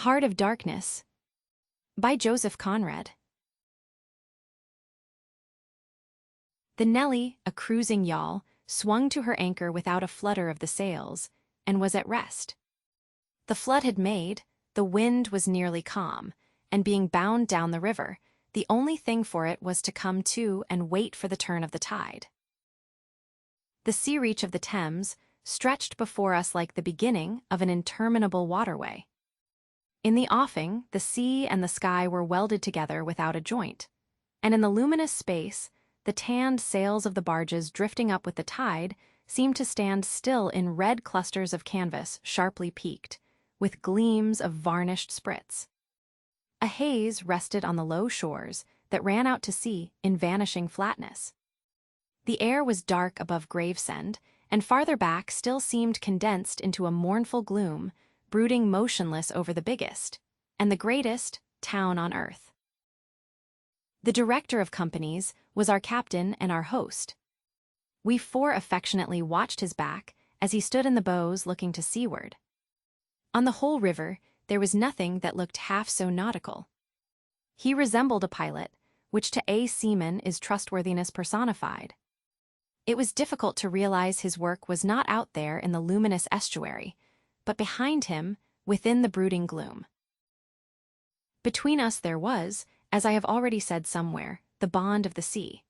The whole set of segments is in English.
Heart of Darkness by Joseph Conrad. The Nelly, a cruising yawl, swung to her anchor without a flutter of the sails, and was at rest. The flood had made, the wind was nearly calm, and being bound down the river, the only thing for it was to come to and wait for the turn of the tide. The sea reach of the Thames stretched before us like the beginning of an interminable waterway. In the offing, the sea and the sky were welded together without a joint, and in the luminous space, the tanned sails of the barges drifting up with the tide seemed to stand still in red clusters of canvas sharply peaked, with gleams of varnished sprits. A haze rested on the low shores that ran out to sea in vanishing flatness. The air was dark above Gravesend, and farther back still seemed condensed into a mournful gloom, brooding motionless over the biggest, and the greatest, town on earth. The director of companies was our captain and our host. We four affectionately watched his back as he stood in the bows looking to seaward. On the whole river, there was nothing that looked half so nautical. He resembled a pilot, which to a seaman is trustworthiness personified. It was difficult to realize his work was not out there in the luminous estuary, but behind him, within the brooding gloom. Between us there was, as I have already said somewhere, the bond of the sea.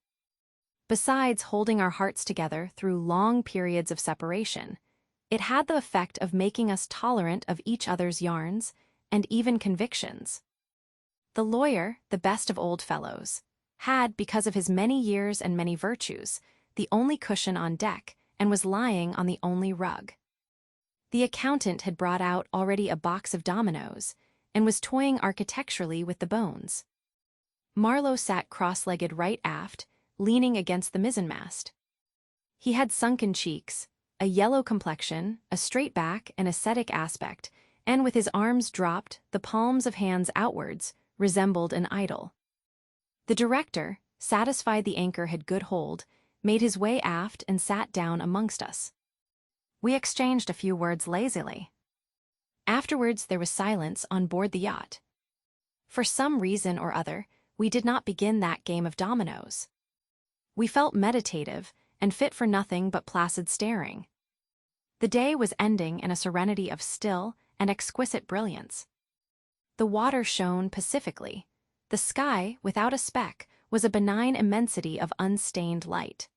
Besides holding our hearts together through long periods of separation, it had the effect of making us tolerant of each other's yarns and even convictions. The lawyer, the best of old fellows, had, because of his many years and many virtues, the only cushion on deck and was lying on the only rug. The accountant had brought out already a box of dominoes and was toying architecturally with the bones. Marlowe sat cross-legged right aft, leaning against the mizzenmast. He had sunken cheeks, a yellow complexion, a straight back, and ascetic aspect, and with his arms dropped, the palms of hands outwards, resembled an idol. The director, satisfied the anchor had good hold, made his way aft and sat down amongst us. We exchanged a few words lazily. Afterwards there was silence on board the yacht. For some reason or other, we did not begin that game of dominoes. We felt meditative and fit for nothing but placid staring. The day was ending in a serenity of still and exquisite brilliance. The water shone pacifically. The sky, without a speck, was a benign immensity of unstained light.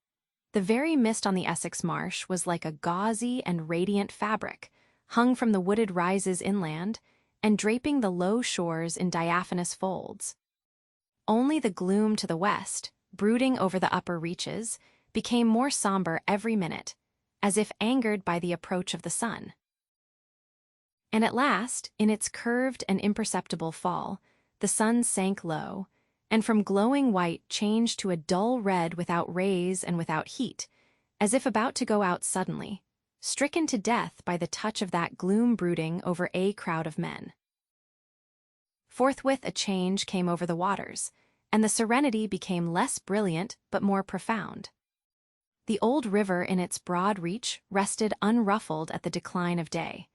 The very mist on the Essex marsh was like a gauzy and radiant fabric, hung from the wooded rises inland and draping the low shores in diaphanous folds. Only the gloom to the west, brooding over the upper reaches, became more somber every minute, as if angered by the approach of the sun. And at last, in its curved and imperceptible fall, the sun sank low, and from glowing white changed to a dull red without rays and without heat, as if about to go out suddenly, stricken to death by the touch of that gloom brooding over a crowd of men. Forthwith a change came over the waters, and the serenity became less brilliant but more profound. The old river in its broad reach rested unruffled at the decline of day,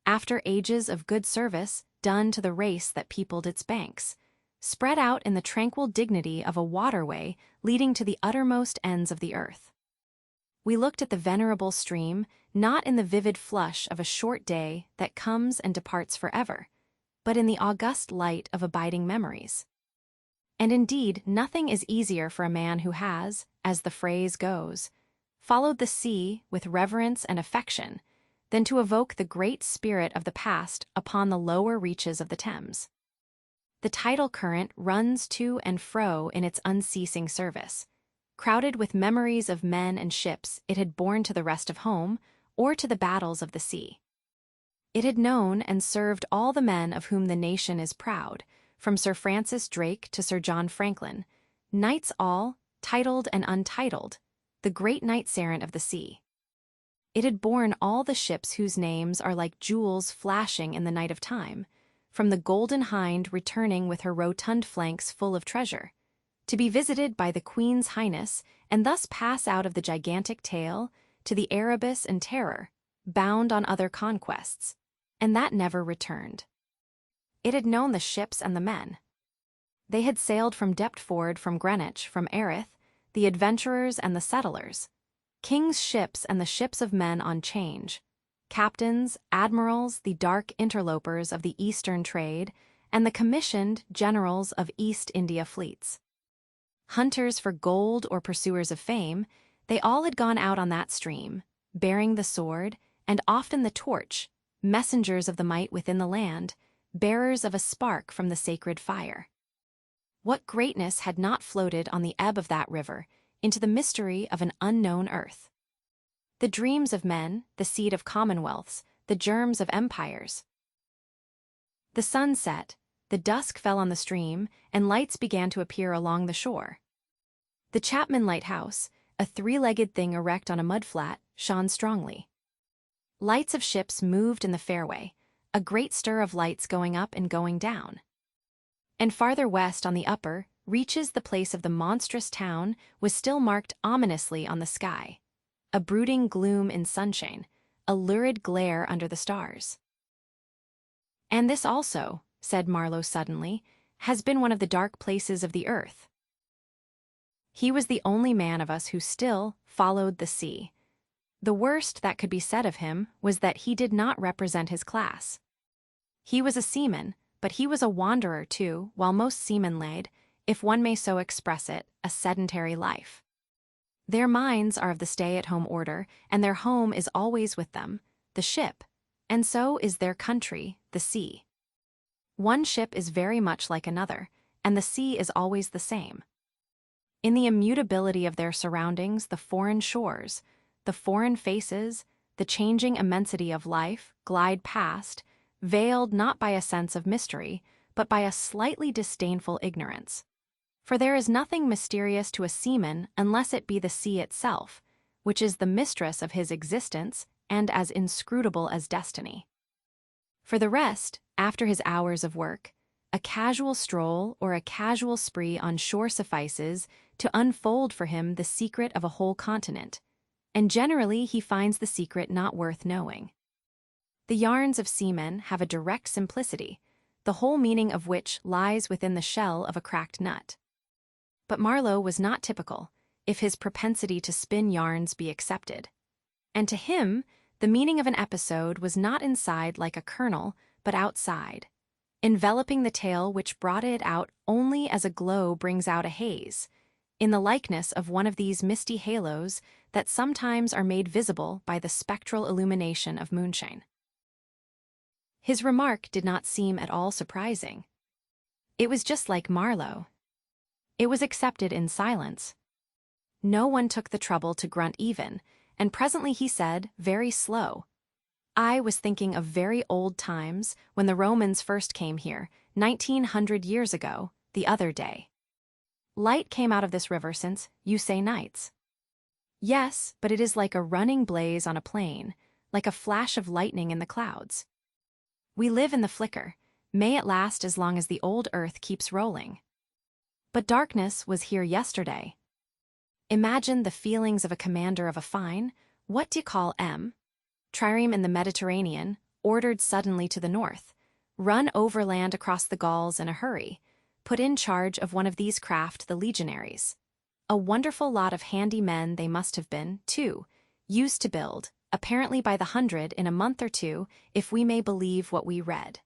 after ages of good service done to the race that peopled its banks, spread out in the tranquil dignity of a waterway leading to the uttermost ends of the earth. We looked at the venerable stream not in the vivid flush of a short day that comes and departs forever, but in the august light of abiding memories. And indeed, nothing is easier for a man who has, as the phrase goes, followed the sea with reverence and affection than to evoke the great spirit of the past upon the lower reaches of the Thames. The tidal current runs to and fro in its unceasing service, crowded with memories of men and ships it had borne to the rest of home or to the battles of the sea. It had known and served all the men of whom the nation is proud, from Sir Francis Drake to Sir John Franklin, knights all, titled and untitled, the great knights-errant of the sea. It had borne all the ships whose names are like jewels flashing in the night of time, from the Golden Hind returning with her rotund flanks full of treasure, to be visited by the Queen's Highness and thus pass out of the gigantic tale to the Erebus and Terror, bound on other conquests, and that never returned. It had known the ships and the men. They had sailed from Deptford, from Greenwich, from Erith, the adventurers and the settlers, kings' ships and the ships of men on change, captains, admirals, the dark interlopers of the Eastern trade, and the commissioned generals of East India fleets. Hunters for gold or pursuers of fame, they all had gone out on that stream, bearing the sword, and often the torch, messengers of the might within the land, bearers of a spark from the sacred fire. What greatness had not floated on the ebb of that river into the mystery of an unknown earth? The dreams of men, the seed of commonwealths, the germs of empires. The sun set, the dusk fell on the stream, and lights began to appear along the shore. The Chapman Lighthouse, a three-legged thing erect on a mudflat, shone strongly. Lights of ships moved in the fairway, a great stir of lights going up and going down. And farther west on the upper reaches the place of the monstrous town was still marked ominously on the sky, a brooding gloom in sunshine, a lurid glare under the stars. "And this also," said Marlowe suddenly, "has been one of the dark places of the earth." He was the only man of us who still followed the sea. The worst that could be said of him was that he did not represent his class. He was a seaman, but he was a wanderer too, while most seamen led, if one may so express it, a sedentary life. Their minds are of the stay-at-home order, and their home is always with them, the ship, and so is their country, the sea. One ship is very much like another, and the sea is always the same. In the immutability of their surroundings, the foreign shores, the foreign faces, the changing immensity of life glide past, veiled not by a sense of mystery, but by a slightly disdainful ignorance. For there is nothing mysterious to a seaman unless it be the sea itself, which is the mistress of his existence and as inscrutable as destiny. For the rest, after his hours of work, a casual stroll or a casual spree on shore suffices to unfold for him the secret of a whole continent, and generally he finds the secret not worth knowing. The yarns of seamen have a direct simplicity, the whole meaning of which lies within the shell of a cracked nut. But Marlowe was not typical, if his propensity to spin yarns be accepted. And to him, the meaning of an episode was not inside like a kernel, but outside, enveloping the tale which brought it out only as a glow brings out a haze, in the likeness of one of these misty halos that sometimes are made visible by the spectral illumination of moonshine. His remark did not seem at all surprising. It was just like Marlowe. It was accepted in silence. No one took the trouble to grunt even, and presently he said, very slow, "I was thinking of very old times when the Romans first came here, 1900 years ago, the other day. Light came out of this river since, you say nights. Yes, but it is like a running blaze on a plain, like a flash of lightning in the clouds. We live in the flicker, may it last as long as the old earth keeps rolling. But darkness was here yesterday. Imagine the feelings of a commander of a fine, what do you call trireme in the Mediterranean, ordered suddenly to the north, run overland across the Gauls in a hurry, put in charge of one of these craft the legionaries. A wonderful lot of handy men they must have been, too, used to build, apparently by the hundred in a month or two, if we may believe what we read.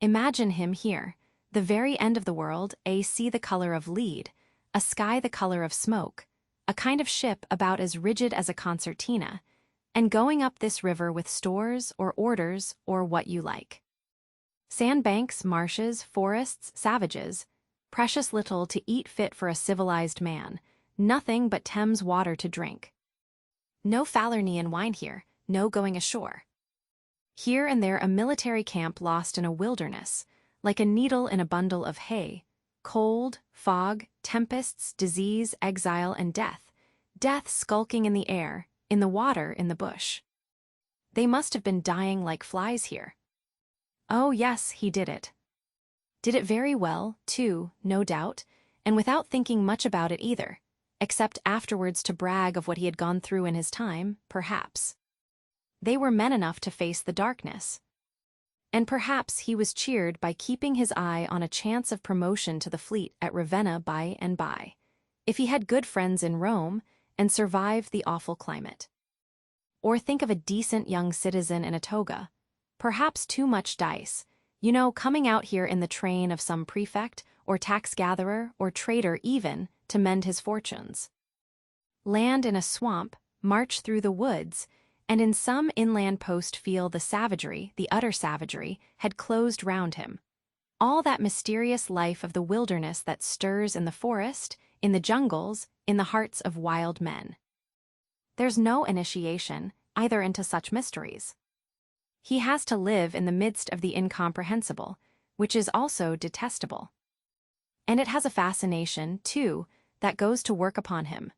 Imagine him here, the very end of the world, a sea the color of lead, a sky the color of smoke, a kind of ship about as rigid as a concertina, and going up this river with stores or orders or what you like. Sandbanks, marshes, forests, savages, precious little to eat fit for a civilized man, nothing but Thames water to drink. No Falernian wine here, no going ashore. Here and there a military camp lost in a wilderness, like a needle in a bundle of hay, cold, fog, tempests, disease, exile, and death, death skulking in the air, in the water, in the bush. They must have been dying like flies here. Oh yes, he did it. Did it very well, too, no doubt, and without thinking much about it either, except afterwards to brag of what he had gone through in his time, perhaps. They were men enough to face the darkness. And perhaps he was cheered by keeping his eye on a chance of promotion to the fleet at Ravenna by and by, if he had good friends in Rome and survived the awful climate. Or think of a decent young citizen in a toga, perhaps too much dice, coming out here in the train of some prefect or tax-gatherer or trader even to mend his fortunes. Land in a swamp, march through the woods, and in some inland post feel the savagery, the utter savagery, had closed round him. All that mysterious life of the wilderness that stirs in the forest, in the jungles, in the hearts of wild men. There's no initiation, either into such mysteries. He has to live in the midst of the incomprehensible, which is also detestable. And it has a fascination, too, that goes to work upon him.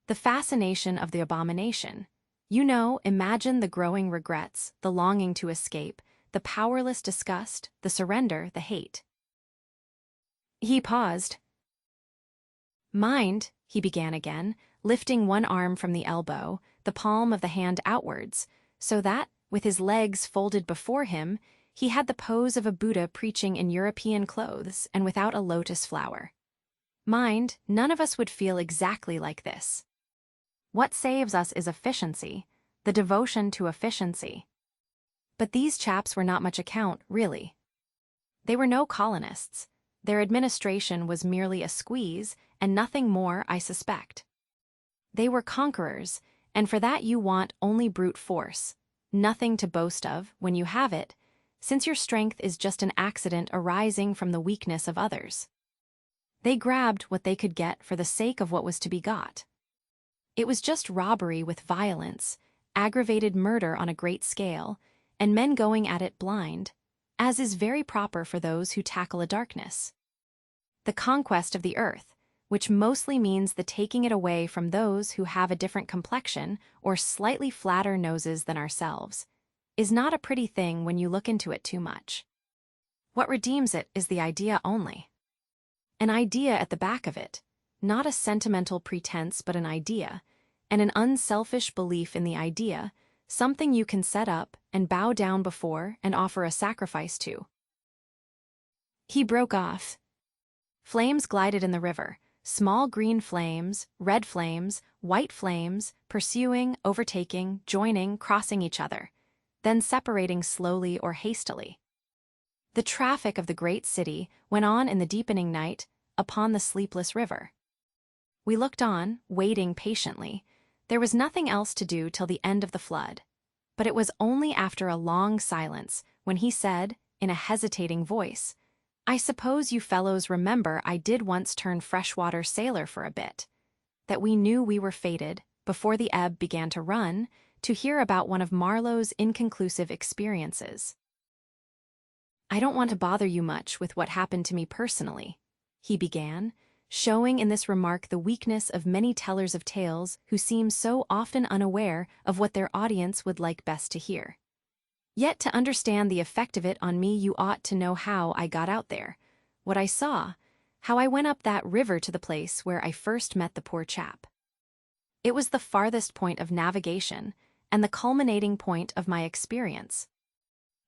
The fascination of the abomination. Imagine the growing regrets, the longing to escape, the powerless disgust, the surrender, the hate. He paused. Mind, he began again, lifting one arm from the elbow, the palm of the hand outwards, so that, with his legs folded before him, he had the pose of a Buddha preaching in European clothes and without a lotus flower. Mind, none of us would feel exactly like this. What saves us is efficiency, the devotion to efficiency. But these chaps were not much account, really. They were no colonists. Their administration was merely a squeeze, and nothing more, I suspect. They were conquerors, and for that you want only brute force, nothing to boast of when you have it, since your strength is just an accident arising from the weakness of others. They grabbed what they could get for the sake of what was to be got. It was just robbery with violence, aggravated murder on a great scale, and men going at it blind, as is very proper for those who tackle a darkness. The conquest of the earth, which mostly means the taking it away from those who have a different complexion or slightly flatter noses than ourselves, is not a pretty thing when you look into it too much. What redeems it is the idea only. An idea at the back of it, not a sentimental pretense but an idea, and an unselfish belief in the idea, something you can set up and bow down before and offer a sacrifice to. He broke off. Flames glided in the river, small green flames, red flames, white flames, pursuing, overtaking, joining, crossing each other, then separating slowly or hastily. The traffic of the great city went on in the deepening night upon the sleepless river. We looked on, waiting patiently. There was nothing else to do till the end of the flood. But it was only after a long silence when he said, in a hesitating voice, "I suppose you fellows remember I did once turn freshwater sailor for a bit, that we knew we were fated, before the ebb began to run, to hear about one of Marlowe's inconclusive experiences. I don't want to bother you much with what happened to me personally," he began, showing in this remark the weakness of many tellers of tales who seem so often unaware of what their audience would like best to hear. Yet to understand the effect of it on me you ought to know how I got out there, what I saw, how I went up that river to the place where I first met the poor chap. It was the farthest point of navigation and the culminating point of my experience.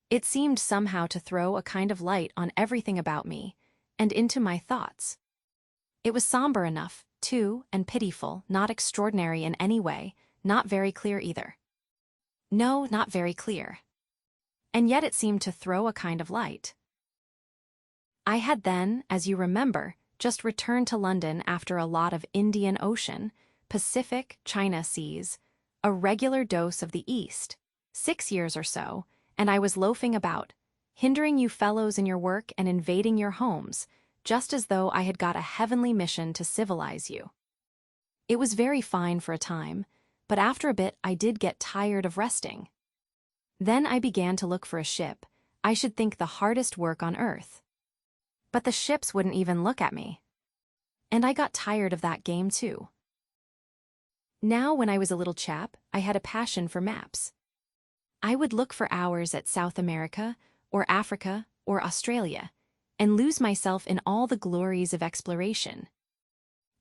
It seemed somehow to throw a kind of light on everything about me and into my thoughts. It was somber enough, too, and pitiful, not extraordinary in any way, not very clear either. No, not very clear. And yet it seemed to throw a kind of light. I had then, as you remember, just returned to London after a lot of Indian Ocean, Pacific, China seas, a regular dose of the East, 6 years or so, and I was loafing about, hindering you fellows in your work and invading your homes, just as though I had got a heavenly mission to civilize you. It was very fine for a time, but after a bit I did get tired of resting. Then I began to look for a ship, I should think the hardest work on earth. But the ships wouldn't even look at me. And I got tired of that game too. Now when I was a little chap, I had a passion for maps. I would look for hours at South America, or Africa, or Australia, and lose myself in all the glories of exploration.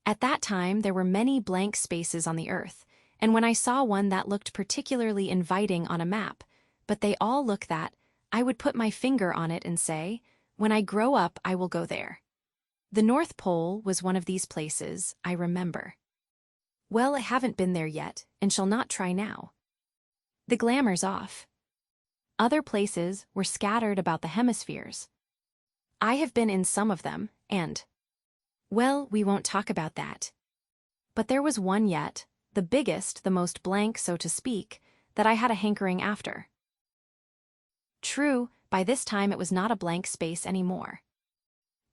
At that time there were many blank spaces on the earth, and when I saw one that looked particularly inviting on a map, but they all look that, I would put my finger on it and say, "When I grow up, I will go there." The North Pole was one of these places, I remember. Well, I haven't been there yet, and shall not try now. The glamour's off. Other places were scattered about the hemispheres. I have been in some of them, and, well, we won't talk about that. But there was one yet, the biggest, the most blank, so to speak, that I had a hankering after. True, by this time it was not a blank space anymore.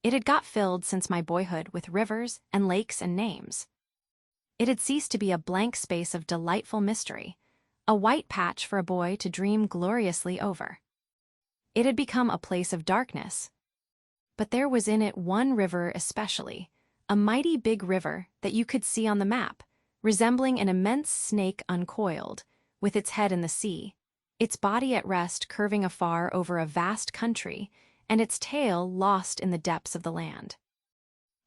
It had got filled since my boyhood with rivers and lakes and names. It had ceased to be a blank space of delightful mystery, a white patch for a boy to dream gloriously over. It had become a place of darkness. But there was in it one river especially, a mighty big river that you could see on the map, resembling an immense snake uncoiled, with its head in the sea, its body at rest curving afar over a vast country, and its tail lost in the depths of the land.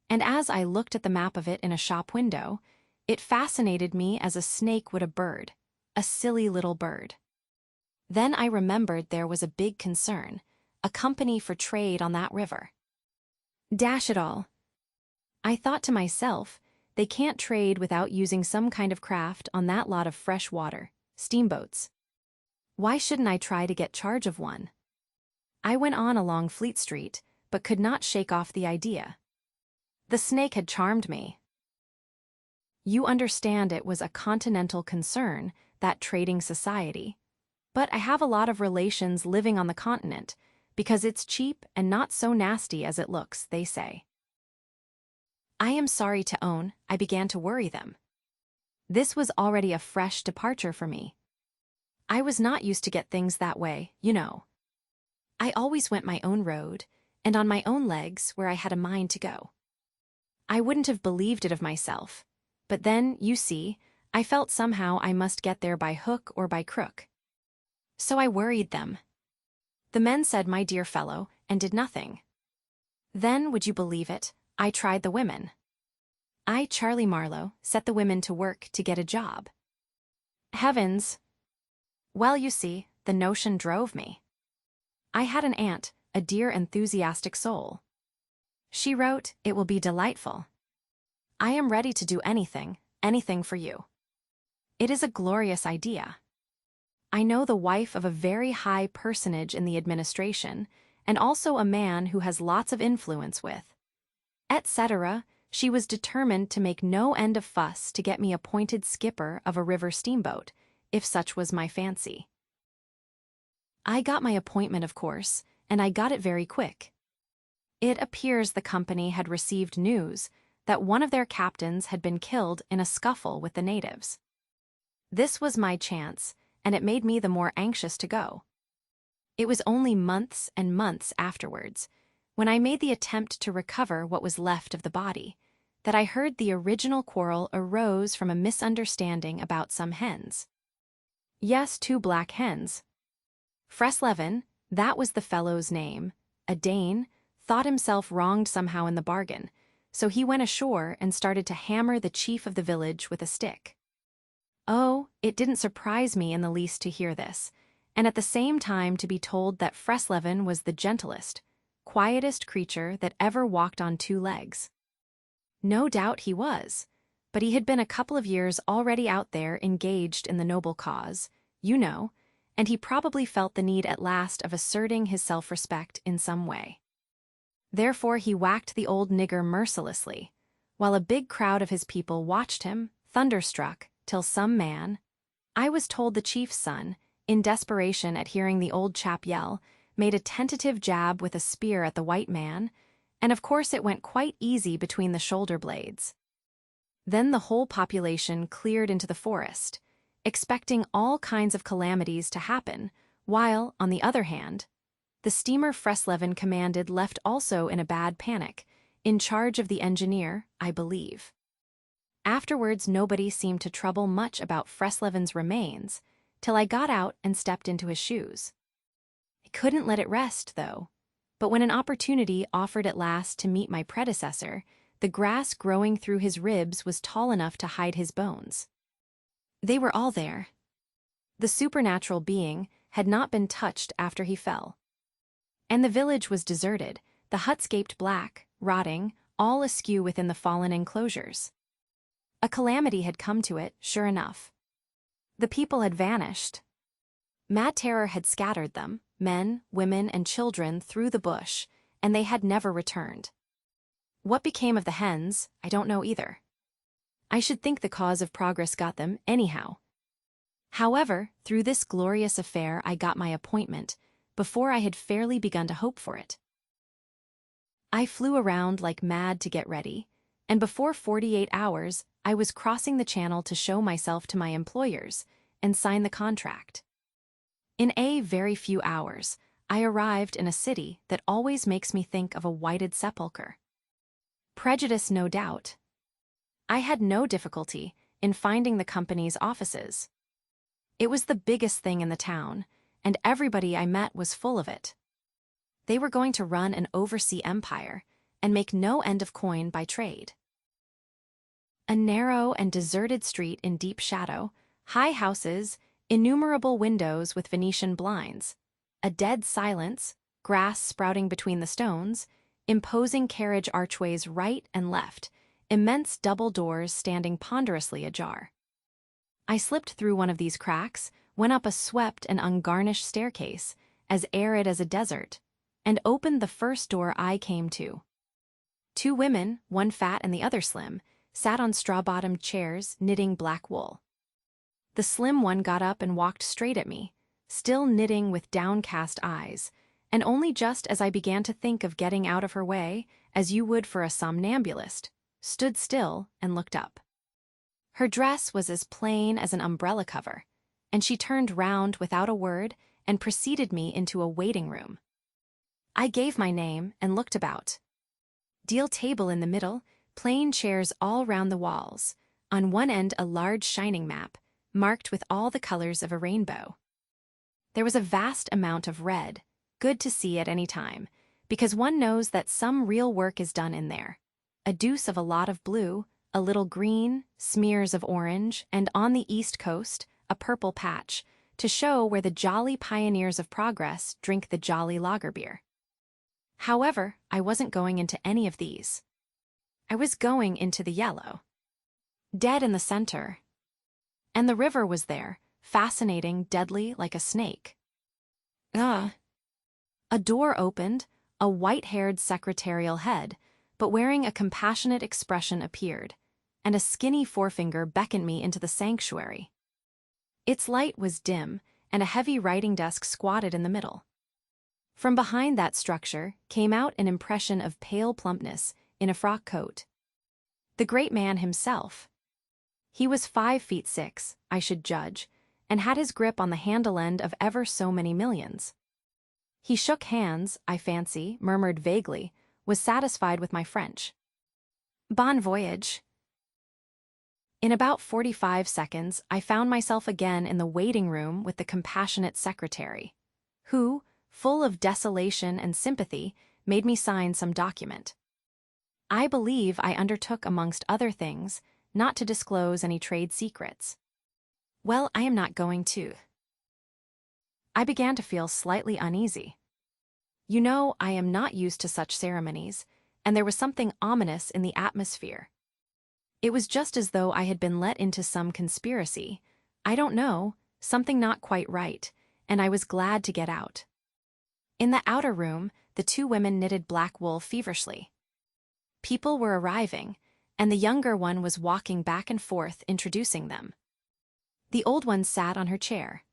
And as I looked at the map of it in a shop window, it fascinated me as a snake would a bird, a silly little bird. Then I remembered there was a big concern, a company for trade on that river. Dash it all. I thought to myself, they can't trade without using some kind of craft on that lot of fresh water, steamboats. Why shouldn't I try to get charge of one? I went on along Fleet Street, but could not shake off the idea. The snake had charmed me. You understand it was a continental concern, that trading society. But I have a lot of relations living on the continent, because it's cheap and not so nasty as it looks, they say. I am sorry to own, I began to worry them. This was already a fresh departure for me. I was not used to get things that way, you know. I always went my own road, and on my own legs where I had a mind to go. I wouldn't have believed it of myself, but then, you see, I felt somehow I must get there by hook or by crook. So I worried them. The men said, "My dear fellow," and did nothing. Then, would you believe it, I tried the women. I, Charlie Marlowe, set the women to work to get a job. Heavens! Well, you see, the notion drove me. I had an aunt, a dear enthusiastic soul. She wrote, "It will be delightful. I am ready to do anything, anything for you. It is a glorious idea. I know the wife of a very high personage in the administration, and also a man who has lots of influence with, etc." She was determined to make no end of fuss to get me appointed skipper of a river steamboat, if such was my fancy. I got my appointment, of course, and I got it very quick. It appears the company had received news that one of their captains had been killed in a scuffle with the natives. This was my chance, and it made me the more anxious to go. It was only months and months afterwards, when I made the attempt to recover what was left of the body, that I heard the original quarrel arose from a misunderstanding about some hens. Yes, 2 black hens. Freslevin, that was the fellow's name, a Dane, thought himself wronged somehow in the bargain, so he went ashore and started to hammer the chief of the village with a stick. Oh, it didn't surprise me in the least to hear this, and at the same time to be told that Freslevin was the gentlest, quietest creature that ever walked on 2 legs. No doubt he was, but he had been a couple of years already out there engaged in the noble cause, you know, and he probably felt the need at last of asserting his self-respect in some way. Therefore he whacked the old nigger mercilessly, while a big crowd of his people watched him, thunderstruck, till some man, I was told the chief's son, in desperation at hearing the old chap yell, made a tentative jab with a spear at the white man, and of course it went quite easy between the shoulder blades. Then the whole population cleared into the forest, expecting all kinds of calamities to happen, while, on the other hand, the steamer Freslevin commanded left also in a bad panic, in charge of the engineer, I believe. Afterwards nobody seemed to trouble much about Freslevin's remains, till I got out and stepped into his shoes. I couldn't let it rest, though, but when an opportunity offered at last to meet my predecessor, the grass growing through his ribs was tall enough to hide his bones. They were all there. The supernatural being had not been touched after he fell. And the village was deserted, the huts gaped black, rotting, all askew within the fallen enclosures. A calamity had come to it, sure enough. The people had vanished. Mad terror had scattered them, men, women, and children, through the bush, and they had never returned. What became of the hens, I don't know either. I should think the cause of progress got them, anyhow. However, through this glorious affair I got my appointment, before I had fairly begun to hope for it. I flew around like mad to get ready, and before 48 hours, I was crossing the channel to show myself to my employers and sign the contract. In a very few hours, I arrived in a city that always makes me think of a whited sepulchre. Prejudice, no doubt. I had no difficulty in finding the company's offices. It was the biggest thing in the town, and everybody I met was full of it. They were going to run an overseas empire and make no end of coin by trade. A narrow and deserted street in deep shadow, high houses, innumerable windows with Venetian blinds, a dead silence, grass sprouting between the stones, imposing carriage archways right and left, immense double doors standing ponderously ajar. I slipped through one of these cracks, went up a swept and ungarnished staircase, as arid as a desert, and opened the first door I came to. Two women, one fat and the other slim, sat on straw-bottomed chairs knitting black wool. The slim one got up and walked straight at me, still knitting with downcast eyes, and only just as I began to think of getting out of her way, as you would for a somnambulist, stood still and looked up. Her dress was as plain as an umbrella cover, and she turned round without a word and preceded me into a waiting room. I gave my name and looked about. Deal table in the middle, plain chairs all round the walls, on one end a large shining map, marked with all the colors of a rainbow. There was a vast amount of red, good to see at any time, because one knows that some real work is done in there. A deuce of a lot of blue, a little green, smears of orange, and on the east coast, a purple patch, to show where the jolly pioneers of progress drink the jolly lager beer. However, I wasn't going into any of these. I was going into the yellow. Dead in the center. And the river was there, fascinating, deadly, like a snake. A door opened, a white-haired secretarial head, but wearing a compassionate expression appeared, and a skinny forefinger beckoned me into the sanctuary. Its light was dim, and a heavy writing desk squatted in the middle. From behind that structure came out an impression of pale plumpness in a frock coat. The great man himself. He was 5'6", I should judge, and had his grip on the handle end of ever so many millions. He shook hands, I fancy, murmured vaguely, was satisfied with my French. Bon voyage. In about 45 seconds, I found myself again in the waiting room with the compassionate secretary, who, full of desolation and sympathy, made me sign some document. I believe I undertook, amongst other things, not to disclose any trade secrets. Well, I am not going to. I began to feel slightly uneasy. You know, I am not used to such ceremonies, and there was something ominous in the atmosphere. It was just as though I had been let into some conspiracy, I don't know, something not quite right, and I was glad to get out. In the outer room, the two women knitted black wool feverishly. People were arriving, and the younger one was walking back and forth introducing them. The old one sat on her chair.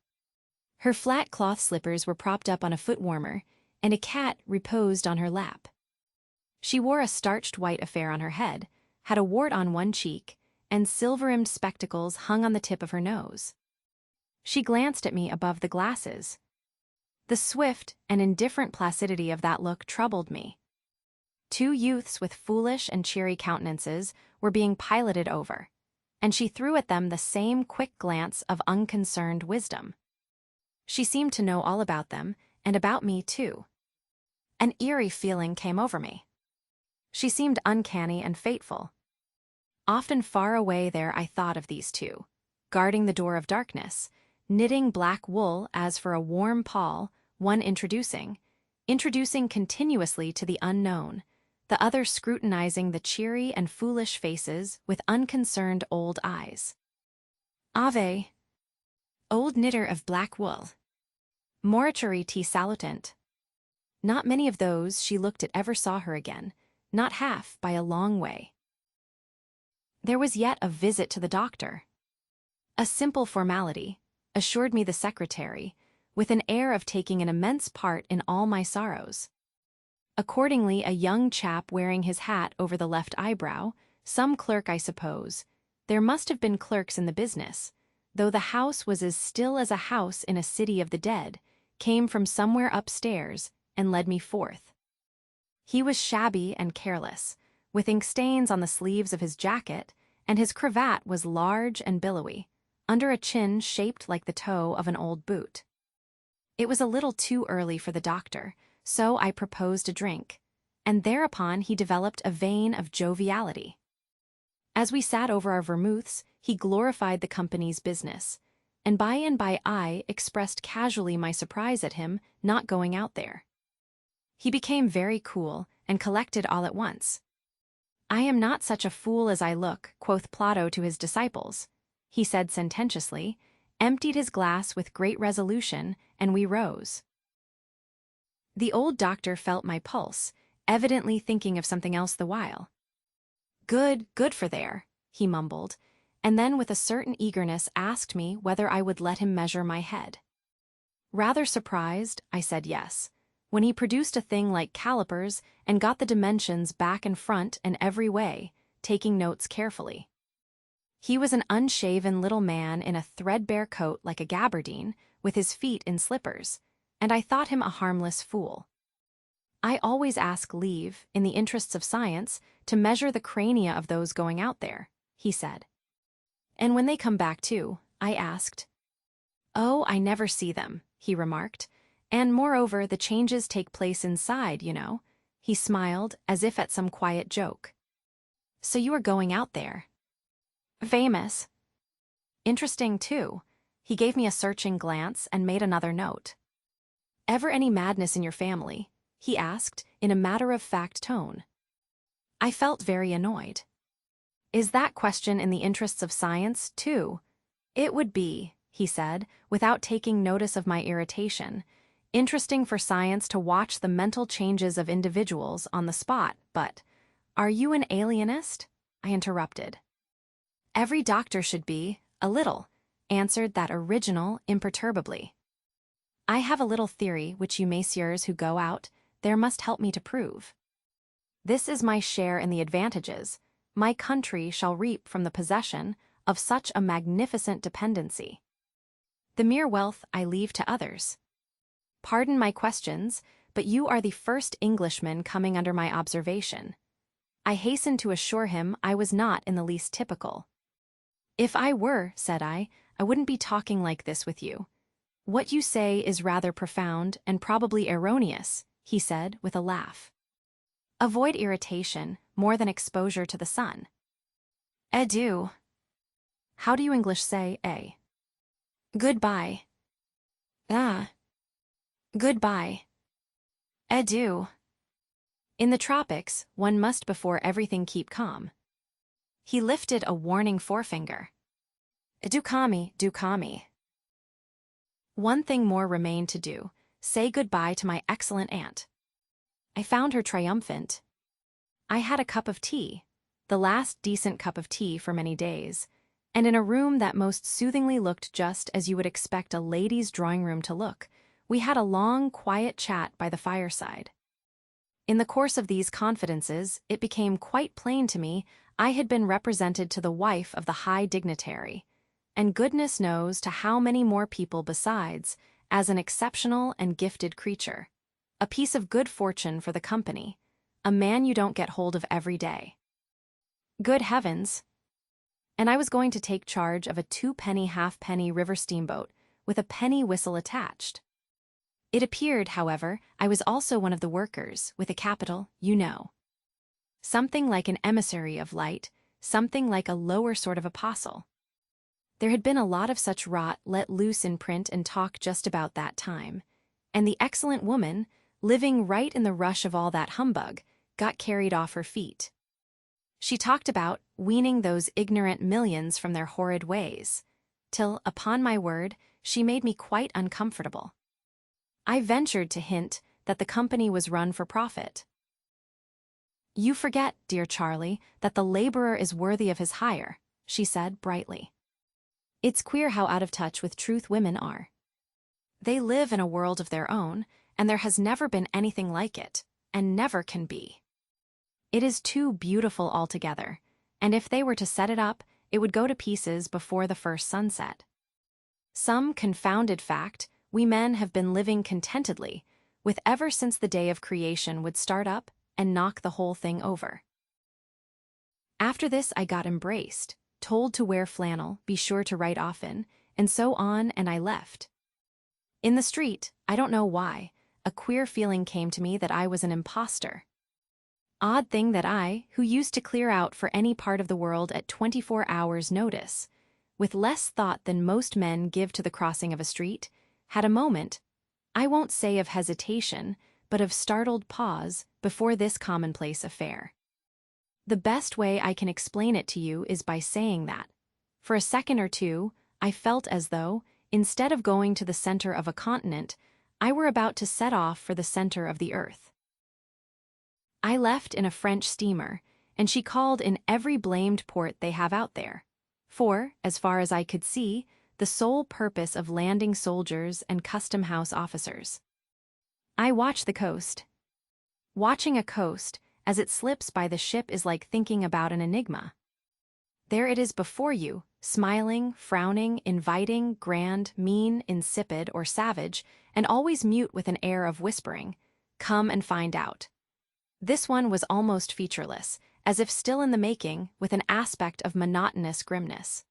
Her flat cloth slippers were propped up on a foot warmer, and a cat reposed on her lap. She wore a starched white affair on her head, had a wart on one cheek, and silver-rimmed spectacles hung on the tip of her nose. She glanced at me above the glasses. The swift and indifferent placidity of that look troubled me. Two youths with foolish and cheery countenances were being piloted over, and she threw at them the same quick glance of unconcerned wisdom. She seemed to know all about them, and about me too. An eerie feeling came over me. She seemed uncanny and fateful. Often far away there I thought of these two, guarding the door of darkness, knitting black wool as for a warm pall, one introducing introducing continuously to the unknown, the other scrutinizing the cheery and foolish faces with unconcerned old eyes. Ave, old knitter of black wool. Mortuary te salutant. Not many of those she looked at ever saw her again, not half by a long way. There was yet a visit to the doctor. A simple formality, assured me the secretary, with an air of taking an immense part in all my sorrows. Accordingly, a young chap wearing his hat over the left eyebrow, some clerk I suppose, there must have been clerks in the business, though the house was as still as a house in a city of the dead, came from somewhere upstairs and led me forth. He was shabby and careless, with ink stains on the sleeves of his jacket, and his cravat was large and billowy, under a chin shaped like the toe of an old boot. It was a little too early for the doctor, so I proposed a drink, and thereupon he developed a vein of joviality. As we sat over our vermouths, he glorified the company's business, and by I expressed casually my surprise at him not going out there. He became very cool and collected all at once. "I am not such a fool as I look," quoth Plato to his disciples, he said sententiously, emptied his glass with great resolution, and we rose. The old doctor felt my pulse, evidently thinking of something else the while. Good for there," he mumbled, and then with a certain eagerness asked me whether I would let him measure my head. Rather surprised, I said yes, when he produced a thing like calipers and got the dimensions back and front and every way, taking notes carefully. He was an unshaven little man in a threadbare coat like a gabardine, with his feet in slippers, and I thought him a harmless fool. "I always ask leave, in the interests of science, to measure the crania of those going out there," he said. "And when they come back too?" I asked. "Oh, I never see them," he remarked, "and moreover the changes take place inside, you know." He smiled, as if at some quiet joke. "So you are going out there?" "Famous." "Interesting, too." He gave me a searching glance and made another note. "Ever any madness in your family?" he asked, in a matter-of-fact tone. I felt very annoyed. "Is that question in the interests of science, too?" "It would be," he said, without taking notice of my irritation, "interesting for science to watch the mental changes of individuals on the spot, but—" "Are you an alienist?" I interrupted. "Every doctor should be, a little," answered that original imperturbably. "I have a little theory which you messieurs who go out there must help me to prove. This is my share in the advantages my country shall reap from the possession of such a magnificent dependency. The mere wealth I leave to others. Pardon my questions, but you are the first Englishman coming under my observation." I hastened to assure him I was not in the least typical. "If I were," said I wouldn't be talking like this with you. What you say is rather profound and probably erroneous," he said with a laugh. "Avoid irritation more than exposure to the sun." "Adieu." How do you English say "eh"? "Goodbye." "Ah." "Goodbye." "Adieu." In the tropics, one must before everything keep calm. He lifted a warning forefinger. "Do kami." One thing more remained to do, say goodbye to my excellent aunt. I found her triumphant. I had a cup of tea, the last decent cup of tea for many days, and in a room that most soothingly looked just as you would expect a lady's drawing room to look, we had a long, quiet chat by the fireside. In the course of these confidences, it became quite plain to me I had been represented to the wife of the high dignitary, and goodness knows to how many more people besides, as an exceptional and gifted creature. A piece of good fortune for the company, a man you don't get hold of every day. Good heavens! And I was going to take charge of a 2-penny halfpenny river steamboat with a penny whistle attached. It appeared, however, I was also one of the workers, with a capital, you know. Something like an emissary of light, something like a lower sort of apostle. There had been a lot of such rot let loose in print and talk just about that time, and the excellent woman, living right in the rush of all that humbug, got carried off her feet. She talked about weaning those ignorant millions from their horrid ways, till, upon my word, she made me quite uncomfortable. I ventured to hint that the company was run for profit. "You forget, dear Charlie, that the laborer is worthy of his hire," she said brightly. "It's queer how out of touch with truth women are. They live in a world of their own, and there has never been anything like it, and never can be. It is too beautiful altogether, and if they were to set it up, it would go to pieces before the first sunset. Some confounded fact, we men have been living contentedly, with ever since the day of creation would start up and knock the whole thing over." After this I got embraced, told to wear flannel, be sure to write often, and so on, and I left. In the street, I don't know why, a queer feeling came to me that I was an imposter. Odd thing that I, who used to clear out for any part of the world at 24 hours' notice, with less thought than most men give to the crossing of a street, had a moment, I won't say of hesitation, but of startled pause before this commonplace affair. The best way I can explain it to you is by saying that, for a second or two, I felt as though, instead of going to the center of a continent, I were about to set off for the center of the earth. I left in a French steamer, and she called in every blamed port they have out there, for, as far as I could see, the sole purpose of landing soldiers and custom-house officers. I watched the coast. Watching a coast, as it slips by the ship, is like thinking about an enigma. There it is before you, smiling, frowning, inviting, grand, mean, insipid, or savage, and always mute with an air of whispering, "Come and find out." This one was almost featureless, as if still in the making, with an aspect of monotonous grimness.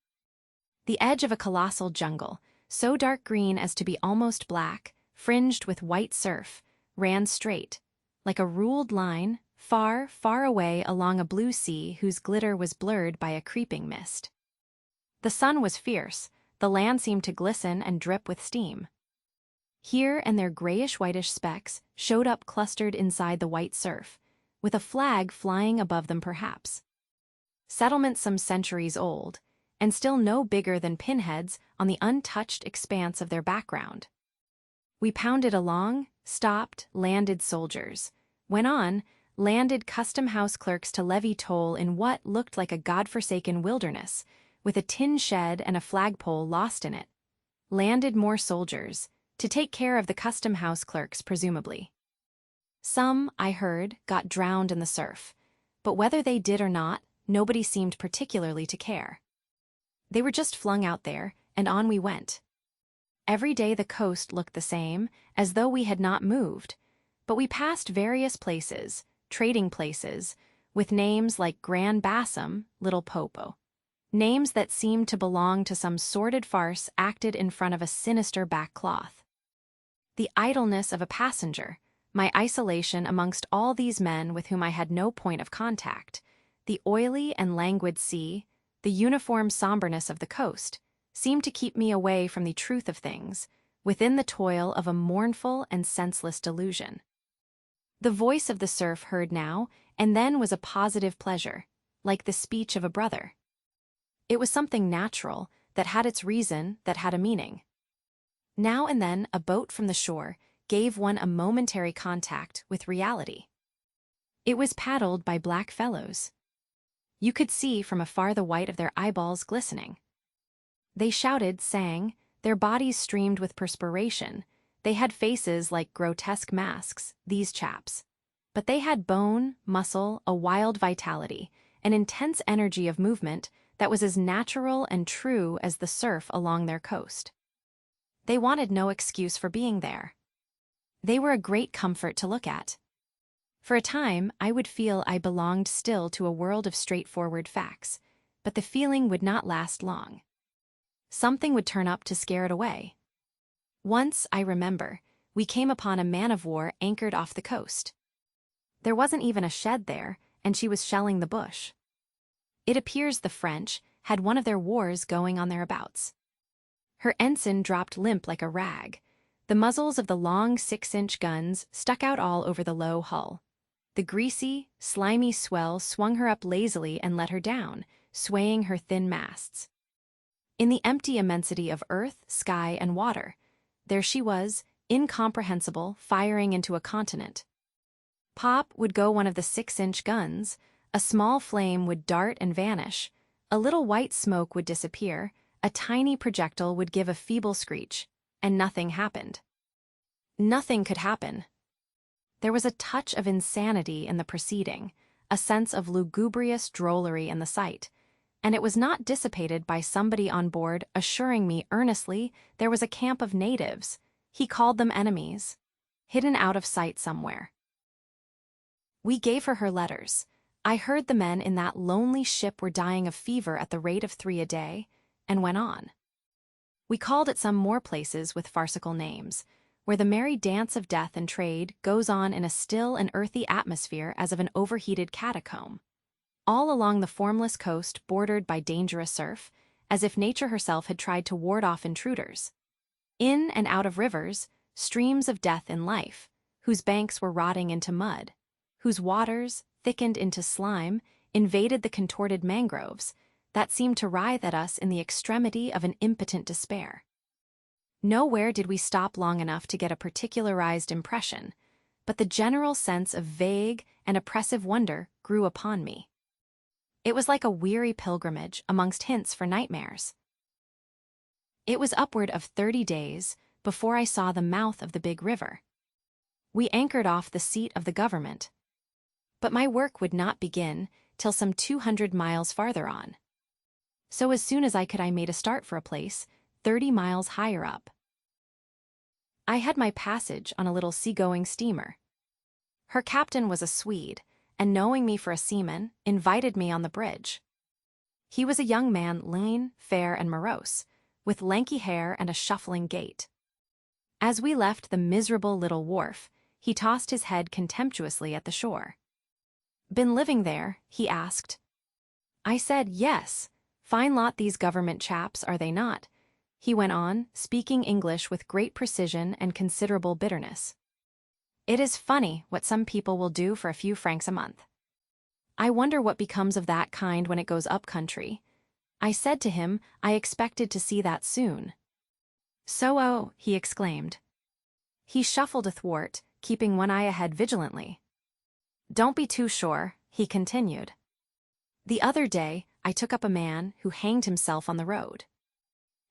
The edge of a colossal jungle, so dark green as to be almost black, fringed with white surf, ran straight, like a ruled line, far, far away along a blue sea whose glitter was blurred by a creeping mist. The sun was fierce, the land seemed to glisten and drip with steam. Here and there grayish-whitish specks showed up clustered inside the white surf, with a flag flying above them perhaps. Settlements some centuries old, and still no bigger than pinheads on the untouched expanse of their background. We pounded along, stopped, landed soldiers, went on, landed custom-house clerks to levy toll in what looked like a godforsaken wilderness, with a tin shed and a flagpole lost in it, landed more soldiers, to take care of the custom-house clerks presumably. Some, I heard, got drowned in the surf, but whether they did or not, nobody seemed particularly to care. They were just flung out there, and on we went. Every day the coast looked the same, as though we had not moved, but we passed various places, trading places, with names like Gran Bassam, Little Popo, names that seemed to belong to some sordid farce acted in front of a sinister back cloth. The idleness of a passenger, my isolation amongst all these men with whom I had no point of contact, the oily and languid sea, the uniform somberness of the coast, seemed to keep me away from the truth of things, within the toil of a mournful and senseless delusion. The voice of the surf heard now and then was a positive pleasure, like the speech of a brother. It was something natural, that had its reason, that had a meaning. Now and then a boat from the shore gave one a momentary contact with reality. It was paddled by black fellows. You could see from afar the white of their eyeballs glistening. They shouted, sang, their bodies streamed with perspiration. They had faces like grotesque masks, these chaps. But they had bone, muscle, a wild vitality, an intense energy of movement that was as natural and true as the surf along their coast. They wanted no excuse for being there. They were a great comfort to look at. For a time, I would feel I belonged still to a world of straightforward facts, but the feeling would not last long. Something would turn up to scare it away. Once, I remember, we came upon a man-of-war anchored off the coast. There wasn't even a shed there, and she was shelling the bush. It appears the French had one of their wars going on thereabouts. Her ensign dropped limp like a rag. The muzzles of the long 6-inch guns stuck out all over the low hull. The greasy, slimy swell swung her up lazily and let her down, swaying her thin masts. In the empty immensity of earth, sky, and water, there she was, incomprehensible, firing into a continent. Pop would go one of the 6-inch guns, a small flame would dart and vanish, a little white smoke would disappear, a tiny projectile would give a feeble screech, and nothing happened. Nothing could happen. There was a touch of insanity in the proceeding, a sense of lugubrious drollery in the sight, and it was not dissipated by somebody on board assuring me earnestly there was a camp of natives, he called them enemies, hidden out of sight somewhere. We gave her letters. I heard the men in that lonely ship were dying of fever at the rate of 3 a day, and went on. We called at some more places with farcical names, where the merry dance of death and trade goes on in a still and earthy atmosphere as of an overheated catacomb. All along the formless coast bordered by dangerous surf, as if nature herself had tried to ward off intruders. In and out of rivers, streams of death in life, whose banks were rotting into mud, whose waters, thickened into slime, invaded the contorted mangroves, that seemed to writhe at us in the extremity of an impotent despair. Nowhere did we stop long enough to get a particularized impression, but the general sense of vague and oppressive wonder grew upon me. It was like a weary pilgrimage amongst hints for nightmares. It was upward of 30 days before I saw the mouth of the big river. We anchored off the seat of the government, but my work would not begin till some 200 miles farther on. So as soon as I could, I made a start for a place 30 miles higher up. I had my passage on a little seagoing steamer. Her captain was a Swede, and knowing me for a seaman, invited me on the bridge. He was a young man, lean, fair, and morose, with lanky hair and a shuffling gait. As we left the miserable little wharf, he tossed his head contemptuously at the shore. "Been living there?" he asked. I said, "Yes. Fine lot these government chaps, are they not?" He went on, speaking English with great precision and considerable bitterness. "It is funny what some people will do for a few francs a month. I wonder what becomes of that kind when it goes up country." I said to him I expected to see that soon. "So, oh," he exclaimed. He shuffled athwart, keeping one eye ahead vigilantly. "Don't be too sure," he continued. "The other day I took up a man who hanged himself on the road.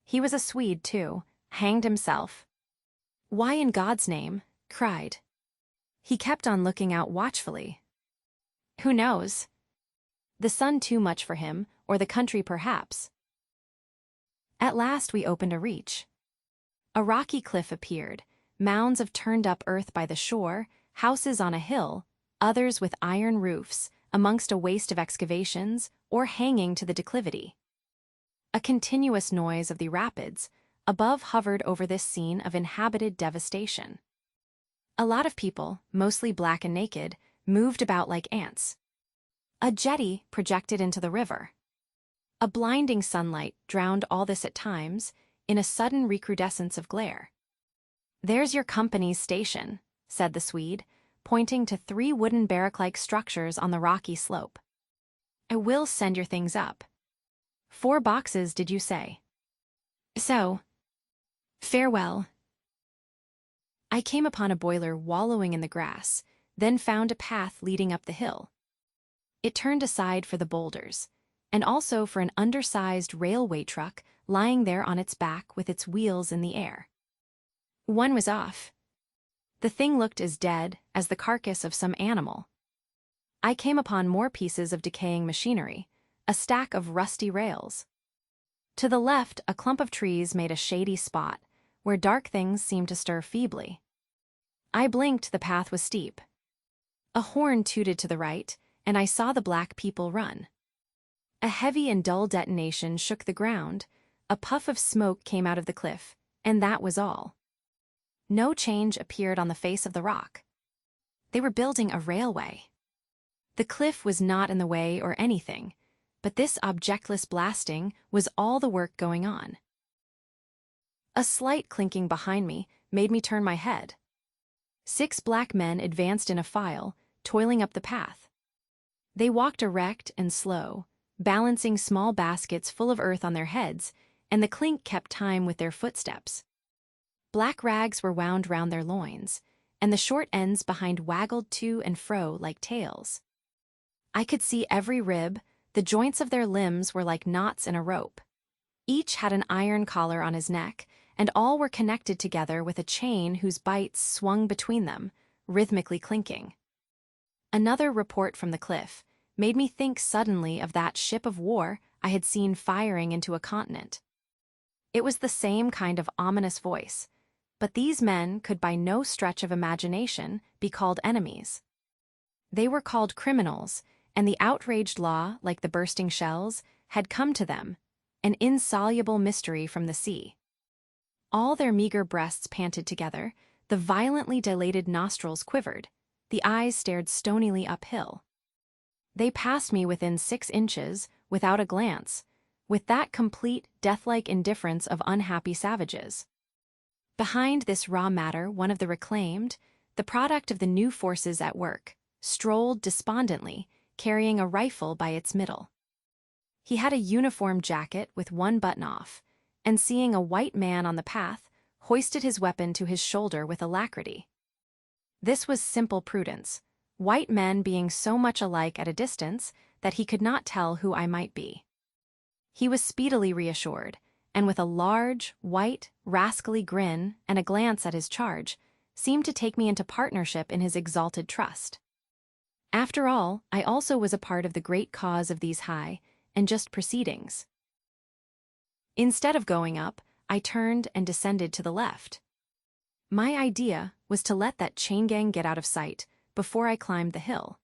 He was a Swede, too, hanged himself." "Why in God's name?" cried. He kept on looking out watchfully. "Who knows? The sun too much for him, or the country perhaps." At last we opened a reach. A rocky cliff appeared, mounds of turned-up earth by the shore, houses on a hill, others with iron roofs, amongst a waste of excavations, or hanging to the declivity. A continuous noise of the rapids above hovered over this scene of inhabited devastation. A lot of people, mostly black and naked, moved about like ants. A jetty projected into the river. A blinding sunlight drowned all this at times in a sudden recrudescence of glare. "There's your company's station," said the Swede, pointing to 3 wooden barrack-like structures on the rocky slope. "I will send your things up. 4 boxes, did you say? So, farewell." I came upon a boiler wallowing in the grass, then found a path leading up the hill. It turned aside for the boulders, and also for an undersized railway truck lying there on its back with its wheels in the air. One was off. The thing looked as dead as the carcass of some animal. I came upon more pieces of decaying machinery, a stack of rusty rails. To the left, a clump of trees made a shady spot, where dark things seemed to stir feebly. I blinked, the path was steep. A horn tooted to the right, and I saw the black people run. A heavy and dull detonation shook the ground, a puff of smoke came out of the cliff, and that was all. No change appeared on the face of the rock. They were building a railway. The cliff was not in the way or anything, but this objectless blasting was all the work going on. A slight clinking behind me made me turn my head. 6 black men advanced in a file, toiling up the path. They walked erect and slow, balancing small baskets full of earth on their heads, and the clink kept time with their footsteps. Black rags were wound round their loins, and the short ends behind waggled to and fro like tails. I could see every rib, the joints of their limbs were like knots in a rope. Each had an iron collar on his neck, and all were connected together with a chain whose bites swung between them, rhythmically clinking. Another report from the cliff made me think suddenly of that ship of war I had seen firing into a continent. It was the same kind of ominous voice, but these men could by no stretch of imagination be called enemies. They were called criminals, and the outraged law, like the bursting shells, had come to them, an insoluble mystery from the sea. All their meager breasts panted together, the violently dilated nostrils quivered, the eyes stared stonily uphill. They passed me within 6 inches, without a glance, with that complete, death-like indifference of unhappy savages. Behind this raw matter, one of the reclaimed, the product of the new forces at work, strolled despondently, carrying a rifle by its middle. He had a uniform jacket with one button off, and seeing a white man on the path, hoisted his weapon to his shoulder with alacrity. This was simple prudence, white men being so much alike at a distance that he could not tell who I might be. He was speedily reassured, and with a large, white, rascally grin and a glance at his charge, seemed to take me into partnership in his exalted trust. After all, I also was a part of the great cause of these high and just proceedings. Instead of going up, I turned and descended to the left. My idea was to let that chain gang get out of sight before I climbed the hill.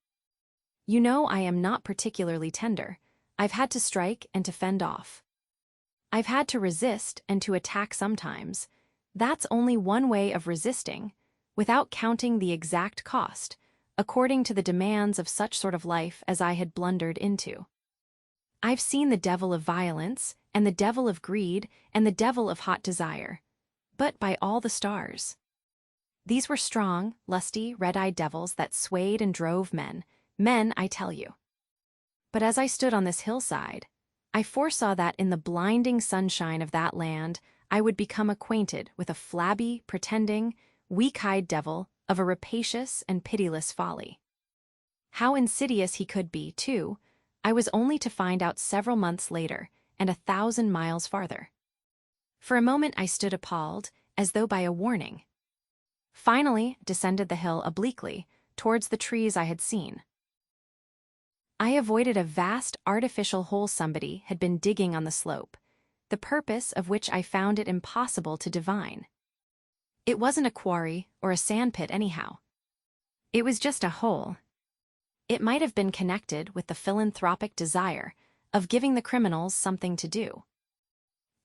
You know I am not particularly tender. I've had to strike and to fend off. I've had to resist and to attack sometimes. That's only one way of resisting, without counting the exact cost, according to the demands of such sort of life as I had blundered into. I've seen the devil of violence, and the devil of greed, and the devil of hot desire. But by all the stars. These were strong, lusty, red-eyed devils that swayed and drove men, I tell you. But as I stood on this hillside, I foresaw that in the blinding sunshine of that land I would become acquainted with a flabby, pretending, weak-eyed devil of a rapacious and pitiless folly. How insidious he could be, too, I was only to find out several months later, and 1,000 miles farther. For a moment I stood appalled, as though by a warning. Finally descended the hill obliquely, towards the trees I had seen. I avoided a vast artificial hole somebody had been digging on the slope, the purpose of which I found it impossible to divine. It wasn't a quarry or a sandpit anyhow. It was just a hole. It might have been connected with the philanthropic desire of giving the criminals something to do.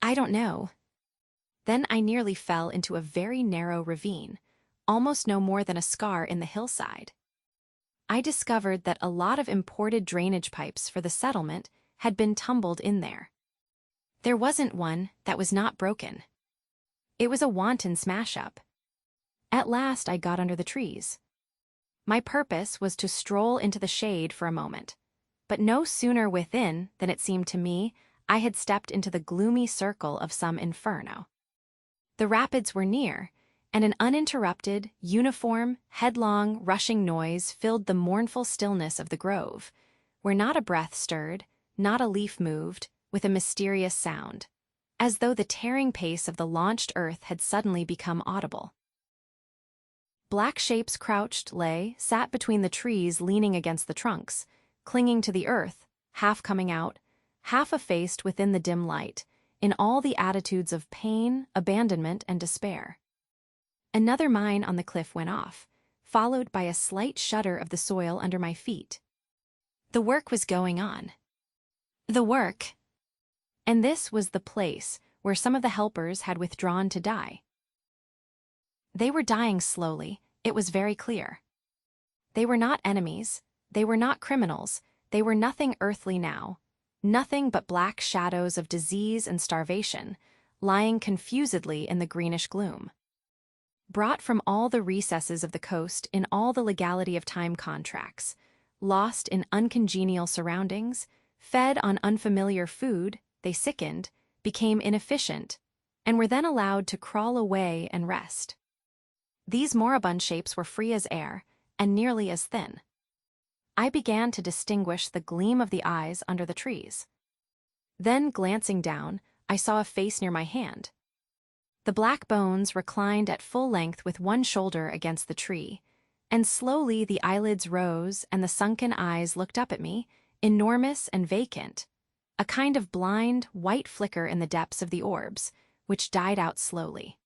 I don't know. Then I nearly fell into a very narrow ravine, almost no more than a scar in the hillside. I discovered that a lot of imported drainage pipes for the settlement had been tumbled in there. There wasn't one that was not broken. It was a wanton smash-up. At last I got under the trees. My purpose was to stroll into the shade for a moment, but no sooner within than it seemed to me I had stepped into the gloomy circle of some inferno. The rapids were near, and an uninterrupted, uniform, headlong, rushing noise filled the mournful stillness of the grove, where not a breath stirred, not a leaf moved, with a mysterious sound, as though the tearing pace of the launched earth had suddenly become audible. Black shapes crouched, sat between the trees leaning against the trunks, clinging to the earth, half coming out, half effaced within the dim light, in all the attitudes of pain, abandonment, and despair. Another mine on the cliff went off, followed by a slight shudder of the soil under my feet. The work was going on. The work. And this was the place where some of the helpers had withdrawn to die. They were dying slowly, it was very clear. They were not enemies, they were not criminals, they were nothing earthly now, nothing but black shadows of disease and starvation, lying confusedly in the greenish gloom. brought from all the recesses of the coast in all the legality of time contracts, lost in uncongenial surroundings, fed on unfamiliar food, they sickened, became inefficient, and were then allowed to crawl away and rest. These moribund shapes were free as air, and nearly as thin. I began to distinguish the gleam of the eyes under the trees. Then, glancing down, I saw a face near my hand. The black bones reclined at full length with one shoulder against the tree, and slowly the eyelids rose and the sunken eyes looked up at me, enormous and vacant, a kind of blind, white flicker in the depths of the orbs, which died out slowly.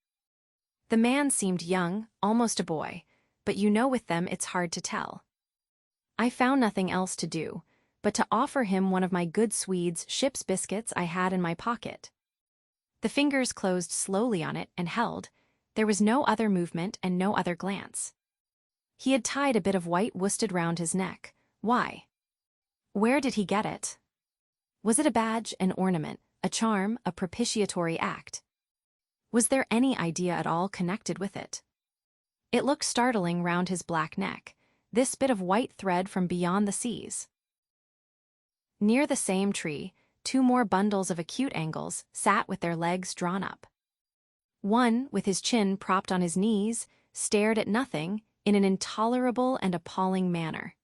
The man seemed young, almost a boy, but with them it's hard to tell. I found nothing else to do but to offer him one of my good Swedes' ship's biscuits I had in my pocket. The fingers closed slowly on it and held. There was no other movement and no other glance. He had tied a bit of white worsted round his neck. Why? Where did he get it? Was it a badge, an ornament, a charm, a propitiatory act? Was there any idea at all connected with it? It looked startling round his black neck, this bit of white thread from beyond the seas. Near the same tree, two more bundles of acute angles sat with their legs drawn up. One, with his chin propped on his knees, stared at nothing in an intolerable and appalling manner.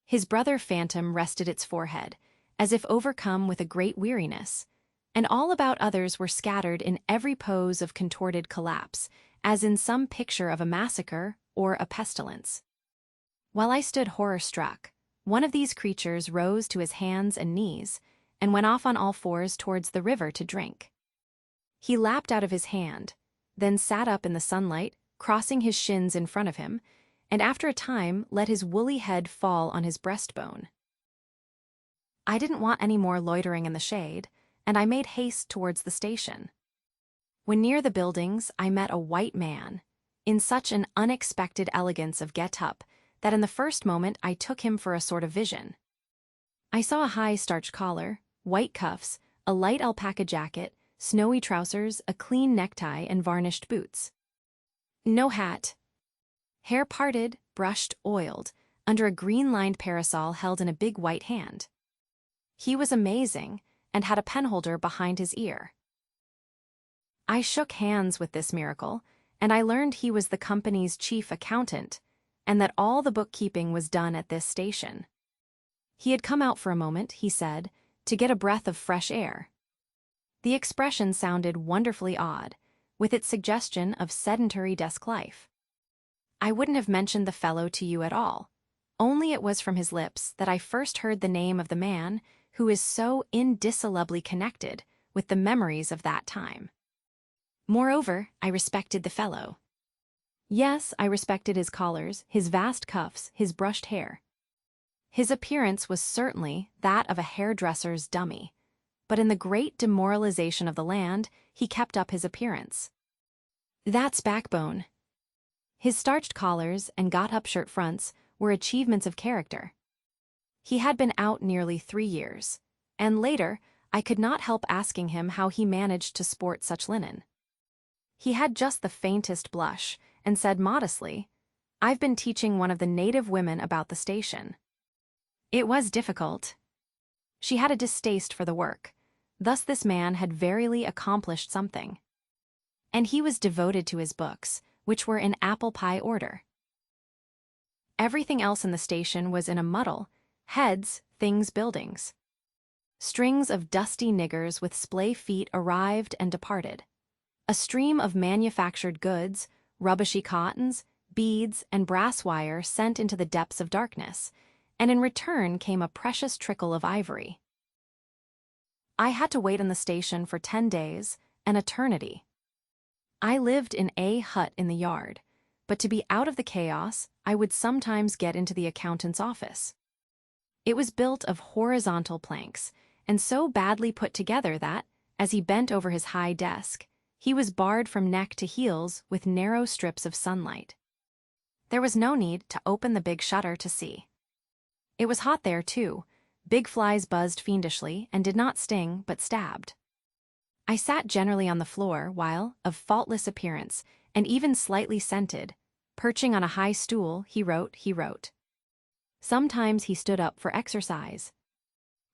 His brother phantom rested its forehead, as if overcome with a great weariness, and all about others were scattered in every pose of contorted collapse, as in some picture of a massacre or a pestilence. While I stood horror-struck, one of these creatures rose to his hands and knees and went off on all fours towards the river to drink. He lapped out of his hand, then sat up in the sunlight, crossing his shins in front of him, and after a time let his woolly head fall on his breastbone. I didn't want any more loitering in the shade, and I made haste towards the station. When near the buildings, I met a white man, in such an unexpected elegance of get-up that in the first moment I took him for a sort of vision. I saw a high starched collar, white cuffs, a light alpaca jacket, snowy trousers, a clean necktie, and varnished boots. No hat. Hair parted, brushed, oiled, under a green-lined parasol held in a big white hand. He was amazing, and had a penholder behind his ear. I shook hands with this miracle, and I learned he was the company's chief accountant, and that all the bookkeeping was done at this station. He had come out for a moment, he said, to get a breath of fresh air. The expression sounded wonderfully odd, with its suggestion of sedentary desk life. I wouldn't have mentioned the fellow to you at all, only it was from his lips that I first heard the name of the man who is so indissolubly connected with the memories of that time. Moreover, I respected the fellow. Yes, I respected his collars, his vast cuffs, his brushed hair. His appearance was certainly that of a hairdresser's dummy, but in the great demoralization of the land, he kept up his appearance. That's backbone. His starched collars and got-up shirt fronts were achievements of character. He had been out nearly 3 years, and later I could not help asking him how he managed to sport such linen. He had just the faintest blush, and said modestly, "I've been teaching one of the native women about the station." It was difficult. She had a distaste for the work, thus this man had verily accomplished something. And he was devoted to his books, which were in apple pie order. Everything else in the station was in a muddle: heads, things, buildings. Strings of dusty niggers with splay feet arrived and departed. A stream of manufactured goods, rubbishy cottons, beads, and brass wire sent into the depths of darkness, and in return came a precious trickle of ivory. I had to wait in the station for 10 days, an eternity. I lived in a hut in the yard, but to be out of the chaos, I would sometimes get into the accountant's office. It was built of horizontal planks, and so badly put together that, as he bent over his high desk, he was barred from neck to heels with narrow strips of sunlight. There was no need to open the big shutter to see. It was hot there, too. Big flies buzzed fiendishly and did not sting but stabbed. I sat generally on the floor while, of faultless appearance, and even slightly scented. Perching on a high stool, he wrote. Sometimes he stood up for exercise.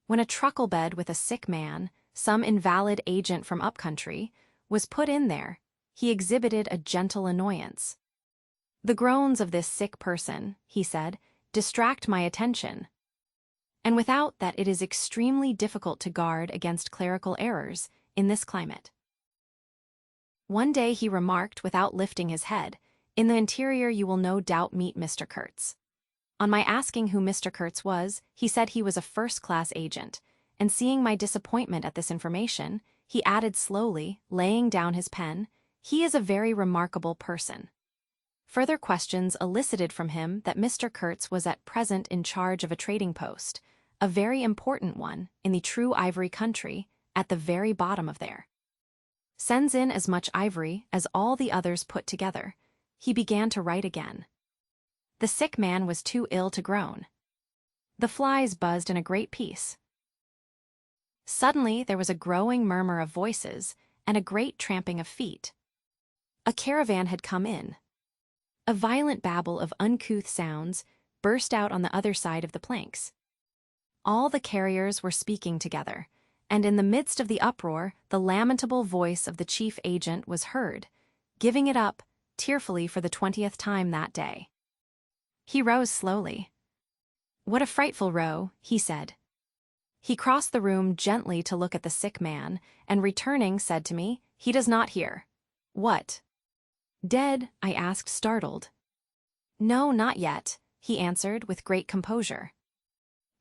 When a truckle bed with a sick man, some invalid agent from upcountry, was put in there, he exhibited a gentle annoyance. The groans of this sick person, he said, distract my attention. And without that it is extremely difficult to guard against clerical errors in this climate. One day he remarked without lifting his head, in the interior you will no doubt meet Mr. Kurtz. On my asking who Mr. Kurtz was, he said he was a first-class agent, and seeing my disappointment at this information, he added slowly, laying down his pen, he is a very remarkable person. Further questions elicited from him that Mr. Kurtz was at present in charge of a trading post, a very important one in the true ivory country, at the very bottom of there. Sends in as much ivory as all the others put together. He began to write again. The sick man was too ill to groan. The flies buzzed in a great peace. Suddenly there was a growing murmur of voices and a great tramping of feet. A caravan had come in. A violent babble of uncouth sounds burst out on the other side of the planks. All the carriers were speaking together, and in the midst of the uproar the lamentable voice of the chief agent was heard, giving it up, tearfully for the 20th time that day. He rose slowly. "What a frightful row," he said. He crossed the room gently to look at the sick man, and returning said to me, "He does not hear." "What? Dead?" I asked, startled. "No, not yet," he answered with great composure.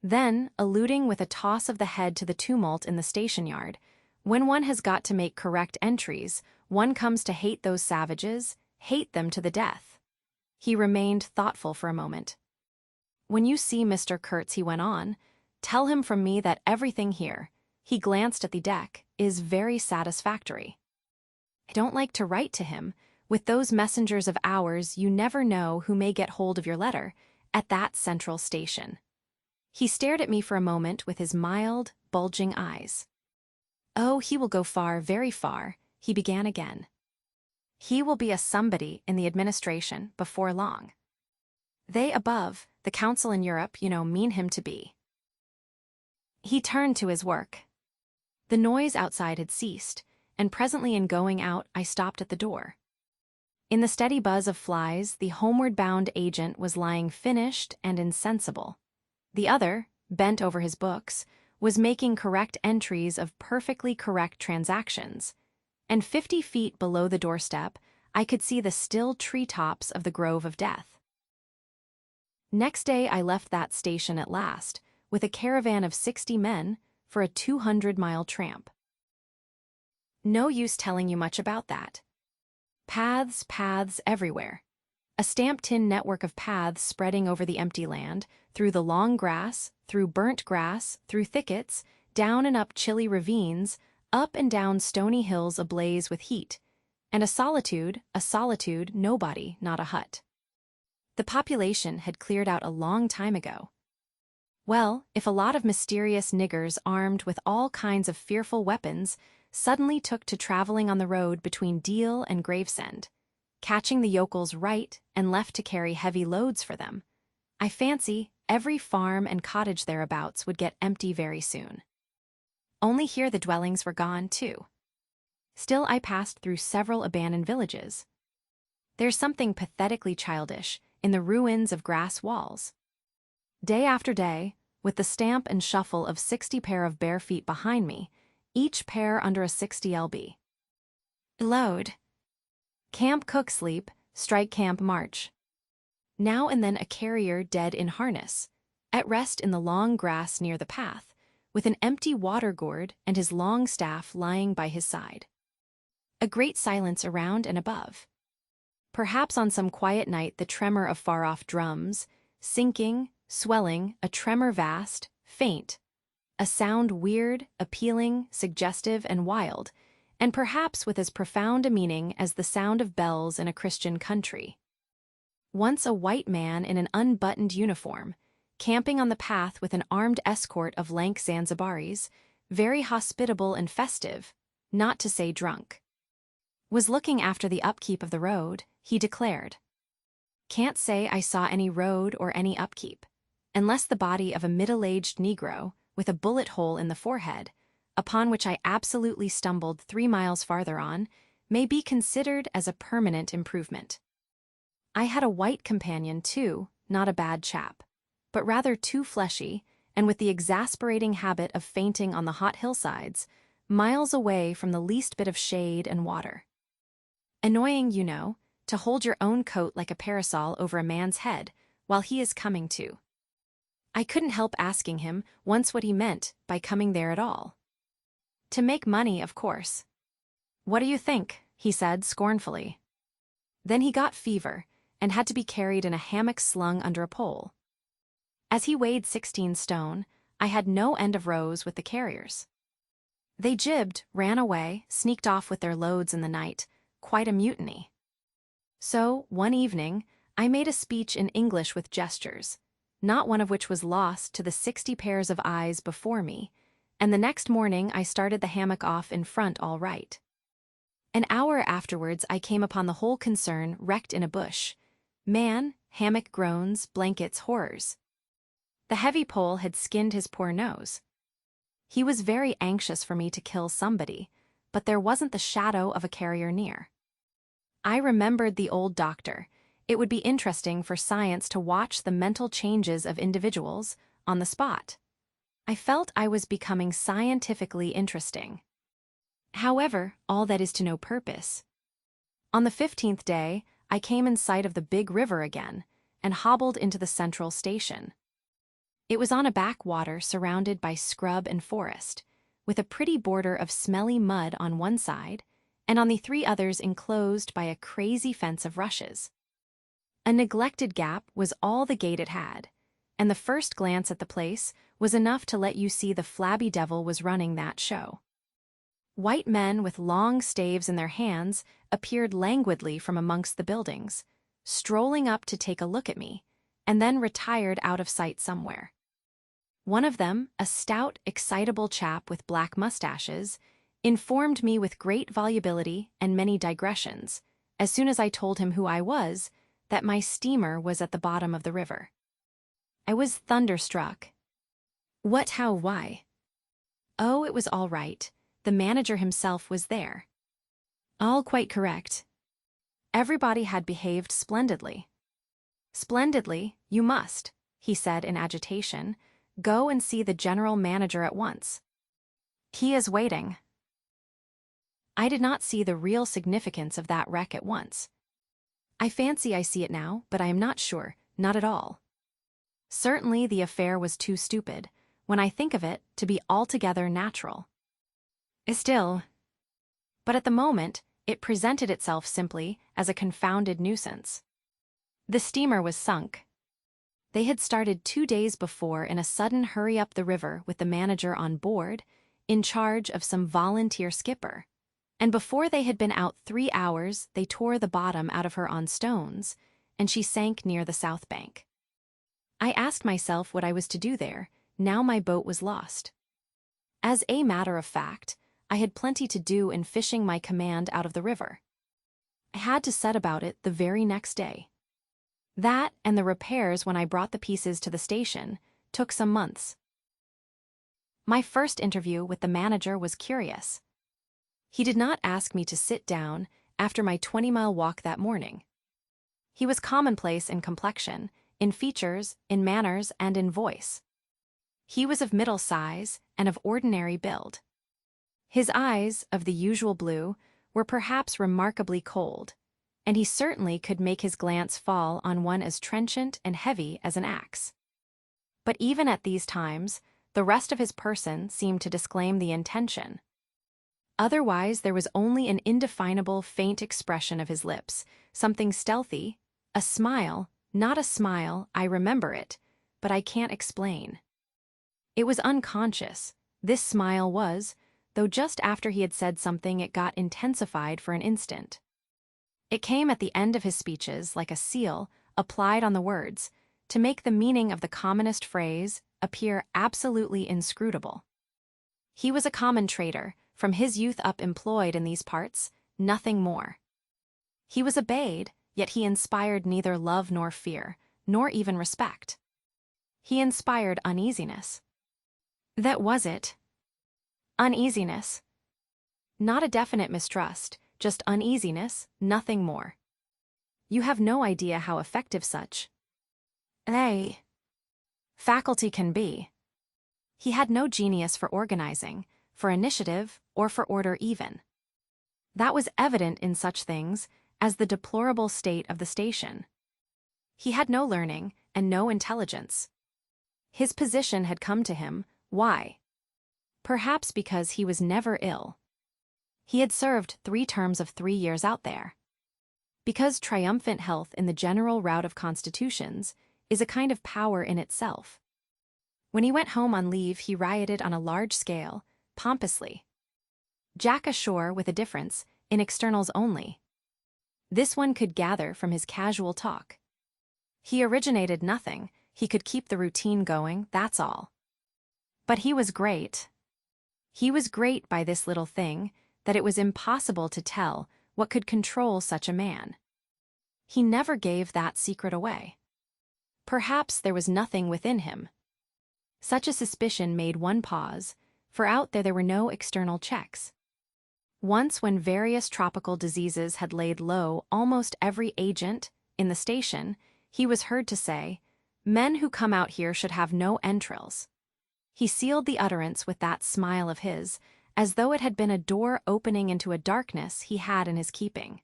Then, alluding with a toss of the head to the tumult in the station yard, "When one has got to make correct entries, one comes to hate those savages, hate them to the death." He remained thoughtful for a moment. "When you see Mr. Kurtz," he went on, "tell him from me that everything here," he glanced at the deck, "is very satisfactory. I don't like to write to him. With those messengers of ours, you never know who may get hold of your letter at that central station." He stared at me for a moment with his mild, bulging eyes. "Oh, he will go far, very far," he began again. "He will be a somebody in the administration before long. They above, the council in Europe, mean him to be." He turned to his work. The noise outside had ceased, and presently in going out I stopped at the door. In the steady buzz of flies, the homeward-bound agent was lying finished and insensible. The other, bent over his books, was making correct entries of perfectly correct transactions, and 50 feet below the doorstep I could see the still tree-tops of the Grove of Death. Next day I left that station at last, with a caravan of 60 men, for a 200-mile tramp. No use telling you much about that. Paths everywhere. A stamped-in network of paths spreading over the empty land, through the long grass, through burnt grass, through thickets, down and up chilly ravines, up and down stony hills ablaze with heat, and a solitude, nobody, not a hut. The population had cleared out a long time ago. Well, if a lot of mysterious niggers armed with all kinds of fearful weapons suddenly took to traveling on the road between Deal and Gravesend, catching the yokels right and left to carry heavy loads for them, I fancy every farm and cottage thereabouts would get empty very soon. Only here the dwellings were gone, too. Still I passed through several abandoned villages. There's something pathetically childish in the ruins of grass walls. Day after day, with the stamp and shuffle of 60 pair of bare feet behind me, each pair under a 60 lb. Load. Camp cook sleep, strike camp march. Now and then a carrier dead in harness, at rest in the long grass near the path, with an empty water gourd and his long staff lying by his side. A great silence around and above. Perhaps on some quiet night the tremor of far-off drums, sinking, swelling, a tremor vast, faint, a sound weird, appealing, suggestive, and wild, and perhaps with as profound a meaning as the sound of bells in a Christian country. Once a white man in an unbuttoned uniform, camping on the path with an armed escort of lank Zanzibaris, very hospitable and festive, not to say drunk. Was looking after the upkeep of the road, he declared. Can't say I saw any road or any upkeep, unless the body of a middle-aged Negro with a bullet hole in the forehead, upon which I absolutely stumbled 3 miles farther on, may be considered as a permanent improvement. I had a white companion too, not a bad chap, but rather too fleshy, and with the exasperating habit of fainting on the hot hillsides, miles away from the least bit of shade and water. Annoying, you know, to hold your own coat like a parasol over a man's head while he is coming to. I couldn't help asking him once what he meant by coming there at all. To make money, of course. What do you think? He said scornfully. Then he got fever and had to be carried in a hammock slung under a pole. As he weighed 16 stone, I had no end of rows with the carriers. They jibbed, ran away, sneaked off with their loads in the night, quite a mutiny. So, one evening, I made a speech in English with gestures, not one of which was lost to the 60 pairs of eyes before me, and the next morning I started the hammock off in front all right. An hour afterwards I came upon the whole concern wrecked in a bush. Man, hammock groans, blankets, horrors. The heavy pole had skinned his poor nose. He was very anxious for me to kill somebody, but there wasn't the shadow of a carrier near. I remembered the old doctor. It would be interesting for science to watch the mental changes of individuals on the spot. I felt I was becoming scientifically interesting. However, all that is to no purpose. On the 15th day, I came in sight of the big river again and hobbled into the central station. It was on a backwater surrounded by scrub and forest, with a pretty border of smelly mud on one side, and on the 3 others enclosed by a crazy fence of rushes. A neglected gap was all the gate it had, and the first glance at the place was enough to let you see the flabby devil was running that show. White men with long staves in their hands appeared languidly from amongst the buildings, strolling up to take a look at me, and then retired out of sight somewhere. One of them, a stout, excitable chap with black mustaches, informed me with great volubility and many digressions, as soon as I told him who I was, that my steamer was at the bottom of the river. I was thunderstruck. What, how, why? Oh, it was all right. The manager himself was there. All quite correct. Everybody had behaved splendidly. Splendidly, you must, he said in agitation. Go and see the general manager at once. He is waiting. I did not see the real significance of that wreck at once. I fancy I see it now, but I am not sure, not at all. Certainly the affair was too stupid, when I think of it, to be altogether natural. Still, but at the moment, it presented itself simply as a confounded nuisance. The steamer was sunk. They had started 2 days before in a sudden hurry up the river with the manager on board, in charge of some volunteer skipper, and before they had been out 3 hours, they tore the bottom out of her on stones, and she sank near the south bank. I asked myself what I was to do there, now my boat was lost. As a matter of fact, I had plenty to do in fishing my command out of the river. I had to set about it the very next day. That, and the repairs when I brought the pieces to the station, took some months. My first interview with the manager was curious. He did not ask me to sit down after my 20-mile walk that morning. He was commonplace in complexion, in features, in manners, and in voice. He was of middle size and of ordinary build. His eyes, of the usual blue, were perhaps remarkably cold, and he certainly could make his glance fall on one as trenchant and heavy as an axe. But even at these times, the rest of his person seemed to disclaim the intention. Otherwise, there was only an indefinable, faint expression of his lips, something stealthy, a smile, not a smile, I remember it, but I can't explain. It was unconscious, this smile was, though just after he had said something it got intensified for an instant. It came at the end of his speeches like a seal, applied on the words, to make the meaning of the commonest phrase appear absolutely inscrutable. He was a common trader, from his youth up employed in these parts, nothing more. He was obeyed, yet he inspired neither love nor fear, nor even respect. He inspired uneasiness. That was it. Uneasiness. Not a definite mistrust, just uneasiness, nothing more. You have no idea how effective such a faculty can be. He had no genius for organizing, for initiative, or for order even. That was evident in such things as the deplorable state of the station. He had no learning and no intelligence. His position had come to him. Why? Perhaps because he was never ill. He had served 3 terms of 3 years out there. Because triumphant health in the general rout of constitutions is a kind of power in itself. When he went home on leave, he rioted on a large scale, pompously. Jack ashore with a difference, in externals only. This one could gather from his casual talk. He originated nothing, he could keep the routine going, that's all. But he was great. He was great by this little thing, that it was impossible to tell what could control such a man. He never gave that secret away. Perhaps there was nothing within him. Such a suspicion made one pause, for out there were no external checks. Once when various tropical diseases had laid low almost every agent in the station, he was heard to say, "Men who come out here should have no entrails." He sealed the utterance with that smile of his, as though it had been a door opening into a darkness he had in his keeping.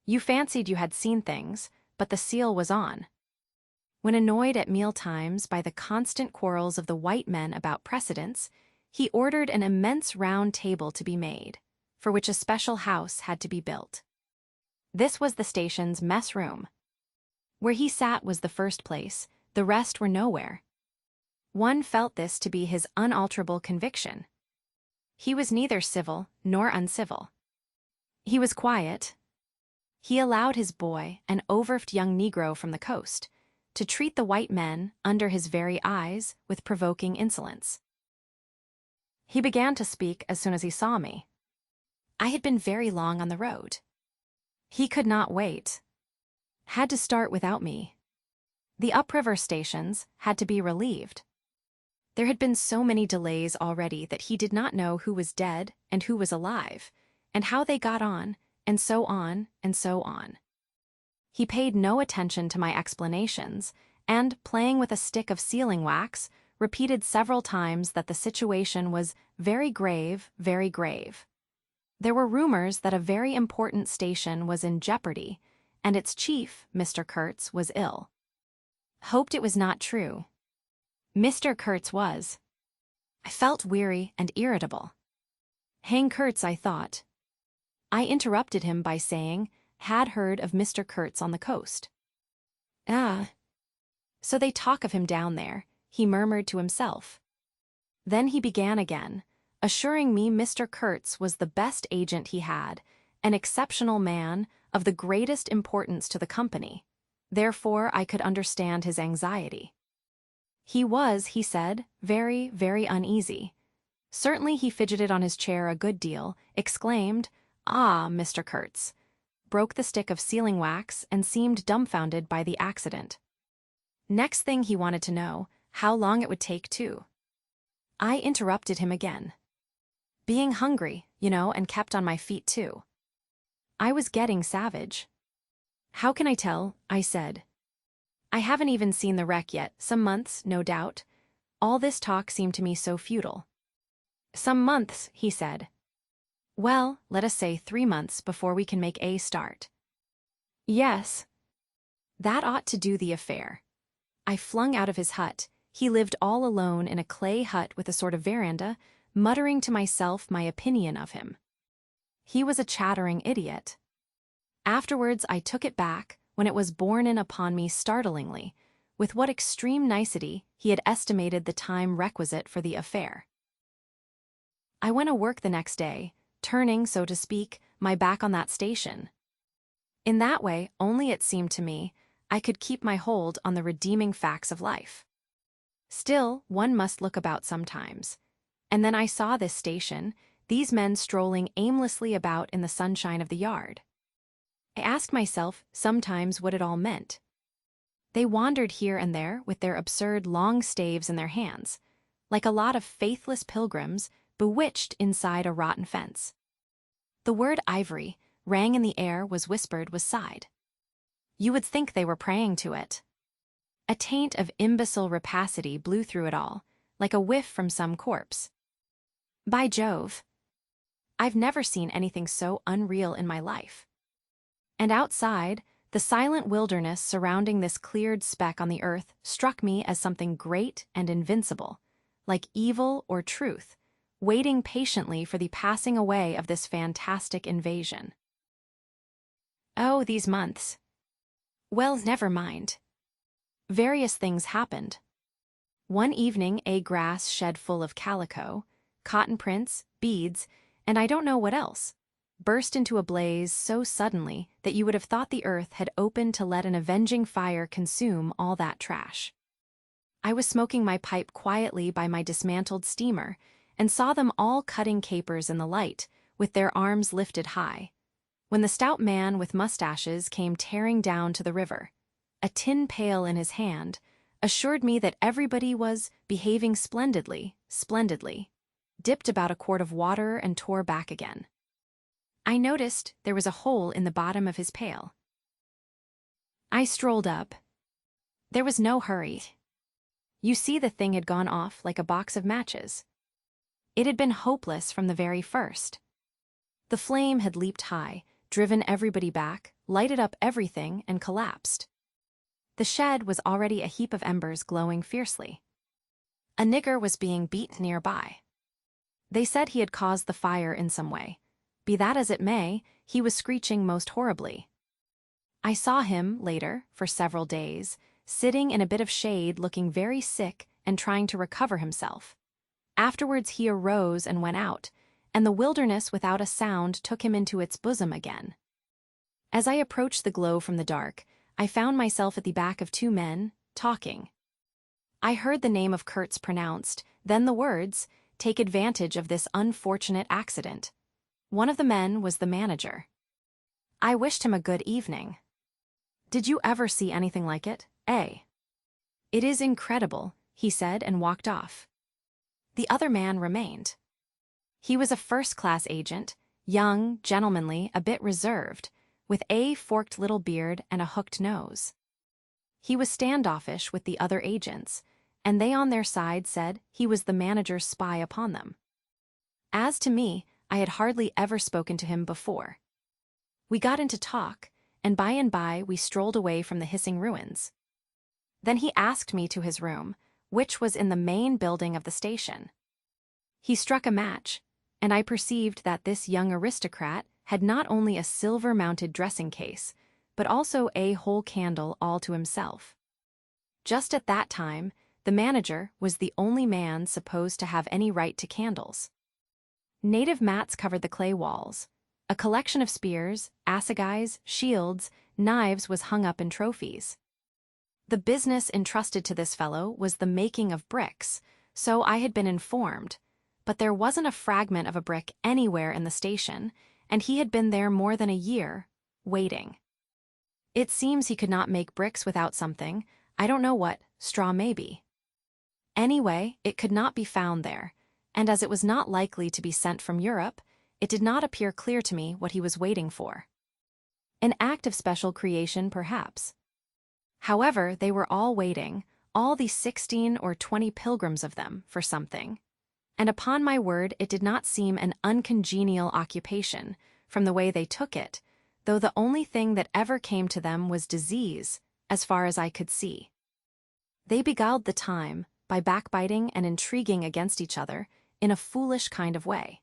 You fancied you had seen things, but the seal was on. When annoyed at meal times by the constant quarrels of the white men about precedence, he ordered an immense round table to be made, for which a special house had to be built. This was the station's mess room. Where he sat was the first place, the rest were nowhere. One felt this to be his unalterable conviction. He was neither civil nor uncivil. He was quiet. He allowed his boy, an overfed young Negro from the coast, to treat the white men, under his very eyes, with provoking insolence. He began to speak as soon as he saw me. I had been very long on the road. He could not wait. Had to start without me. The upriver stations had to be relieved. There had been so many delays already that he did not know who was dead and who was alive, and how they got on, and so on, and so on. He paid no attention to my explanations, and, playing with a stick of sealing wax, repeated several times that the situation was very grave, very grave. There were rumors that a very important station was in jeopardy, and its chief, Mr. Kurtz, was ill. Hoped it was not true. Mr. Kurtz was. I felt weary and irritable. Hang Kurtz, I thought. I interrupted him by saying, had heard of Mr. Kurtz on the coast. Ah. So they talk of him down there, he murmured to himself. Then he began again, assuring me Mr. Kurtz was the best agent he had, an exceptional man, of the greatest importance to the company. Therefore I could understand his anxiety. He was, he said, very, very uneasy. Certainly he fidgeted on his chair a good deal, exclaimed, "Ah, Mr. Kurtz," broke the stick of sealing wax, and seemed dumbfounded by the accident. Next thing he wanted to know, how long it would take to. I interrupted him again. Being hungry, you know, and kept on my feet too. I was getting savage. How can I tell? I said. I haven't even seen the wreck yet, some months, no doubt. All this talk seemed to me so futile. Some months, he said. Well, let us say 3 months before we can make a start. Yes. That ought to do the affair. I flung out of his hut. He lived all alone in a clay hut with a sort of veranda, muttering to myself my opinion of him. He was a chattering idiot. Afterwards I took it back, when it was borne in upon me startlingly, with what extreme nicety he had estimated the time requisite for the affair. I went to work the next day, turning, so to speak, my back on that station. In that way, only it seemed to me, I could keep my hold on the redeeming facts of life. Still, one must look about sometimes. And then I saw this station, these men strolling aimlessly about in the sunshine of the yard. I asked myself sometimes what it all meant. They wandered here and there with their absurd long staves in their hands, like a lot of faithless pilgrims bewitched inside a rotten fence. The word ivory rang in the air, was whispered, was sighed. You would think they were praying to it. A taint of imbecile rapacity blew through it all, like a whiff from some corpse. By Jove! I've never seen anything so unreal in my life. And outside, the silent wilderness surrounding this cleared speck on the earth struck me as something great and invincible, like evil or truth, waiting patiently for the passing away of this fantastic invasion. Oh, these months. Well, never mind. Various things happened. One evening, a grass shed full of calico, cotton prints, beads, and I don't know what else, burst into a blaze so suddenly that you would have thought the earth had opened to let an avenging fire consume all that trash. I was smoking my pipe quietly by my dismantled steamer and saw them all cutting capers in the light, with their arms lifted high, when the stout man with mustaches came tearing down to the river. A tin pail in his hand assured me that everybody was behaving splendidly, dipped about a quart of water and tore back again. I noticed there was a hole in the bottom of his pail. I strolled up. There was no hurry. You see, the thing had gone off like a box of matches. It had been hopeless from the very first. The flame had leaped high, driven everybody back, lighted up everything, and collapsed. The shed was already a heap of embers glowing fiercely. A nigger was being beat nearby. They said he had caused the fire in some way. Be that as it may, he was screeching most horribly. I saw him, later, for several days, sitting in a bit of shade looking very sick and trying to recover himself. Afterwards he arose and went out, and the wilderness without a sound took him into its bosom again. As I approached the glow from the dark, I found myself at the back of two men, talking. I heard the name of Kurtz pronounced, then the words, "Take advantage of this unfortunate accident." One of the men was the manager. I wished him a good evening. Did you ever see anything like it, eh? It is incredible, he said and walked off. The other man remained. He was a first-class agent, young, gentlemanly, a bit reserved, with a forked little beard and a hooked nose. He was standoffish with the other agents, and they on their side said he was the manager's spy upon them. As to me, I had hardly ever spoken to him before. We got into talk, and by we strolled away from the hissing ruins. Then he asked me to his room, which was in the main building of the station. He struck a match, and I perceived that this young aristocrat had not only a silver-mounted dressing case, but also a whole candle all to himself. Just at that time, the manager was the only man supposed to have any right to candles. Native mats covered the clay walls. A collection of spears, assegais, shields, knives was hung up in trophies. The business entrusted to this fellow was the making of bricks, so I had been informed, but there wasn't a fragment of a brick anywhere in the station, and he had been there more than a year, waiting. It seems he could not make bricks without something, I don't know what, straw maybe. Anyway, it could not be found there, and as it was not likely to be sent from Europe, it did not appear clear to me what he was waiting for. An act of special creation, perhaps. However, they were all waiting, all the 16 or 20 pilgrims of them, for something. And upon my word, it did not seem an uncongenial occupation, from the way they took it, though the only thing that ever came to them was disease, as far as I could see. They beguiled the time by backbiting and intriguing against each other in a foolish kind of way.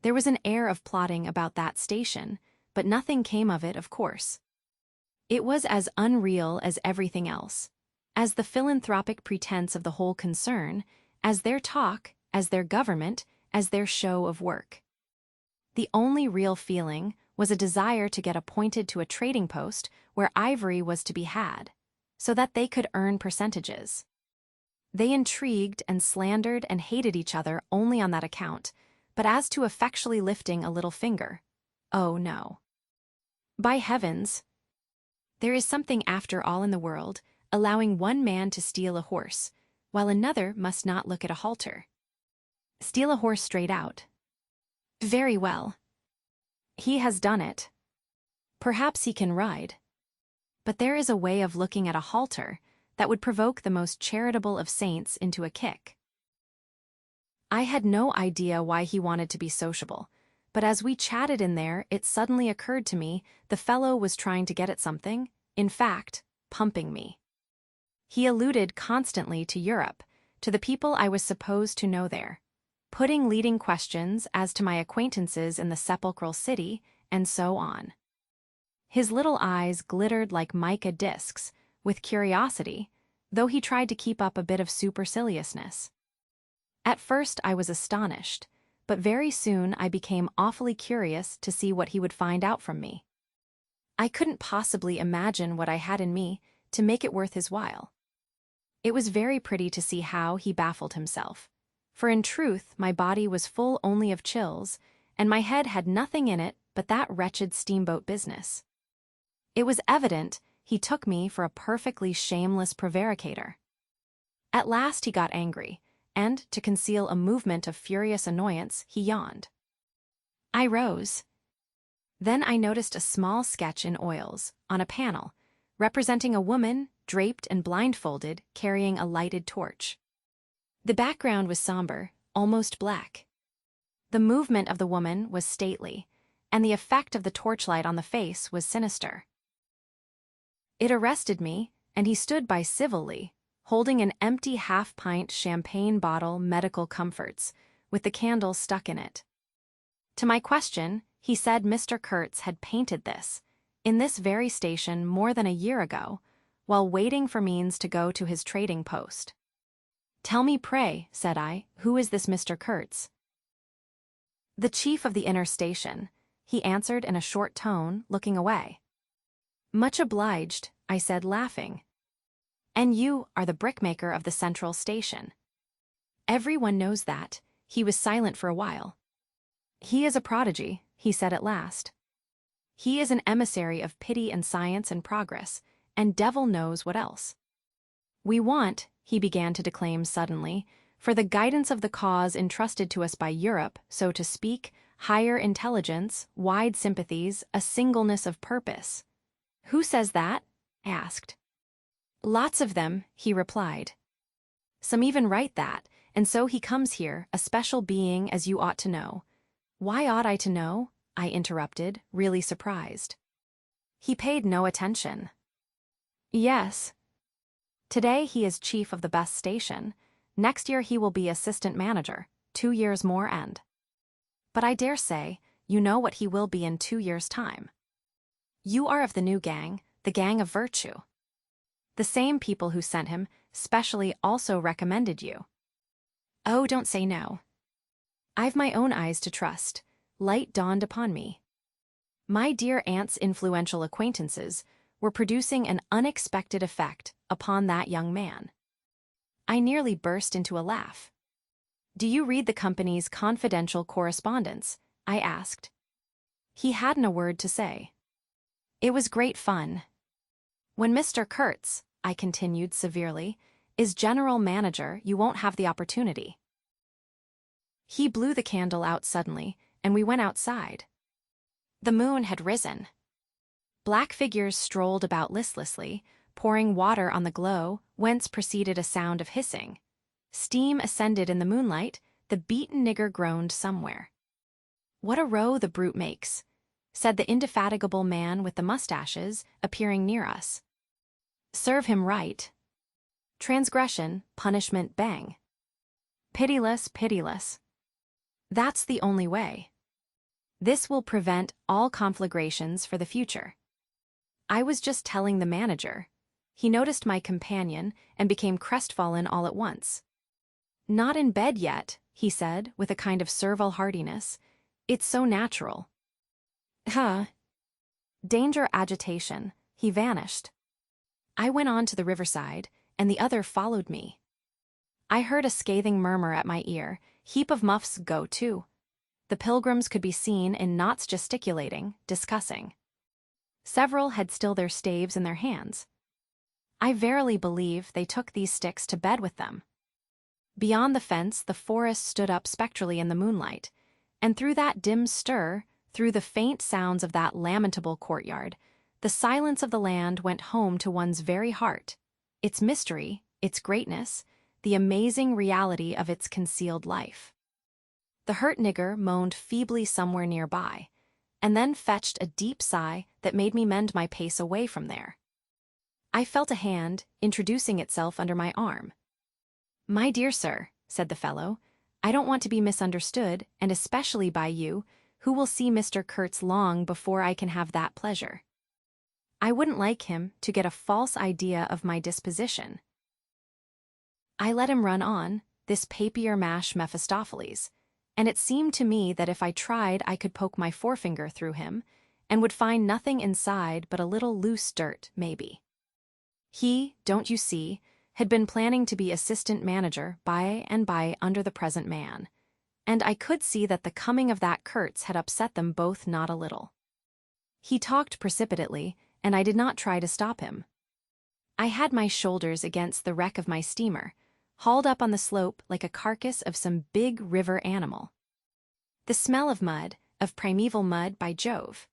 There was an air of plotting about that station, but nothing came of it, of course. It was as unreal as everything else, as the philanthropic pretense of the whole concern, as their talk, as their government, as their show of work. The only real feeling was a desire to get appointed to a trading post where ivory was to be had, so that they could earn percentages. They intrigued and slandered and hated each other only on that account, But as to effectually lifting a little finger, oh no. By heavens! There is something after all in the world, allowing one man to steal a horse, while another must not look at a halter. Steal a horse straight out. Very well. He has done it. Perhaps he can ride. But there is a way of looking at a halter that would provoke the most charitable of saints into a kick. I had no idea why he wanted to be sociable, but as we chatted in there, it suddenly occurred to me the fellow was trying to get at something, in fact, pumping me. He alluded constantly to Europe, to the people I was supposed to know there, putting leading questions as to my acquaintances in the sepulchral city, and so on. His little eyes glittered like mica discs, with curiosity, though he tried to keep up a bit of superciliousness. At first I was astonished, but very soon I became awfully curious to see what he would find out from me. I couldn't possibly imagine what I had in me to make it worth his while. It was very pretty to see how he baffled himself, for in truth my body was full only of chills, and my head had nothing in it but that wretched steamboat business. It was evident he took me for a perfectly shameless prevaricator. At last he got angry, and, to conceal a movement of furious annoyance, he yawned. I rose. Then I noticed a small sketch in oils, on a panel, representing a woman, draped and blindfolded, carrying a lighted torch. The background was somber, almost black. The movement of the woman was stately, and the effect of the torchlight on the face was sinister. It arrested me, and he stood by civilly, holding an empty half-pint champagne bottle medical comforts, with the candle stuck in it. To my question, he said Mr. Kurtz had painted this, in this very station more than a year ago, while waiting for means to go to his trading post. Tell me, pray, said I, who is this Mr. Kurtz? The chief of the inner station, he answered in a short tone, looking away. Much obliged, I said, laughing. And you are the brickmaker of the central station. Everyone knows that. He was silent for a while. He is a prodigy, he said at last. He is an emissary of pity and science and progress, and devil knows what else. We want, he began to declaim suddenly, for the guidance of the cause entrusted to us by Europe, so to speak, higher intelligence, wide sympathies, a singleness of purpose. Who says that? I asked. Lots of them, he replied. Some even write that, and so he comes here, a special being as you ought to know. Why ought I to know? I interrupted, really surprised. He paid no attention. Yes. Today he is chief of the best station. Next year he will be assistant manager, 2 years more and. But I dare say, you know what he will be in 2 years' time. You are of the new gang, the gang of virtue. The same people who sent him specially also recommended you. Oh, don't say no. I've my own eyes to trust. Light dawned upon me. My dear aunt's influential acquaintances were producing an unexpected effect upon that young man. I nearly burst into a laugh. Do you read the company's confidential correspondence? I asked. He hadn't a word to say. It was great fun. When Mr. Kurtz, I continued severely, is general manager, you won't have the opportunity. He blew the candle out suddenly, and we went outside. The moon had risen. Black figures strolled about listlessly, pouring water on the glow, whence proceeded a sound of hissing. Steam ascended in the moonlight, the beaten nigger groaned somewhere. What a row the brute makes, said the indefatigable man with the mustaches, appearing near us. Serve him right. Transgression, punishment, bang. Pitiless, pitiless. That's the only way. This will prevent all conflagrations for the future. I was just telling the manager. He noticed my companion and became crestfallen all at once. Not in bed yet, he said, with a kind of servile heartiness. It's so natural. Huh. Danger, agitation. He vanished. I went on to the riverside, and the other followed me. I heard a scathing murmur at my ear, heap of muffs go too. The pilgrims could be seen in knots gesticulating, discussing. Several had still their staves in their hands. I verily believe they took these sticks to bed with them. Beyond the fence the forest stood up spectrally in the moonlight, and through that dim stir, through the faint sounds of that lamentable courtyard, the silence of the land went home to one's very heart, its mystery, its greatness, the amazing reality of its concealed life. The hurt nigger moaned feebly somewhere nearby, and then fetched a deep sigh that made me mend my pace away from there. I felt a hand introducing itself under my arm. "My dear sir," said the fellow, "I don't want to be misunderstood, and especially by you, who will see Mr. Kurtz long before I can have that pleasure. I wouldn't like him to get a false idea of my disposition." I let him run on, this papier-mâché Mephistopheles, and it seemed to me that if I tried I could poke my forefinger through him, and would find nothing inside but a little loose dirt, maybe. He, don't you see, had been planning to be assistant manager by and by under the present man, and I could see that the coming of that Kurtz had upset them both not a little. He talked precipitately, and I did not try to stop him. I had my shoulders against the wreck of my steamer, hauled up on the slope like a carcass of some big river animal. The smell of mud, of primeval mud by Jove,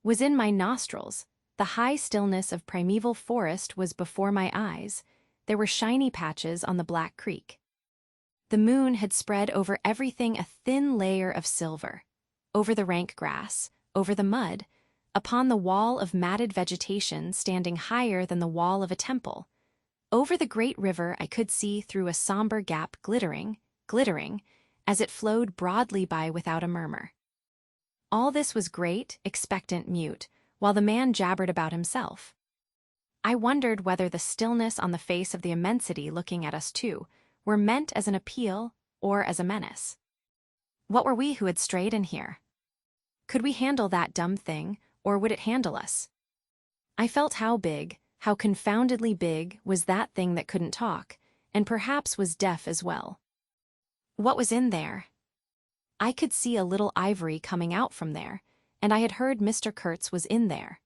was in my nostrils. The high stillness of primeval forest was before my eyes. There were shiny patches on the Black Creek. The moon had spread over everything a thin layer of silver, over the rank grass, over the mud, upon the wall of matted vegetation standing higher than the wall of a temple. Over the great river I could see through a somber gap glittering, as it flowed broadly by without a murmur. All this was great, expectant, mute, while the man jabbered about himself. I wondered whether the stillness on the face of the immensity looking at us too were meant as an appeal or as a menace. What were we who had strayed in here? Could we handle that dumb thing, or would it handle us? I felt how big, how confoundedly big, was that thing that couldn't talk, and perhaps was deaf as well. What was in there? I could see a little ivory coming out from there, and I had heard Mr. Kurtz was in there.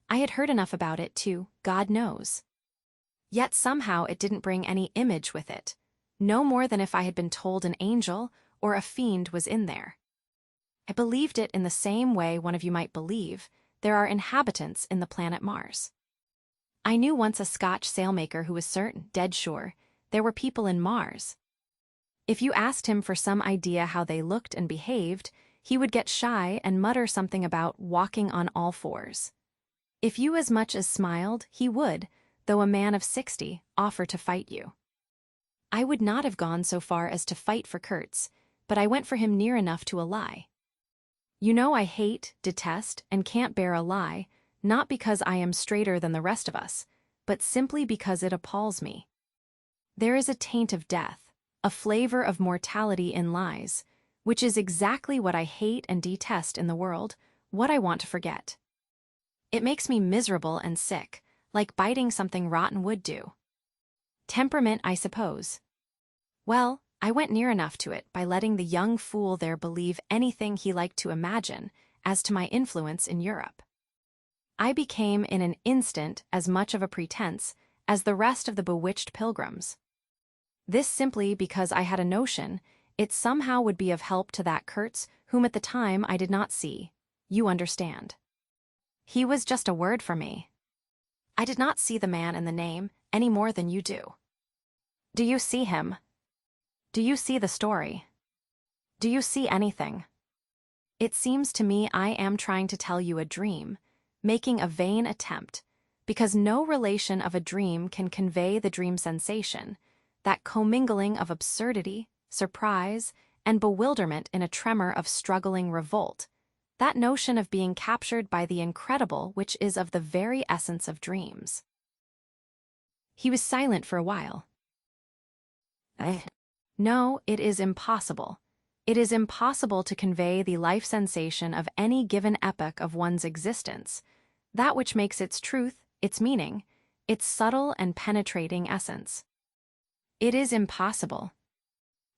I had heard enough about it too, God knows. Yet somehow it didn't bring any image with it, no more than if I had been told an angel or a fiend was in there. I believed it in the same way one of you might believe there are inhabitants in the planet Mars. I knew once a Scotch sailmaker who was certain, dead sure, there were people in Mars. If you asked him for some idea how they looked and behaved, he would get shy and mutter something about walking on all fours. If you as much as smiled, he would, though a man of 60, offer to fight you. I would not have gone so far as to fight for Kurtz, but I went for him near enough to a lie. You know I hate, detest, and can't bear a lie, not because I am straighter than the rest of us, but simply because it appalls me. There is a taint of death, a flavor of mortality in lies, which is exactly what I hate and detest in the world, what I want to forget. It makes me miserable and sick, like biting something rotten would do. Temperament, I suppose. Well, I went near enough to it by letting the young fool there believe anything he liked to imagine as to my influence in Europe. I became in an instant as much of a pretense as the rest of the bewitched pilgrims. This simply because I had a notion it somehow would be of help to that Kurtz whom at the time I did not see. You understand. He was just a word for me. I did not see the man in the name any more than you do. Do you see him? Do you see the story? Do you see anything? It seems to me I am trying to tell you a dream, making a vain attempt, because no relation of a dream can convey the dream sensation, that commingling of absurdity, surprise, and bewilderment in a tremor of struggling revolt, that notion of being captured by the incredible which is of the very essence of dreams. He was silent for a while. No, it is impossible. It is impossible to convey the life sensation of any given epoch of one's existence, that which makes its truth, its meaning, its subtle and penetrating essence. It is impossible.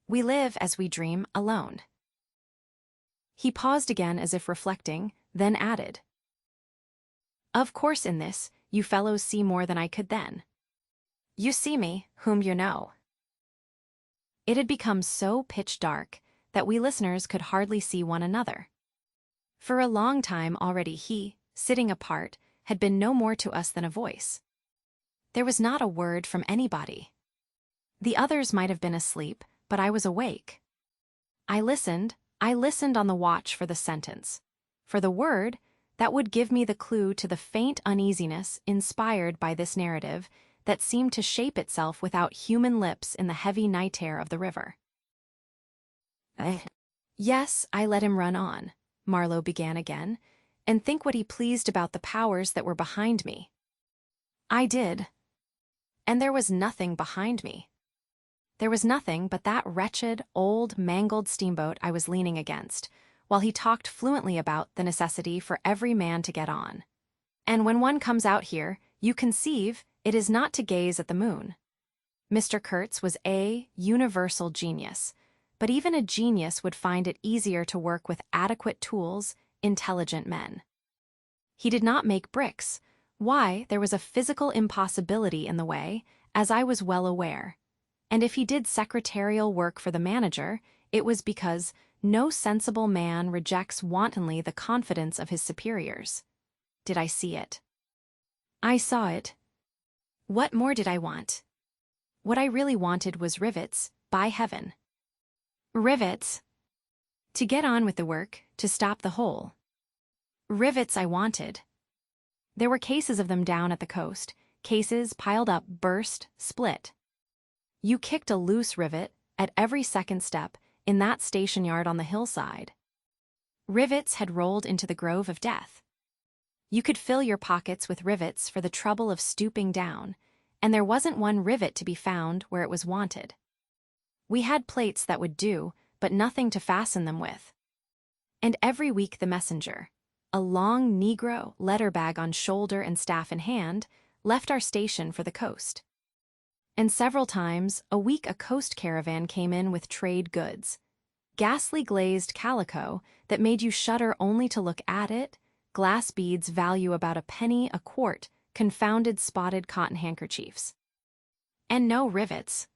We live as we dream alone. He paused again as if reflecting, then added, "Of course in this, you fellows see more than I could then. You see me, whom you know." It had become so pitch dark that we listeners could hardly see one another. For a long time already he, sitting apart, had been no more to us than a voice. There was not a word from anybody. The others might have been asleep, but I was awake. I listened on the watch for the sentence, for the word that would give me the clue to the faint uneasiness inspired by this narrative that seemed to shape itself without human lips in the heavy night air of the river. Yes, I let him run on, Marlowe began again, and think what he pleased about the powers that were behind me. I did. And there was nothing behind me. There was nothing but that wretched, old, mangled steamboat I was leaning against, while he talked fluently about the necessity for every man to get on. And when one comes out here, you conceive it is not to gaze at the moon. Mr. Kurtz was a universal genius, but even a genius would find it easier to work with adequate tools, intelligent men. He did not make bricks. Why, there was a physical impossibility in the way, as I was well aware. And if he did secretarial work for the manager, it was because no sensible man rejects wantonly the confidence of his superiors. Did I see it? I saw it. What more did I want? What I really wanted was rivets, by heaven. Rivets. To get on with the work, to stop the hole. Rivets I wanted. There were cases of them down at the coast, cases piled up, burst, split. You kicked a loose rivet at every second step in that station yard on the hillside. Rivets had rolled into the grove of death. You could fill your pockets with rivets for the trouble of stooping down, and there wasn't one rivet to be found where it was wanted. We had plates that would do, but nothing to fasten them with. And every week the messenger, a long Negro letter bag on shoulder and staff in hand, left our station for the coast. And several times a week a coast caravan came in with trade goods. Ghastly glazed calico that made you shudder only to look at it, glass beads value about a penny a quart, confounded spotted cotton handkerchiefs. And no rivets.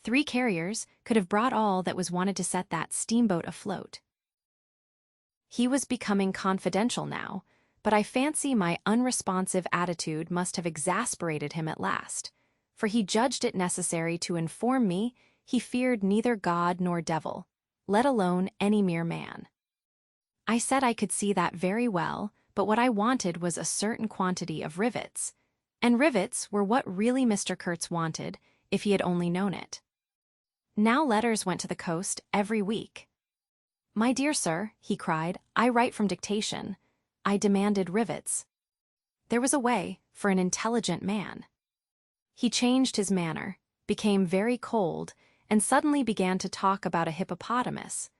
3 carriers could have brought all that was wanted to set that steamboat afloat. He was becoming confidential now, but I fancy my unresponsive attitude must have exasperated him at last, for he judged it necessary to inform me he feared neither God nor devil, let alone any mere man. I said I could see that very well, but what I wanted was a certain quantity of rivets, and rivets were what really Mr. Kurtz wanted if he had only known it. Now letters went to the coast every week. "My dear sir," he cried, "I write from dictation. I demanded rivets." There was a way for an intelligent man. He changed his manner, became very cold, and suddenly began to talk about a hippopotamus.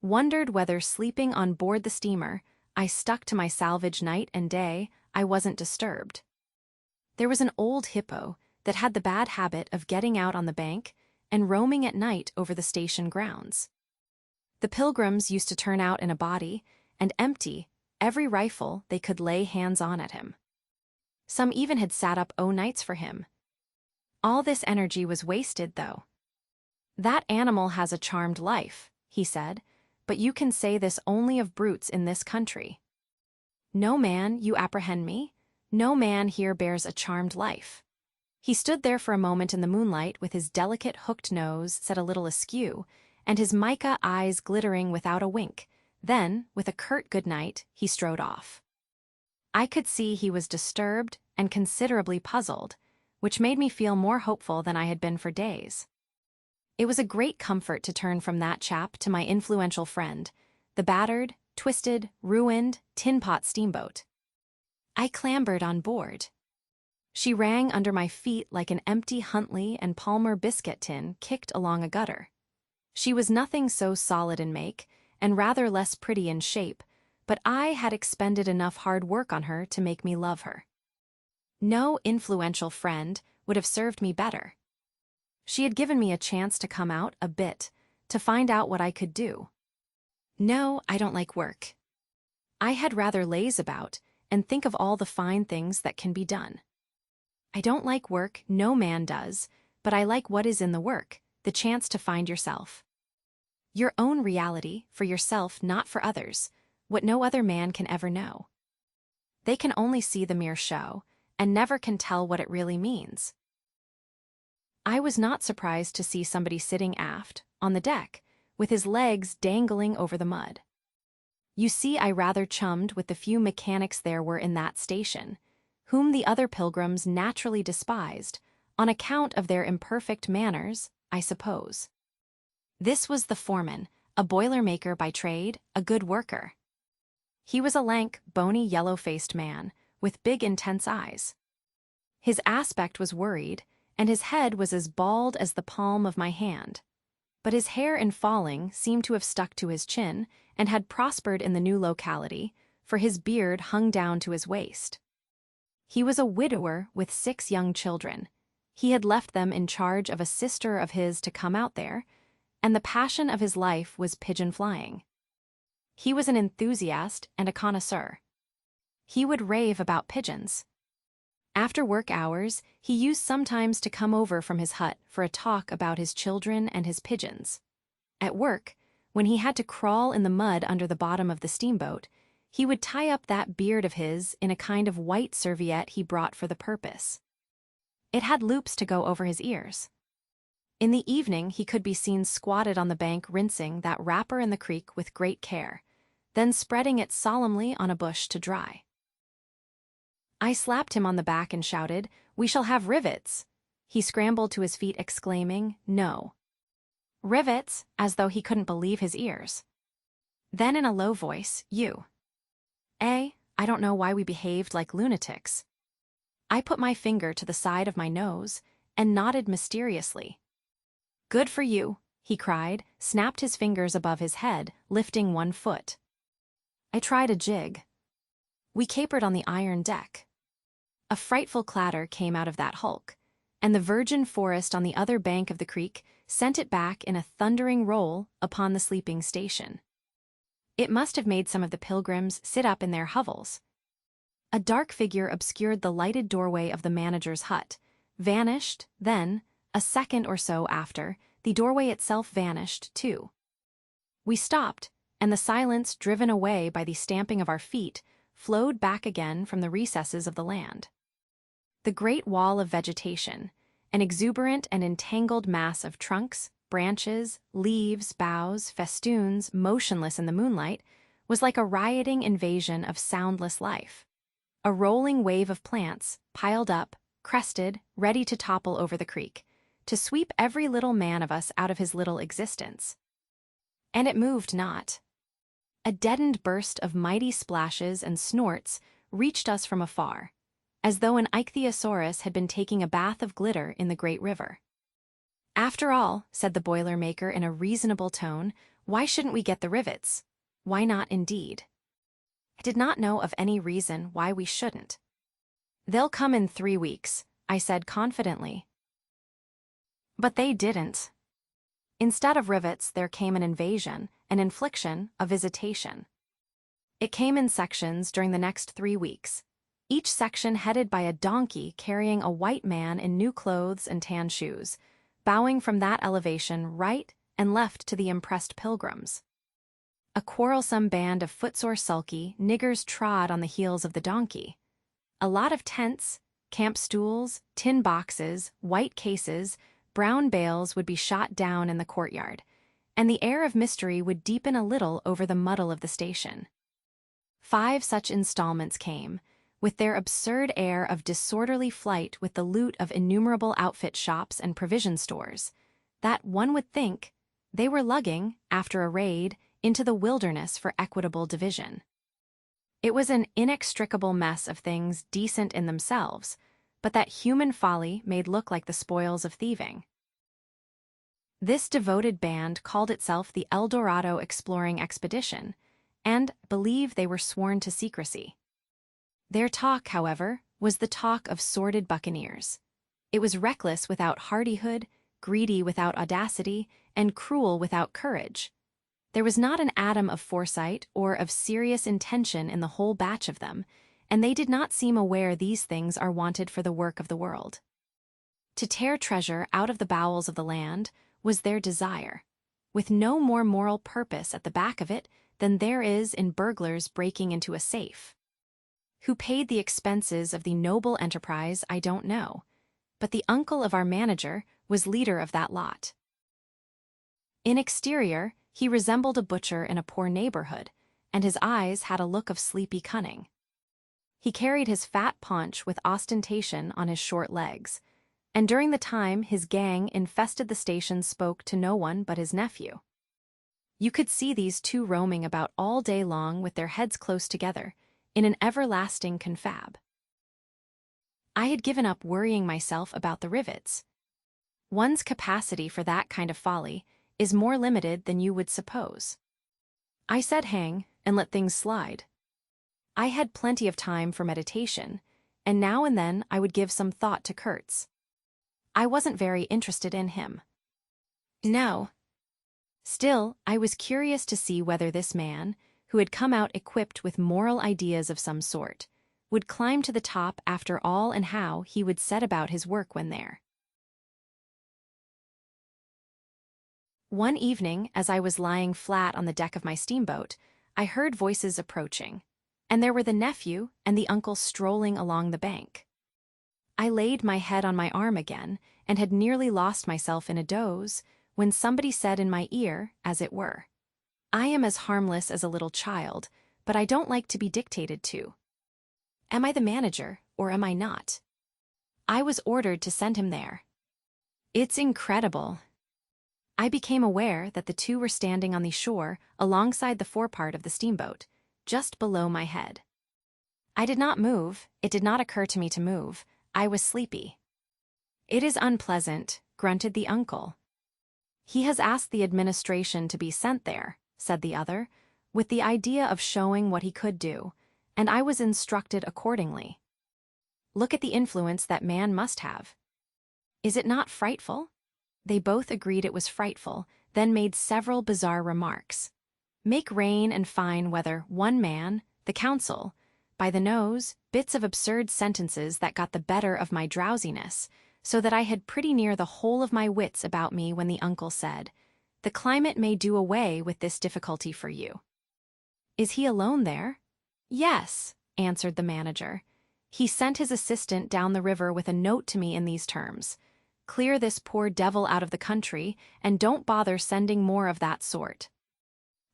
Wondered whether sleeping on board the steamer, I stuck to my salvage night and day, I wasn't disturbed. There was an old hippo that had the bad habit of getting out on the bank and roaming at night over the station grounds. The pilgrims used to turn out in a body and empty every rifle they could lay hands on at him. Some even had sat up o' nights for him. All this energy was wasted, though. "That animal has a charmed life," he said, "but you can say this only of brutes in this country. No man, you apprehend me, no man here bears a charmed life." He stood there for a moment in the moonlight with his delicate hooked nose set a little askew, and his mica eyes glittering without a wink. Then, with a curt good night, he strode off. I could see he was disturbed and considerably puzzled, which made me feel more hopeful than I had been for days. It was a great comfort to turn from that chap to my influential friend, the battered, twisted, ruined, tin-pot steamboat. I clambered on board. She rang under my feet like an empty Huntley and Palmer biscuit tin kicked along a gutter. She was nothing so solid in make, and rather less pretty in shape, but I had expended enough hard work on her to make me love her. No influential friend would have served me better. She had given me a chance to come out a bit, to find out what I could do. No, I don't like work. I had rather laze about and think of all the fine things that can be done. I don't like work, no man does, but I like what is in the work, the chance to find yourself. Your own reality, for yourself, not for others, what no other man can ever know. They can only see the mere show, and never can tell what it really means. I was not surprised to see somebody sitting aft, on the deck, with his legs dangling over the mud. You see, I rather chummed with the few mechanics there were in that station, whom the other pilgrims naturally despised, on account of their imperfect manners, I suppose. This was the foreman, a boiler-maker by trade, a good worker. He was a lank, bony, yellow-faced man, with big, intense eyes. His aspect was worried, and his head was as bald as the palm of my hand. But his hair in falling seemed to have stuck to his chin, and had prospered in the new locality, for his beard hung down to his waist. He was a widower with 6 young children. He had left them in charge of a sister of his to come out there, and the passion of his life was pigeon flying. He was an enthusiast and a connoisseur. He would rave about pigeons. After work hours, he used sometimes to come over from his hut for a talk about his children and his pigeons. At work, when he had to crawl in the mud under the bottom of the steamboat, he would tie up that beard of his in a kind of white serviette he brought for the purpose. It had loops to go over his ears. In the evening he could be seen squatted on the bank rinsing that wrapper in the creek with great care, then spreading it solemnly on a bush to dry. I slapped him on the back and shouted, "We shall have rivets!" He scrambled to his feet exclaiming, "No." Rivets, as though he couldn't believe his ears. Then in a low voice, "You." I don't know why we behaved like lunatics. I put my finger to the side of my nose and nodded mysteriously. "Good for you," he cried, snapped his fingers above his head, lifting one foot. I tried a jig. We capered on the iron deck. A frightful clatter came out of that hulk, and the virgin forest on the other bank of the creek sent it back in a thundering roll upon the sleeping station. It must have made some of the pilgrims sit up in their hovels. A dark figure obscured the lighted doorway of the manager's hut, vanished, then, a second or so after, the doorway itself vanished, too. We stopped, and the silence driven away by the stamping of our feet flowed back again from the recesses of the land. The great wall of vegetation, an exuberant and entangled mass of trunks, branches, leaves, boughs, festoons, motionless in the moonlight, was like a rioting invasion of soundless life. A rolling wave of plants, piled up, crested, ready to topple over the creek, to sweep every little man of us out of his little existence. And it moved not. A deadened burst of mighty splashes and snorts reached us from afar, as though an ichthyosaurus had been taking a bath of glitter in the great river. "After all," said the boiler-maker in a reasonable tone, "why shouldn't we get the rivets? Why not, indeed?" I did not know of any reason why we shouldn't. "They'll come in 3 weeks," I said confidently. But they didn't. Instead of rivets, there came an invasion, an infliction, a visitation. It came in sections during the next 3 weeks, each section headed by a donkey carrying a white man in new clothes and tan shoes, bowing from that elevation right and left to the impressed pilgrims. A quarrelsome band of footsore sulky niggers trod on the heels of the donkey. A lot of tents, camp stools, tin boxes, white cases, brown bales would be shot down in the courtyard, and the air of mystery would deepen a little over the muddle of the station. 5 such installments came, with their absurd air of disorderly flight with the loot of innumerable outfit shops and provision stores, that one would think they were lugging, after a raid, into the wilderness for equitable division. It was an inextricable mess of things decent in themselves, but that human folly made look like the spoils of thieving. This devoted band called itself the El Dorado Exploring Expedition, and believed they were sworn to secrecy. Their talk, however, was the talk of sordid buccaneers. It was reckless without hardihood, greedy without audacity, and cruel without courage. There was not an atom of foresight or of serious intention in the whole batch of them, and they did not seem aware these things are wanted for the work of the world. To tear treasure out of the bowels of the land was their desire, with no more moral purpose at the back of it than there is in burglars breaking into a safe. Who paid the expenses of the noble enterprise, I don't know, but the uncle of our manager was leader of that lot. In exterior, he resembled a butcher in a poor neighborhood, and his eyes had a look of sleepy cunning. He carried his fat paunch with ostentation on his short legs, and during the time his gang infested the station spoke to no one but his nephew. You could see these two roaming about all day long with their heads close together, in an everlasting confab. I had given up worrying myself about the rivets. One's capacity for that kind of folly is more limited than you would suppose. I said hang and let things slide. I had plenty of time for meditation, and now and then I would give some thought to Kurtz. I wasn't very interested in him. No. Still, I was curious to see whether this man, who had come out equipped with moral ideas of some sort, would climb to the top after all and how he would set about his work when there. One evening, as I was lying flat on the deck of my steamboat, I heard voices approaching, and there were the nephew and the uncle strolling along the bank. I laid my head on my arm again and had nearly lost myself in a doze when somebody said in my ear, as it were, "I am as harmless as a little child, but I don't like to be dictated to. Am I the manager, or am I not? I was ordered to send him there. It's incredible." I became aware that the two were standing on the shore alongside the forepart of the steamboat, just below my head. I did not move, it did not occur to me to move. I was sleepy. "It is unpleasant," grunted the uncle. "He has asked the administration to be sent there," said the other, with the idea of showing what he could do, and I was instructed accordingly. Look at the influence that man must have. Is it not frightful? They both agreed it was frightful, then made several bizarre remarks. Make rain and fine weather one man, the council, by the nose, bits of absurd sentences that got the better of my drowsiness, so that I had pretty near the whole of my wits about me when the uncle said, "The climate may do away with this difficulty for you." "Is he alone there?" "Yes," answered the manager. "He sent his assistant down the river with a note to me in these terms: clear this poor devil out of the country, and don't bother sending more of that sort."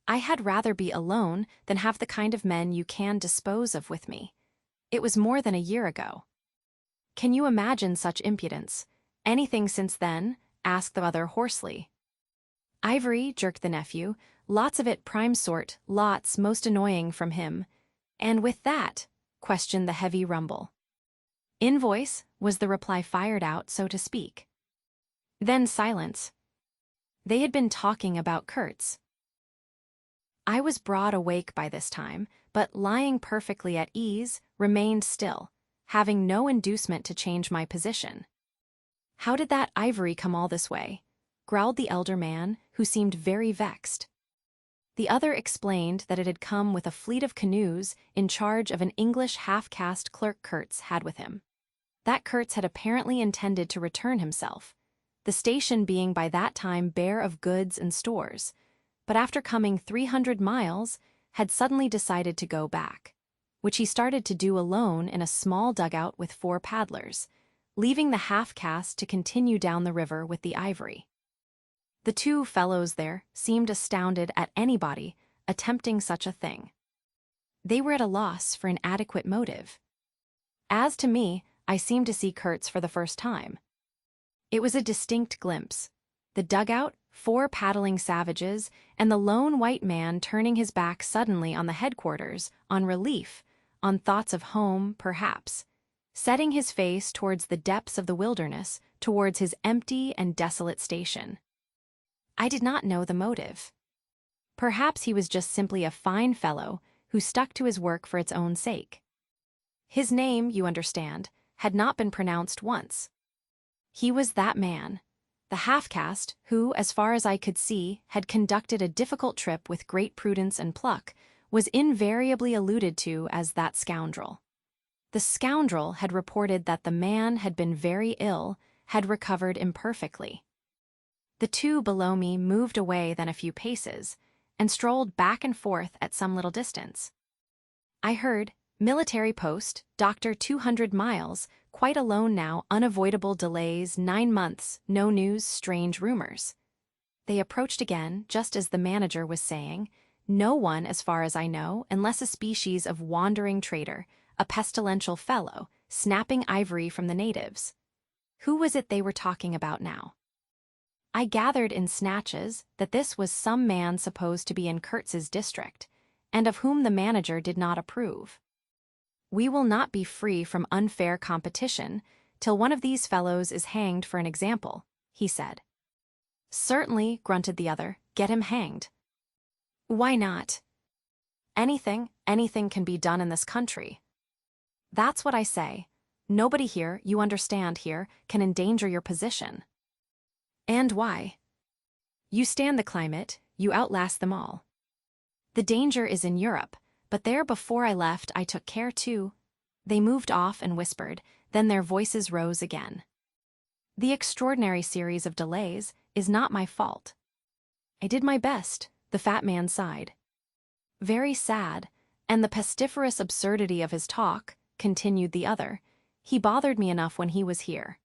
I had rather be alone than have the kind of men you can dispose of with me. It was more than a year ago. Can you imagine such impudence? Anything since then? Asked the other hoarsely. "Ivory," jerked the nephew. "Lots of it prime sort, lots most annoying from him." "And with that?" questioned the heavy rumble. "Invoice," was the reply, fired out, so to speak. Then silence. They had been talking about Kurtz. I was broad awake by this time, but lying perfectly at ease, remained still, having no inducement to change my position. "How did that ivory come all this way?" growled the elder man, who seemed very vexed. The other explained that it had come with a fleet of canoes in charge of an English half-caste clerk Kurtz had with him. That Kurtz had apparently intended to return himself, the station being by that time bare of goods and stores, but after coming 300 miles, had suddenly decided to go back, which he started to do alone in a small dugout with 4 paddlers, leaving the half-caste to continue down the river with the ivory. The two fellows there seemed astounded at anybody attempting such a thing. They were at a loss for an adequate motive. As to me, I seemed to see Kurtz for the first time. It was a distinct glimpse. The dugout, 4 paddling savages, and the lone white man turning his back suddenly on the headquarters, on relief, on thoughts of home, perhaps, setting his face towards the depths of the wilderness, towards his empty and desolate station. I did not know the motive. Perhaps he was just simply a fine fellow who stuck to his work for its own sake. His name, you understand, had not been pronounced once. He was that man, The half-caste, who, as far as I could see, had conducted a difficult trip with great prudence and pluck, was invariably alluded to as that scoundrel. The scoundrel had reported that the man had been very ill, had recovered imperfectly. The two below me moved away then a few paces, and strolled back and forth at some little distance. I heard, military post, doctor 200 miles, quite alone now, unavoidable delays, 9 months, no news, strange rumors. They approached again, just as the manager was saying, no one, as far as I know, unless a species of wandering trader, a pestilential fellow, snapping ivory from the natives. Who was it they were talking about now? I gathered in snatches that this was some man supposed to be in Kurtz's district, and of whom the manager did not approve. We will not be free from unfair competition till one of these fellows is hanged for an example, he said. Certainly, grunted the other, get him hanged. Why not? Anything can be done in this country. That's what I say. Nobody here, you understand here, can endanger your position. And why? You stand the climate, you outlast them all. The danger is in Europe, but there before I left I took care too. They moved off and whispered, then their voices rose again. The extraordinary series of delays is not my fault. I did my best, the fat man sighed. Very sad, and the pestiferous absurdity of his talk, continued the other. He bothered me enough when he was here.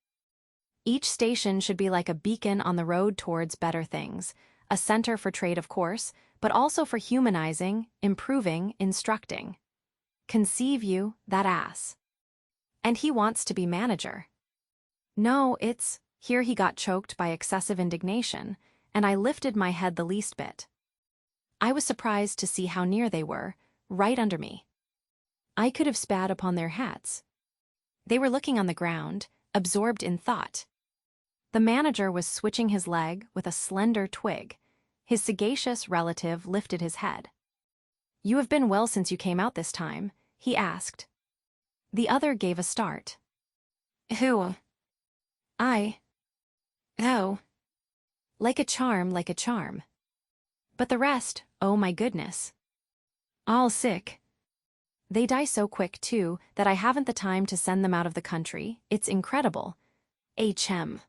Each station should be like a beacon on the road towards better things, a center for trade of course, but also for humanizing, improving, instructing. Conceive you, that ass. And he wants to be manager. No, here he got choked by excessive indignation, and I lifted my head the least bit. I was surprised to see how near they were, right under me. I could have spat upon their hats. They were looking on the ground, absorbed in thought. The manager was switching his leg with a slender twig. His sagacious relative lifted his head. You have been well since you came out this time, he asked. The other gave a start. Who? I. Oh. Like a charm, like a charm. But the rest, oh my goodness. All sick. They die so quick, too, that I haven't the time to send them out of the country. It's incredible. H.M.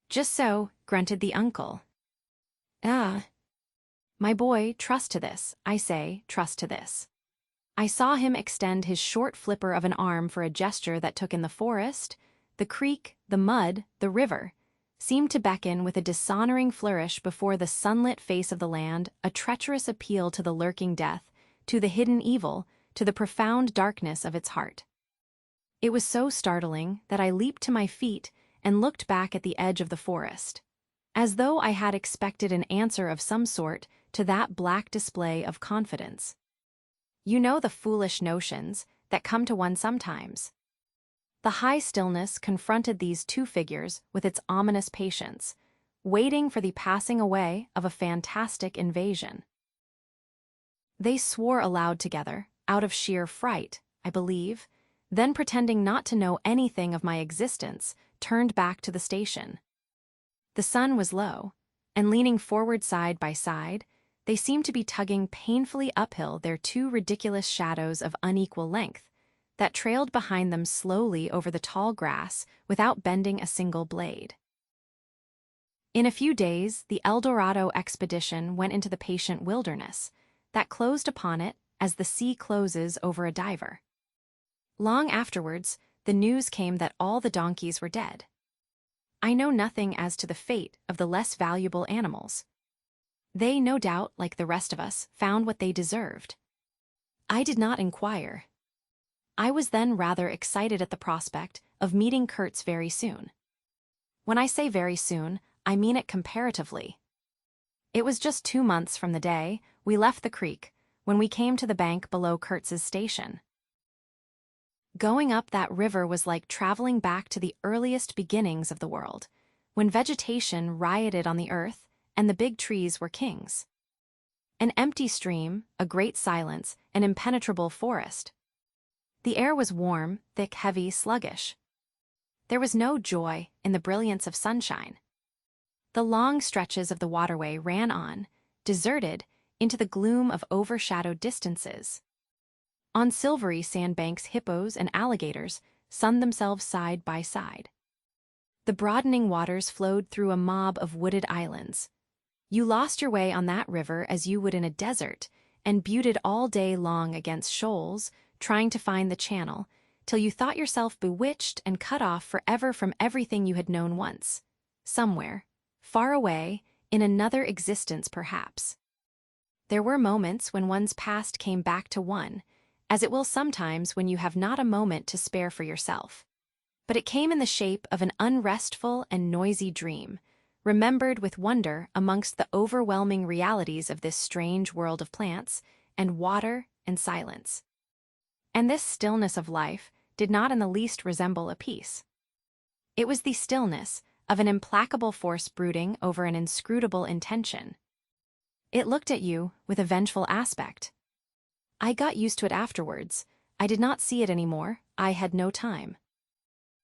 Just so, grunted the uncle. Ah. My boy, trust to this, I say, trust to this. I saw him extend his short flipper of an arm for a gesture that took in the forest, the creek, the mud, the river, seemed to beckon with a dishonoring flourish before the sunlit face of the land, a treacherous appeal to the lurking death, to the hidden evil, to the profound darkness of its heart. It was so startling that I leaped to my feet and looked back at the edge of the forest, as though I had expected an answer of some sort to that black display of confidence. You know the foolish notions that come to one sometimes. The high stillness confronted these two figures with its ominous patience, waiting for the passing away of a fantastic invasion. They swore aloud together, out of sheer fright, I believe, then pretending not to know anything of my existence, turned back to the station. The sun was low, and leaning forward side by side, they seemed to be tugging painfully uphill their two ridiculous shadows of unequal length, that trailed behind them slowly over the tall grass without bending a single blade. In a few days, the El Dorado expedition went into the patient wilderness that closed upon it as the sea closes over a diver. Long afterwards, the news came that all the donkeys were dead. I know nothing as to the fate of the less valuable animals. They, no doubt, like the rest of us, found what they deserved. I did not inquire. I was then rather excited at the prospect of meeting Kurtz very soon. When I say very soon, I mean it comparatively. It was just 2 months from the day we left the creek when we came to the bank below Kurtz's station. Going up that river was like traveling back to the earliest beginnings of the world, when vegetation rioted on the earth and the big trees were kings. An empty stream, a great silence, an impenetrable forest. The air was warm, thick, heavy, sluggish. There was no joy in the brilliance of sunshine. The long stretches of the waterway ran on, deserted, into the gloom of overshadowed distances. On silvery sandbanks, hippos and alligators sunned themselves side by side. The broadening waters flowed through a mob of wooded islands. You lost your way on that river as you would in a desert, and buted all day long against shoals, trying to find the channel, till you thought yourself bewitched and cut off forever from everything you had known once. Somewhere, far away, in another existence perhaps. There were moments when one's past came back to one, as it will sometimes when you have not a moment to spare for yourself. But it came in the shape of an unrestful and noisy dream, remembered with wonder amongst the overwhelming realities of this strange world of plants, and water, and silence. And this stillness of life did not in the least resemble a peace. It was the stillness of an implacable force brooding over an inscrutable intention. It looked at you with a vengeful aspect. I got used to it afterwards. I did not see it anymore. I had no time.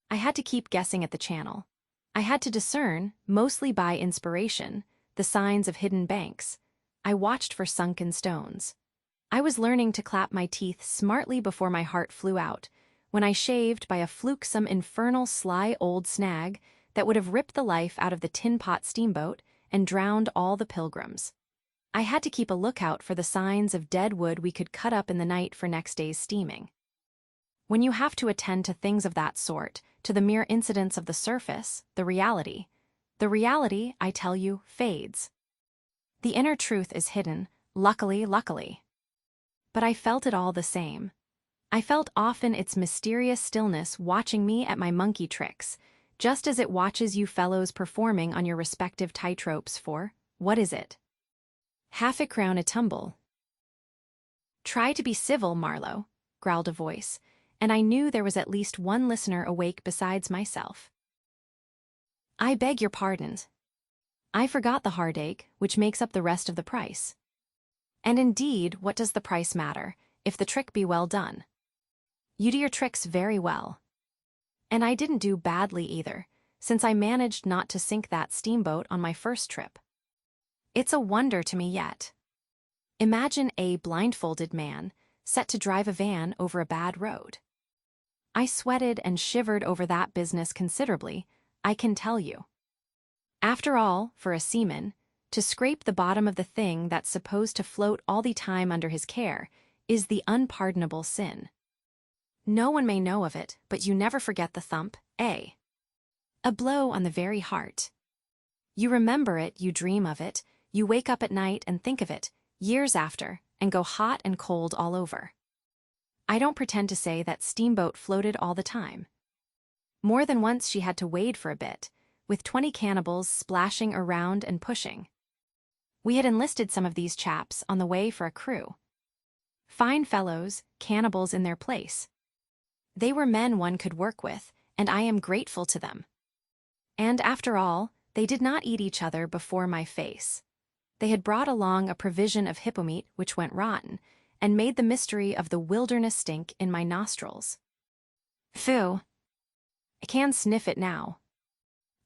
I had to keep guessing at the channel. I had to discern, mostly by inspiration, the signs of hidden banks. I watched for sunken stones. I was learning to clap my teeth smartly before my heart flew out, when I shaved by a fluke some infernal sly old snag that would have ripped the life out of the tin pot steamboat and drowned all the pilgrims. I had to keep a lookout for the signs of dead wood we could cut up in the night for next day's steaming. When you have to attend to things of that sort, to the mere incidents of the surface, the reality, I tell you, fades. The inner truth is hidden, luckily. But I felt it all the same. I felt often its mysterious stillness watching me at my monkey tricks, just as it watches you fellows performing on your respective tightropes for, what is it? Half a crown a tumble. Try to be civil, Marlowe, growled a voice, and I knew there was at least one listener awake besides myself. I beg your pardons. I forgot the heartache, which makes up the rest of the price. And indeed, what does the price matter, if the trick be well done? You do your tricks very well. And I didn't do badly either, since I managed not to sink that steamboat on my first trip. It's a wonder to me yet. Imagine a blindfolded man set to drive a van over a bad road. I sweated and shivered over that business considerably, I can tell you. After all, for a seaman, to scrape the bottom of the thing that's supposed to float all the time under his care is the unpardonable sin. No one may know of it, but you never forget the thump, eh? A blow on the very heart. You remember it, you dream of it, you wake up at night and think of it, years after, and go hot and cold all over. I don't pretend to say that steamboat floated all the time. More than once she had to wade for a bit, with 20 cannibals splashing around and pushing. We had enlisted some of these chaps on the way for a crew. Fine fellows, cannibals in their place. They were men one could work with, and I am grateful to them. And after all, they did not eat each other before my face. They had brought along a provision of hippo meat which went rotten, and made the mystery of the wilderness stink in my nostrils. Phew! I can sniff it now.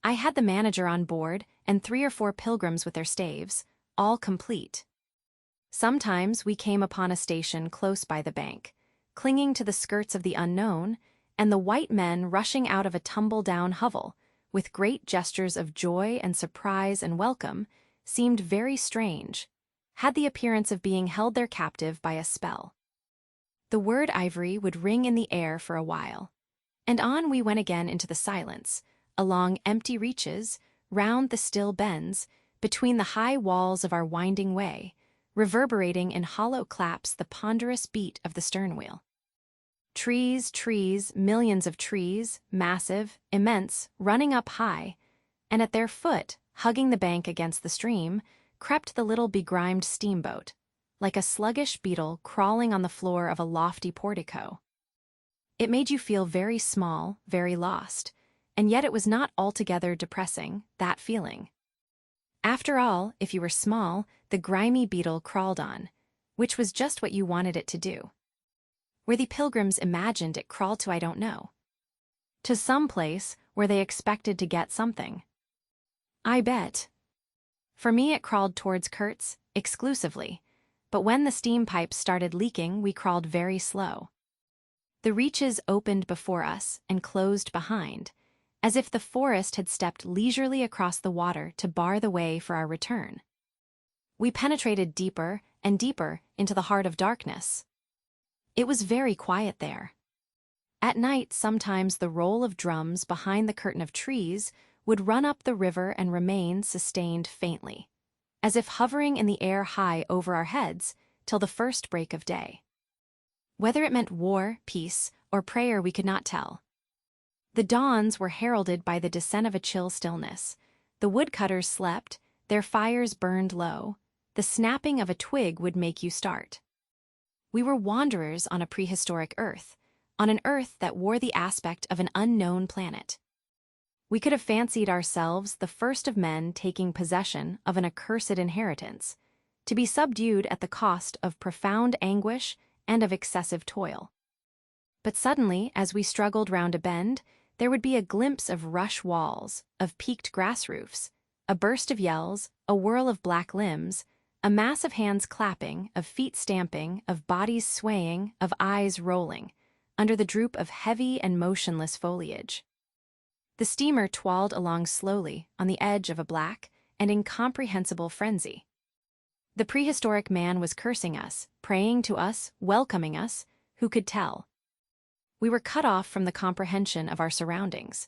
I had the manager on board and 3 or 4 pilgrims with their staves, all complete. Sometimes we came upon a station close by the bank, clinging to the skirts of the unknown, and the white men rushing out of a tumble-down hovel, with great gestures of joy and surprise and welcome, seemed very strange, had the appearance of being held there captive by a spell. The word ivory would ring in the air for a while, and on we went again into the silence, along empty reaches, round the still bends, between the high walls of our winding way, reverberating in hollow claps the ponderous beat of the stern-wheel. Trees, millions of trees, massive, immense, running up high, and at their foot, hugging the bank against the stream, crept the little begrimed steamboat, like a sluggish beetle crawling on the floor of a lofty portico. It made you feel very small, very lost, and yet it was not altogether depressing, that feeling. After all, if you were small, the grimy beetle crawled on, which was just what you wanted it to do. Where the pilgrims imagined it crawled to I don't know. To some place where they expected to get something. I bet. For me it crawled towards Kurt's, exclusively, but when the steam pipes started leaking we crawled very slow. The reaches opened before us and closed behind, as if the forest had stepped leisurely across the water to bar the way for our return. We penetrated deeper and deeper into the heart of darkness. It was very quiet there. At night, sometimes the roll of drums behind the curtain of trees would run up the river and remain sustained faintly, as if hovering in the air high over our heads till the first break of day. Whether it meant war, peace, or prayer we could not tell. The dawns were heralded by the descent of a chill stillness. The woodcutters slept, their fires burned low. The snapping of a twig would make you start. We were wanderers on a prehistoric Earth, on an Earth that wore the aspect of an unknown planet. We could have fancied ourselves the first of men taking possession of an accursed inheritance, to be subdued at the cost of profound anguish and of excessive toil. But suddenly, as we struggled round a bend, there would be a glimpse of rush walls, of peaked grass roofs, a burst of yells, a whirl of black limbs, a mass of hands clapping, of feet stamping, of bodies swaying, of eyes rolling, under the droop of heavy and motionless foliage. The steamer twirled along slowly on the edge of a black and incomprehensible frenzy. The prehistoric man was cursing us, praying to us, welcoming us, who could tell? We were cut off from the comprehension of our surroundings.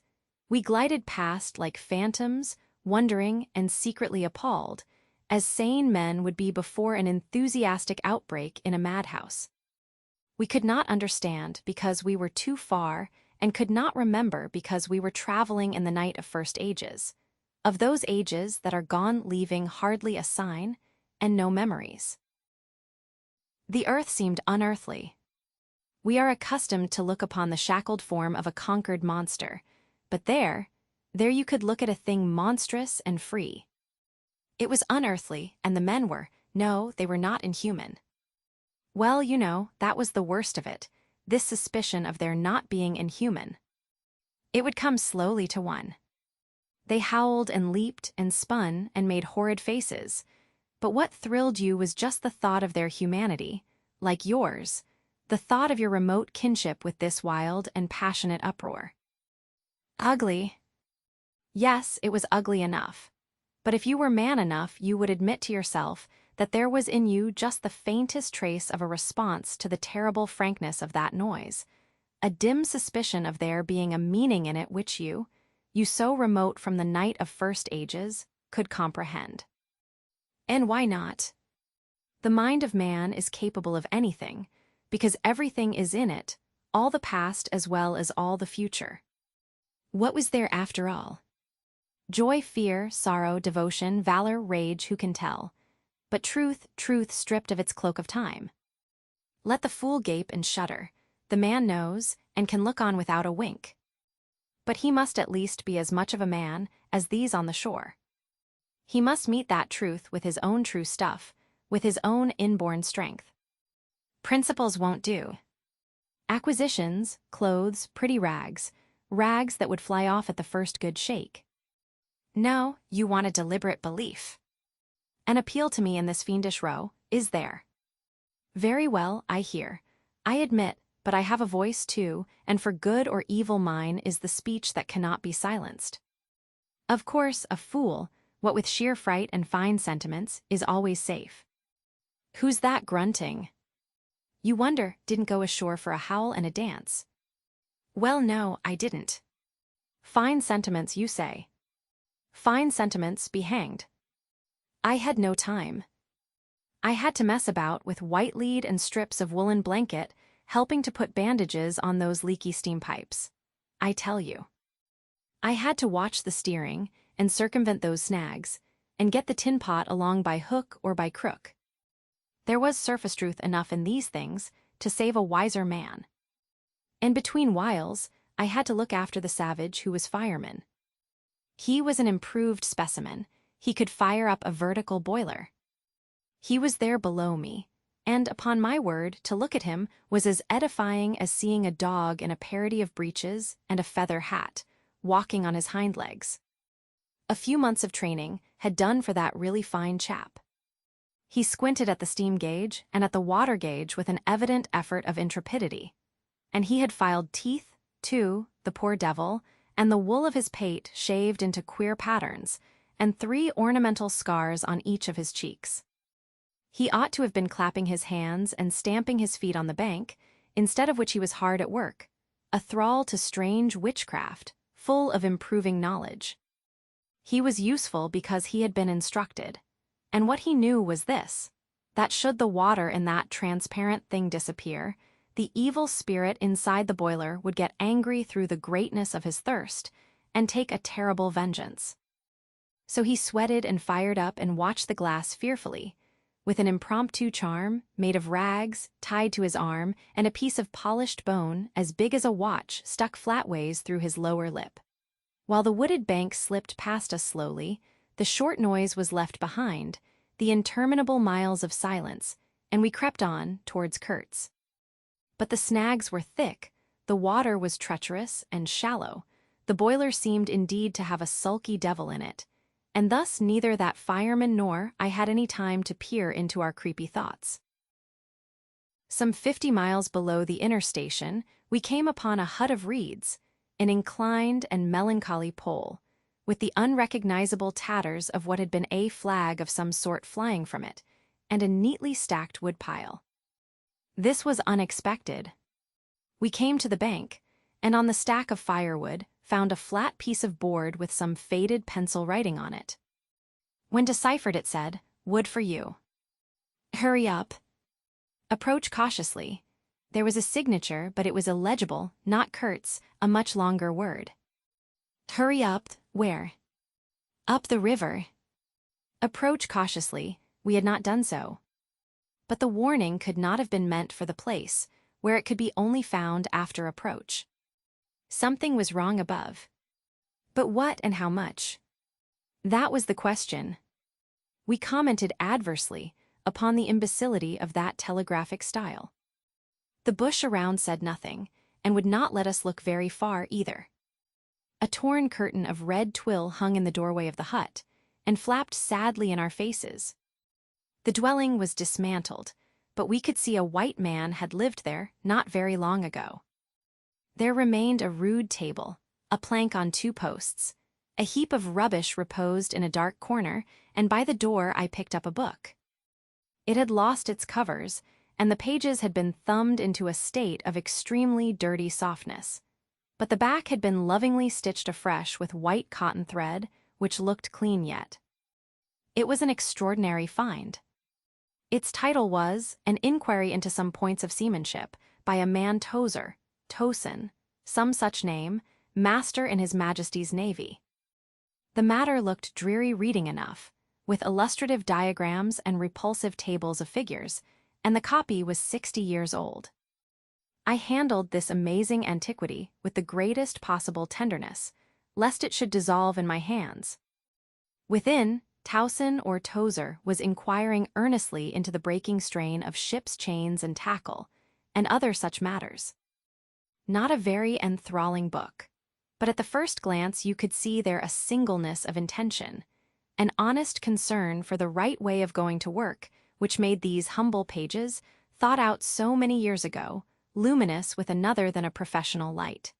We glided past like phantoms, wondering and secretly appalled, as sane men would be before an enthusiastic outbreak in a madhouse. We could not understand because we were too far and could not remember because we were traveling in the night of first ages, of those ages that are gone leaving hardly a sign and no memories. The earth seemed unearthly. We are accustomed to look upon the shackled form of a conquered monster, but there you could look at a thing monstrous and free. It was unearthly, and the men were, no, they were not inhuman. Well, you know, that was the worst of it, this suspicion of their not being inhuman. It would come slowly to one. They howled and leaped and spun and made horrid faces, but what thrilled you was just the thought of their humanity, like yours, the thought of your remote kinship with this wild and passionate uproar. Ugly. Yes, it was ugly enough. But if you were man enough, you would admit to yourself that there was in you just the faintest trace of a response to the terrible frankness of that noise, a dim suspicion of there being a meaning in it which you so remote from the night of first ages, could comprehend. And why not? The mind of man is capable of anything, because everything is in it, all the past as well as all the future. What was there after all? Joy, fear, sorrow, devotion, valor, rage, who can tell? But truth stripped of its cloak of time. Let the fool gape and shudder. The man knows, and can look on without a wink. But he must at least be as much of a man as these on the shore. He must meet that truth with his own true stuff, with his own inborn strength. Principles won't do. Acquisitions, clothes, pretty rags that would fly off at the first good shake. No, you want a deliberate belief. An appeal to me in this fiendish row, is there? Very well, I hear. I admit, but I have a voice too, and for good or evil mine is the speech that cannot be silenced. Of course, a fool, what with sheer fright and fine sentiments, is always safe. Who's that grunting? You wonder, didn't go ashore for a howl and a dance. Well, no, I didn't. Fine sentiments, you say. Fine sentiments be hanged. I had no time. I had to mess about with white lead and strips of woolen blanket, helping to put bandages on those leaky steam pipes. I tell you. I had to watch the steering and circumvent those snags, and get the tin pot along by hook or by crook. There was surface truth enough in these things to save a wiser man. And between whiles, I had to look after the savage who was fireman. He was an improved specimen. He could fire up a vertical boiler. He was there below me, and upon my word, to look at him was as edifying as seeing a dog in a parody of breeches and a feather hat, walking on his hind legs. A few months of training had done for that really fine chap. He squinted at the steam gauge and at the water gauge with an evident effort of intrepidity. And he had filed teeth, too, the poor devil, and the wool of his pate shaved into queer patterns, and 3 ornamental scars on each of his cheeks. He ought to have been clapping his hands and stamping his feet on the bank, instead of which he was hard at work, a thrall to strange witchcraft, full of improving knowledge. He was useful because he had been instructed, and what he knew was this, that should the water in that transparent thing disappear, the evil spirit inside the boiler would get angry through the greatness of his thirst and take a terrible vengeance. So he sweated and fired up and watched the glass fearfully, with an impromptu charm made of rags tied to his arm and a piece of polished bone as big as a watch stuck flatways through his lower lip. While the wooded bank slipped past us slowly, the short noise was left behind, the interminable miles of silence, and we crept on towards Kurtz. But the snags were thick, the water was treacherous and shallow, the boiler seemed indeed to have a sulky devil in it, and thus neither that fireman nor I had any time to peer into our creepy thoughts. Some 50 miles below the inner station, we came upon a hut of reeds, an inclined and melancholy pole, with the unrecognizable tatters of what had been a flag of some sort flying from it, and a neatly stacked woodpile. This was unexpected. We came to the bank, and on the stack of firewood found a flat piece of board with some faded pencil writing on it. When deciphered it said, "Wood for you." "Hurry up." "Approach cautiously." There was a signature, but it was illegible, not Kurtz, a much longer word. "Hurry up." Where? "Up the river." Approach cautiously. We had not done so. But the warning could not have been meant for the place, where it could be only found after approach. Something was wrong above. But what and how much? That was the question. We commented adversely upon the imbecility of that telegraphic style. The bush around said nothing, and would not let us look very far either. A torn curtain of red twill hung in the doorway of the hut, and flapped sadly in our faces. The dwelling was dismantled, but we could see a white man had lived there not very long ago. There remained a rude table, a plank on 2 posts, a heap of rubbish reposed in a dark corner, and by the door I picked up a book. It had lost its covers, and the pages had been thumbed into a state of extremely dirty softness. But the back had been lovingly stitched afresh with white cotton thread, which looked clean yet. It was an extraordinary find. Its title was An Inquiry into Some Points of Seamanship by a man Towson, some such name, master in His Majesty's Navy. The matter looked dreary reading enough, with illustrative diagrams and repulsive tables of figures, and the copy was 60 years old. I handled this amazing antiquity with the greatest possible tenderness, lest it should dissolve in my hands. Within, Towson or Tozer was inquiring earnestly into the breaking strain of ships' chains and tackle, and other such matters. Not a very enthralling book, but at the first glance you could see there a singleness of intention, an honest concern for the right way of going to work, which made these humble pages, thought out so many years ago, luminous with another than a professional light.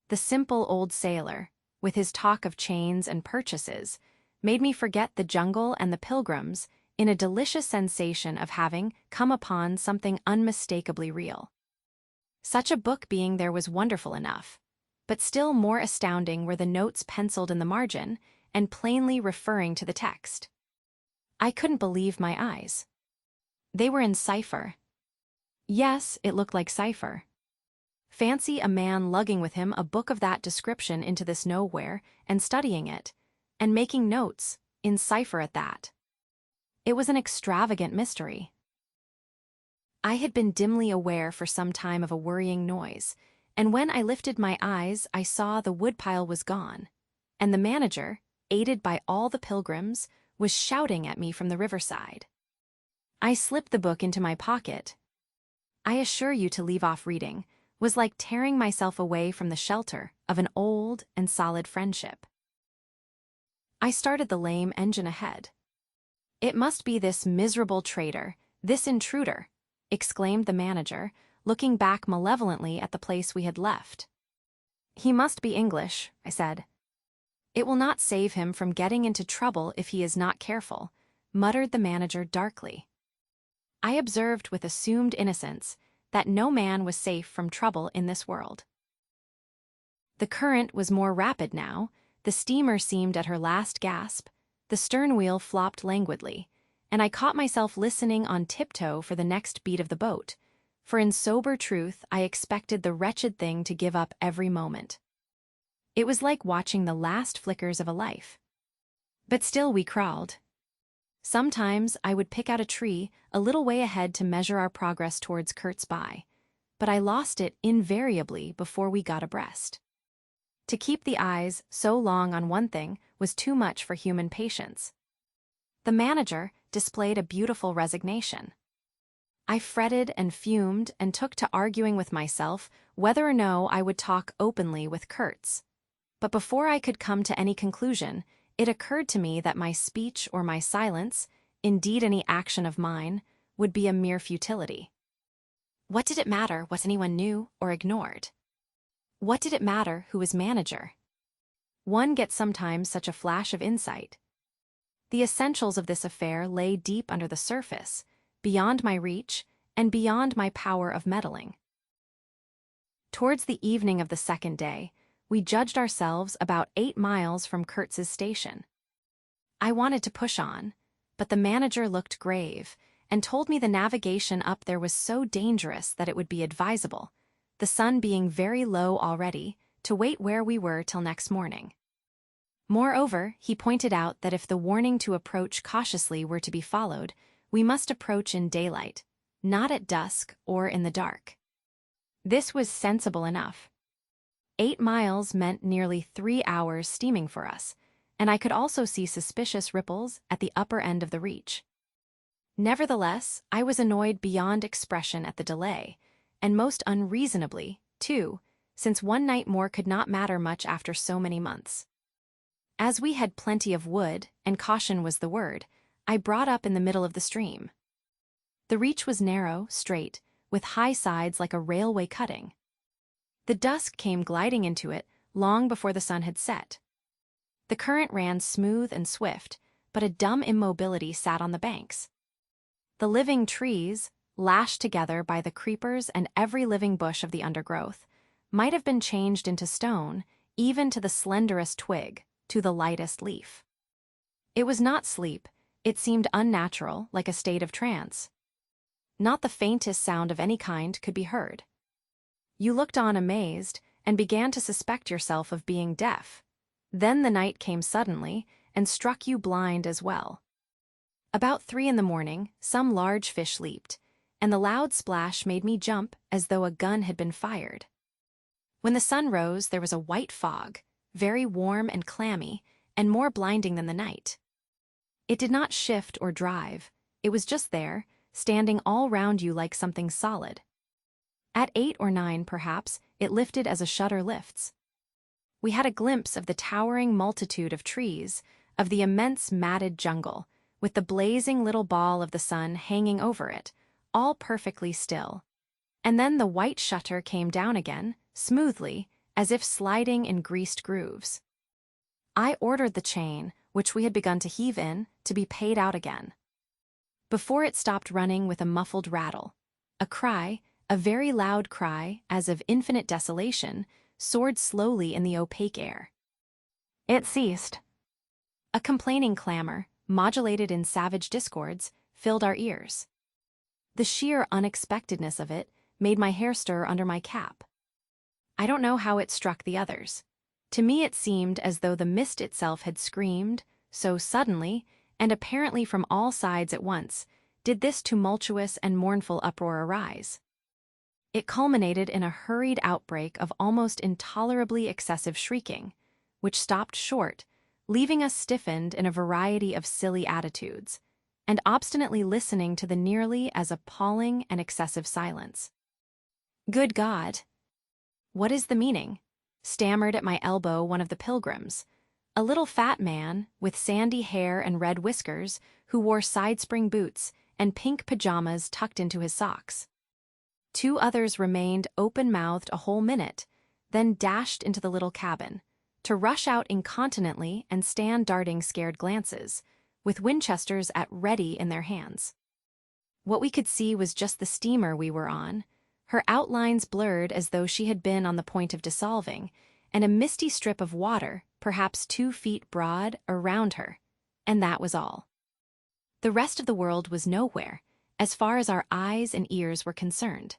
The simple old sailor, with his talk of chains and purchases, made me forget the jungle and the pilgrims in a delicious sensation of having come upon something unmistakably real. Such a book being there was wonderful enough, but still more astounding were the notes penciled in the margin and plainly referring to the text. I couldn't believe my eyes. They were in cipher. Yes, it looked like cipher. Fancy a man lugging with him a book of that description into this nowhere and studying it, and making notes, in cipher at that. It was an extravagant mystery. I had been dimly aware for some time of a worrying noise, and when I lifted my eyes I saw the woodpile was gone, and the manager, aided by all the pilgrims, was shouting at me from the riverside. I slipped the book into my pocket. I assure you to leave off reading was like tearing myself away from the shelter of an old and solid friendship. I started the lame engine ahead. "It must be this miserable traitor, this intruder," exclaimed the manager, looking back malevolently at the place we had left. "He must be English," I said. "It will not save him from getting into trouble if he is not careful," muttered the manager darkly. I observed with assumed innocence that no man was safe from trouble in this world. The current was more rapid now, the steamer seemed at her last gasp, the stern wheel flopped languidly, and I caught myself listening on tiptoe for the next beat of the boat, for in sober truth I expected the wretched thing to give up every moment. It was like watching the last flickers of a life. But still we crawled. Sometimes I would pick out a tree a little way ahead to measure our progress towards Kurt's Bay, but I lost it invariably before we got abreast. To keep the eyes so long on one thing was too much for human patience. The manager displayed a beautiful resignation. I fretted and fumed and took to arguing with myself whether or no I would talk openly with Kurtz. But before I could come to any conclusion, it occurred to me that my speech or my silence, indeed any action of mine, would be a mere futility. What did it matter what anyone knew or ignored? What did it matter who was manager? One gets sometimes such a flash of insight. The essentials of this affair lay deep under the surface, beyond my reach, and beyond my power of meddling. Towards the evening of the second day, we judged ourselves about 8 miles from Kurtz's station. I wanted to push on, but the manager looked grave and told me the navigation up there was so dangerous that it would be advisable, the sun being very low already, to wait where we were till next morning. Moreover, he pointed out that if the warning to approach cautiously were to be followed, we must approach in daylight, not at dusk or in the dark. This was sensible enough. 8 miles meant nearly 3 hours steaming for us, and I could also see suspicious ripples at the upper end of the reach. Nevertheless, I was annoyed beyond expression at the delay, and most unreasonably, too, since one night more could not matter much after so many months. As we had plenty of wood, and caution was the word, I brought up in the middle of the stream. The reach was narrow, straight, with high sides like a railway cutting. The dusk came gliding into it long before the sun had set. The current ran smooth and swift, but a dumb immobility sat on the banks. The living trees, lashed together by the creepers and every living bush of the undergrowth, might have been changed into stone, even to the slenderest twig, to the lightest leaf. It was not sleep, it seemed unnatural, like a state of trance. Not the faintest sound of any kind could be heard. You looked on amazed, and began to suspect yourself of being deaf. Then the night came suddenly, and struck you blind as well. About 3 in the morning, some large fish leaped, and the loud splash made me jump as though a gun had been fired. When the sun rose, there was a white fog, very warm and clammy, and more blinding than the night. It did not shift or drive, it was just there, standing all round you like something solid. At 8 or 9, perhaps, it lifted as a shutter lifts. We had a glimpse of the towering multitude of trees, of the immense matted jungle, with the blazing little ball of the sun hanging over it, all perfectly still. And then the white shutter came down again, smoothly, as if sliding in greased grooves. I ordered the chain, which we had begun to heave in, to be paid out again. Before it stopped running with a muffled rattle, a cry, a very loud cry, as of infinite desolation, soared slowly in the opaque air. It ceased. A complaining clamor, modulated in savage discords, filled our ears. The sheer unexpectedness of it made my hair stir under my cap. I don't know how it struck the others. To me it seemed as though the mist itself had screamed, so suddenly, and apparently from all sides at once, did this tumultuous and mournful uproar arise. It culminated in a hurried outbreak of almost intolerably excessive shrieking, which stopped short, leaving us stiffened in a variety of silly attitudes, and obstinately listening to the nearly as appalling and excessive silence. "Good God! What is the meaning?" stammered at my elbow one of the pilgrims, A little fat man, with sandy hair and red whiskers, who wore side-spring boots and pink pajamas tucked into his socks. 2 others remained open-mouthed a whole minute, then dashed into the little cabin, to rush out incontinently and stand darting scared glances, with Winchesters at ready in their hands. What we could see was just the steamer we were on, her outlines blurred as though she had been on the point of dissolving, and a misty strip of water, perhaps 2 feet broad, around her, and that was all. The rest of the world was nowhere, as far as our eyes and ears were concerned.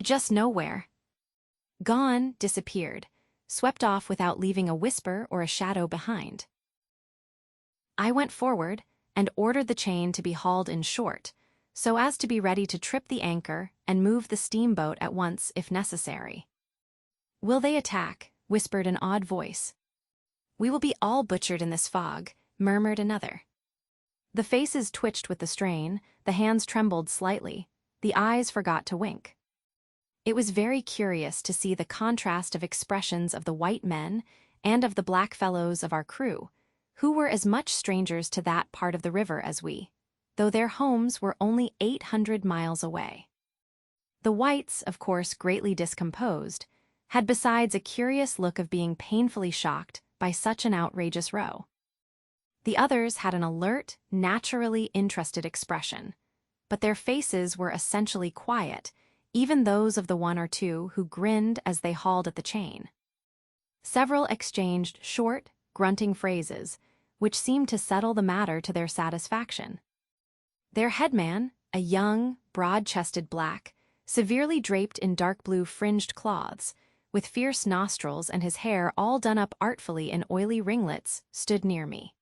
Just nowhere. Gone, disappeared, swept off without leaving a whisper or a shadow behind. I went forward and ordered the chain to be hauled in short, so as to be ready to trip the anchor and move the steamboat at once if necessary. "Will they attack?" whispered an odd voice. "We will be all butchered in this fog," murmured another. The faces twitched with the strain, the hands trembled slightly, the eyes forgot to wink. It was very curious to see the contrast of expressions of the white men and of the black fellows of our crew, who were as much strangers to that part of the river as we, though their homes were only 800 miles away. The whites, of course greatly discomposed, had besides a curious look of being painfully shocked by such an outrageous row. The others had an alert, naturally interested expression, but their faces were essentially quiet, even those of the 1 or 2 who grinned as they hauled at the chain. Several exchanged short, grunting phrases, which seemed to settle the matter to their satisfaction. Their headman, a young, broad-chested black, severely draped in dark blue fringed cloths, with fierce nostrils and his hair all done up artfully in oily ringlets, stood near me.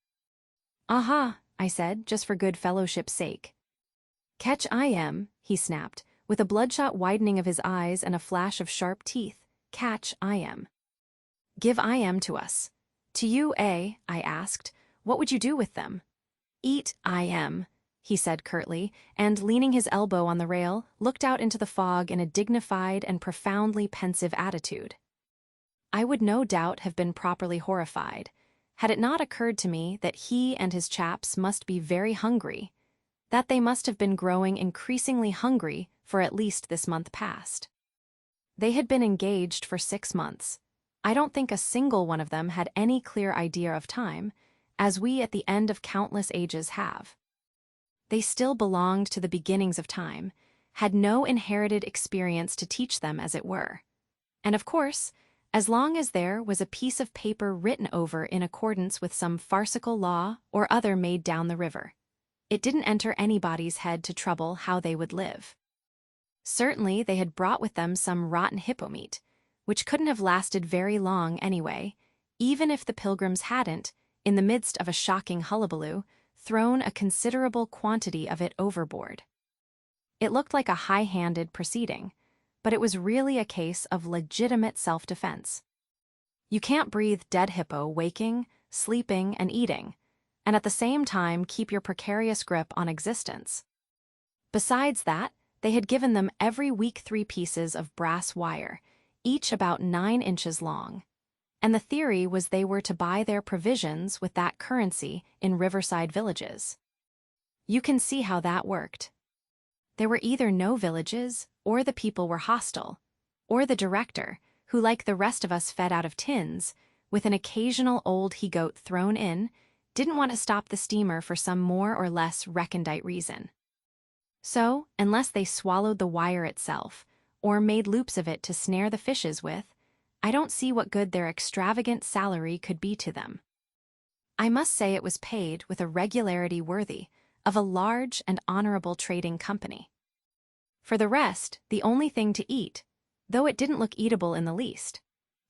"Aha," I said, just for good fellowship's sake. "Catch I am," he snapped, with a bloodshot widening of his eyes and a flash of sharp teeth. "Catch I am." "Give I am to us." "To you, eh?" I asked. "What would you do with them?" "Eat I am," he said curtly, and, leaning his elbow on the rail, looked out into the fog in a dignified and profoundly pensive attitude. I would no doubt have been properly horrified, had it not occurred to me that he and his chaps must be very hungry, that they must have been growing increasingly hungry for at least this month past. They had been engaged for 6 months. I don't think a single one of them had any clear idea of time, as we at the end of countless ages have. They still belonged to the beginnings of time, had no inherited experience to teach them, as it were. And of course, as long as there was a piece of paper written over in accordance with some farcical law or other made down the river, it didn't enter anybody's head to trouble how they would live. Certainly they had brought with them some rotten hippo meat, which couldn't have lasted very long anyway, even if the pilgrims hadn't, in the midst of a shocking hullabaloo, thrown a considerable quantity of it overboard. It looked like a high-handed proceeding, but it was really a case of legitimate self-defense. You can't breathe dead hippo waking, sleeping, and eating, and at the same time keep your precarious grip on existence. Besides that, they had given them every week 3 pieces of brass wire, each about 9 inches long, and the theory was they were to buy their provisions with that currency in riverside villages. You can see how that worked. There were either no villages, or the people were hostile, or the director, who like the rest of us fed out of tins, with an occasional old he-goat thrown in, didn't want to stop the steamer for some more or less recondite reason. So, unless they swallowed the wire itself, or made loops of it to snare the fishes with, I don't see what good their extravagant salary could be to them. I must say it was paid with a regularity worthy of a large and honorable trading company. For the rest, the only thing to eat, though it didn't look eatable in the least,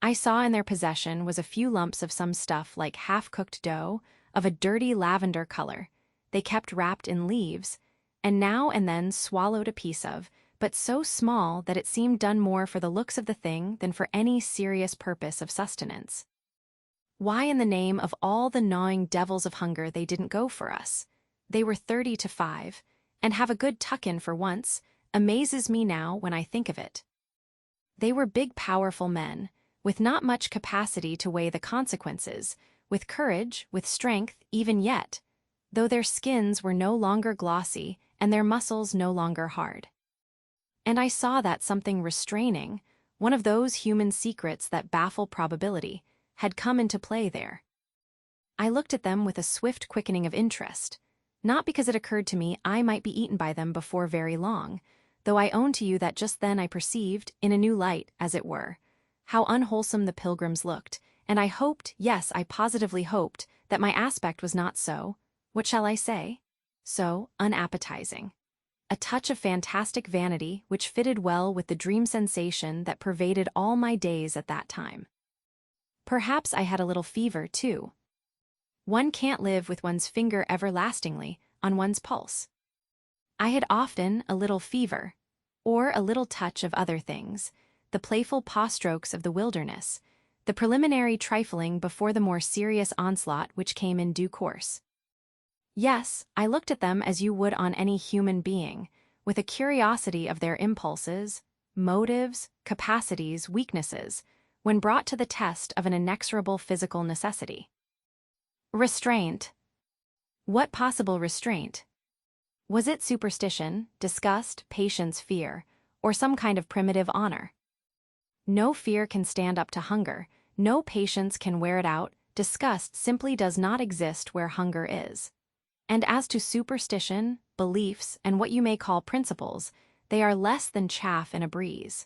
I saw in their possession was a few lumps of some stuff like half-cooked dough of a dirty lavender color they kept wrapped in leaves, and now and then swallowed a piece of, but so small that it seemed done more for the looks of the thing than for any serious purpose of sustenance. Why in the name of all the gnawing devils of hunger they didn't go for us? They were 30 to 5, and have a good tuck-in for once, amazes me now when I think of it. They were big, powerful men, with not much capacity to weigh the consequences, with courage, with strength, even yet, though their skins were no longer glossy and their muscles no longer hard. And I saw that something restraining, one of those human secrets that baffle probability, had come into play there. I looked at them with a swift quickening of interest, not because it occurred to me I might be eaten by them before very long, though I own to you that just then I perceived, in a new light, as it were, how unwholesome the pilgrims looked, and I hoped, yes, I positively hoped, that my aspect was not so, what shall I say? So unappetizing. A touch of fantastic vanity which fitted well with the dream sensation that pervaded all my days at that time. Perhaps I had a little fever, too. One can't live with one's finger everlastingly on one's pulse. I had often a little fever, or a little touch of other things, the playful paw-strokes of the wilderness, the preliminary trifling before the more serious onslaught which came in due course. Yes, I looked at them as you would on any human being, with a curiosity of their impulses, motives, capacities, weaknesses, when brought to the test of an inexorable physical necessity. Restraint. What possible restraint? Was it superstition, disgust, patience, fear, or some kind of primitive honor? No fear can stand up to hunger, no patience can wear it out, disgust simply does not exist where hunger is. And as to superstition, beliefs, and what you may call principles, they are less than chaff in a breeze.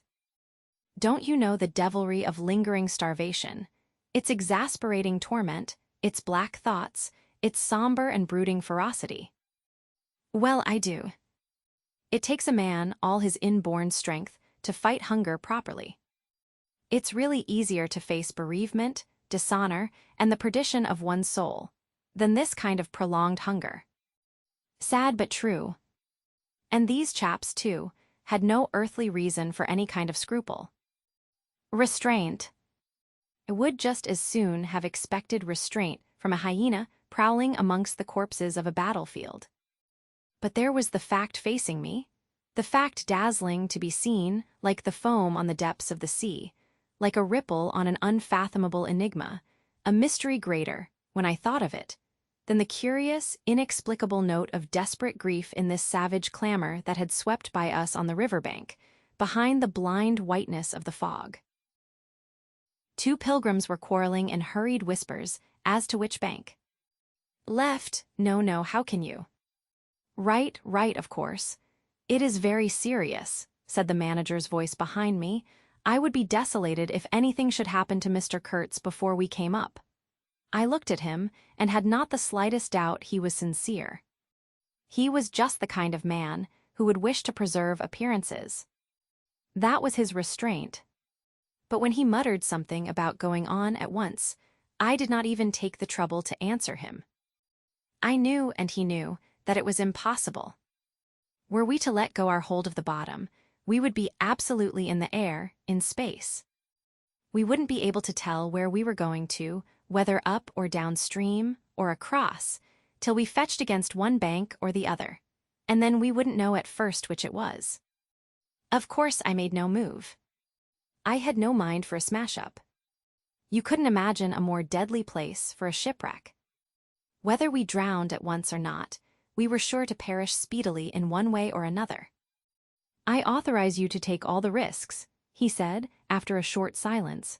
Don't you know the devilry of lingering starvation, its exasperating torment, its black thoughts, its somber and brooding ferocity? Well, I do. It takes a man all his inborn strength to fight hunger properly. It's really easier to face bereavement, dishonor, and the perdition of one's soul than this kind of prolonged hunger. Sad but true. And these chaps, too, had no earthly reason for any kind of scruple. Restraint. I would just as soon have expected restraint from a hyena prowling amongst the corpses of a battlefield. But there was the fact facing me, the fact dazzling to be seen like the foam on the depths of the sea, like a ripple on an unfathomable enigma, a mystery greater, when I thought of it, than the curious, inexplicable note of desperate grief in this savage clamor that had swept by us on the riverbank, behind the blind whiteness of the fog. Two pilgrims were quarreling in hurried whispers as to which bank. Left, no, how can you? Right, of course. It is very serious, said the manager's voice behind me. I would be desolated if anything should happen to Mr. Kurtz before we came up. I looked at him and had not the slightest doubt he was sincere. He was just the kind of man who would wish to preserve appearances. That was his restraint. But when he muttered something about going on at once, I did not even take the trouble to answer him. I knew, and he knew, that it was impossible. Were we to let go our hold of the bottom, we would be absolutely in the air, in space. We wouldn't be able to tell where we were going to, whether up or downstream, or across, till we fetched against one bank or the other, and then we wouldn't know at first which it was. Of course I made no move. I had no mind for a smash-up. You couldn't imagine a more deadly place for a shipwreck. Whether we drowned at once or not, we were sure to perish speedily in one way or another. I authorize you to take all the risks, he said, after a short silence.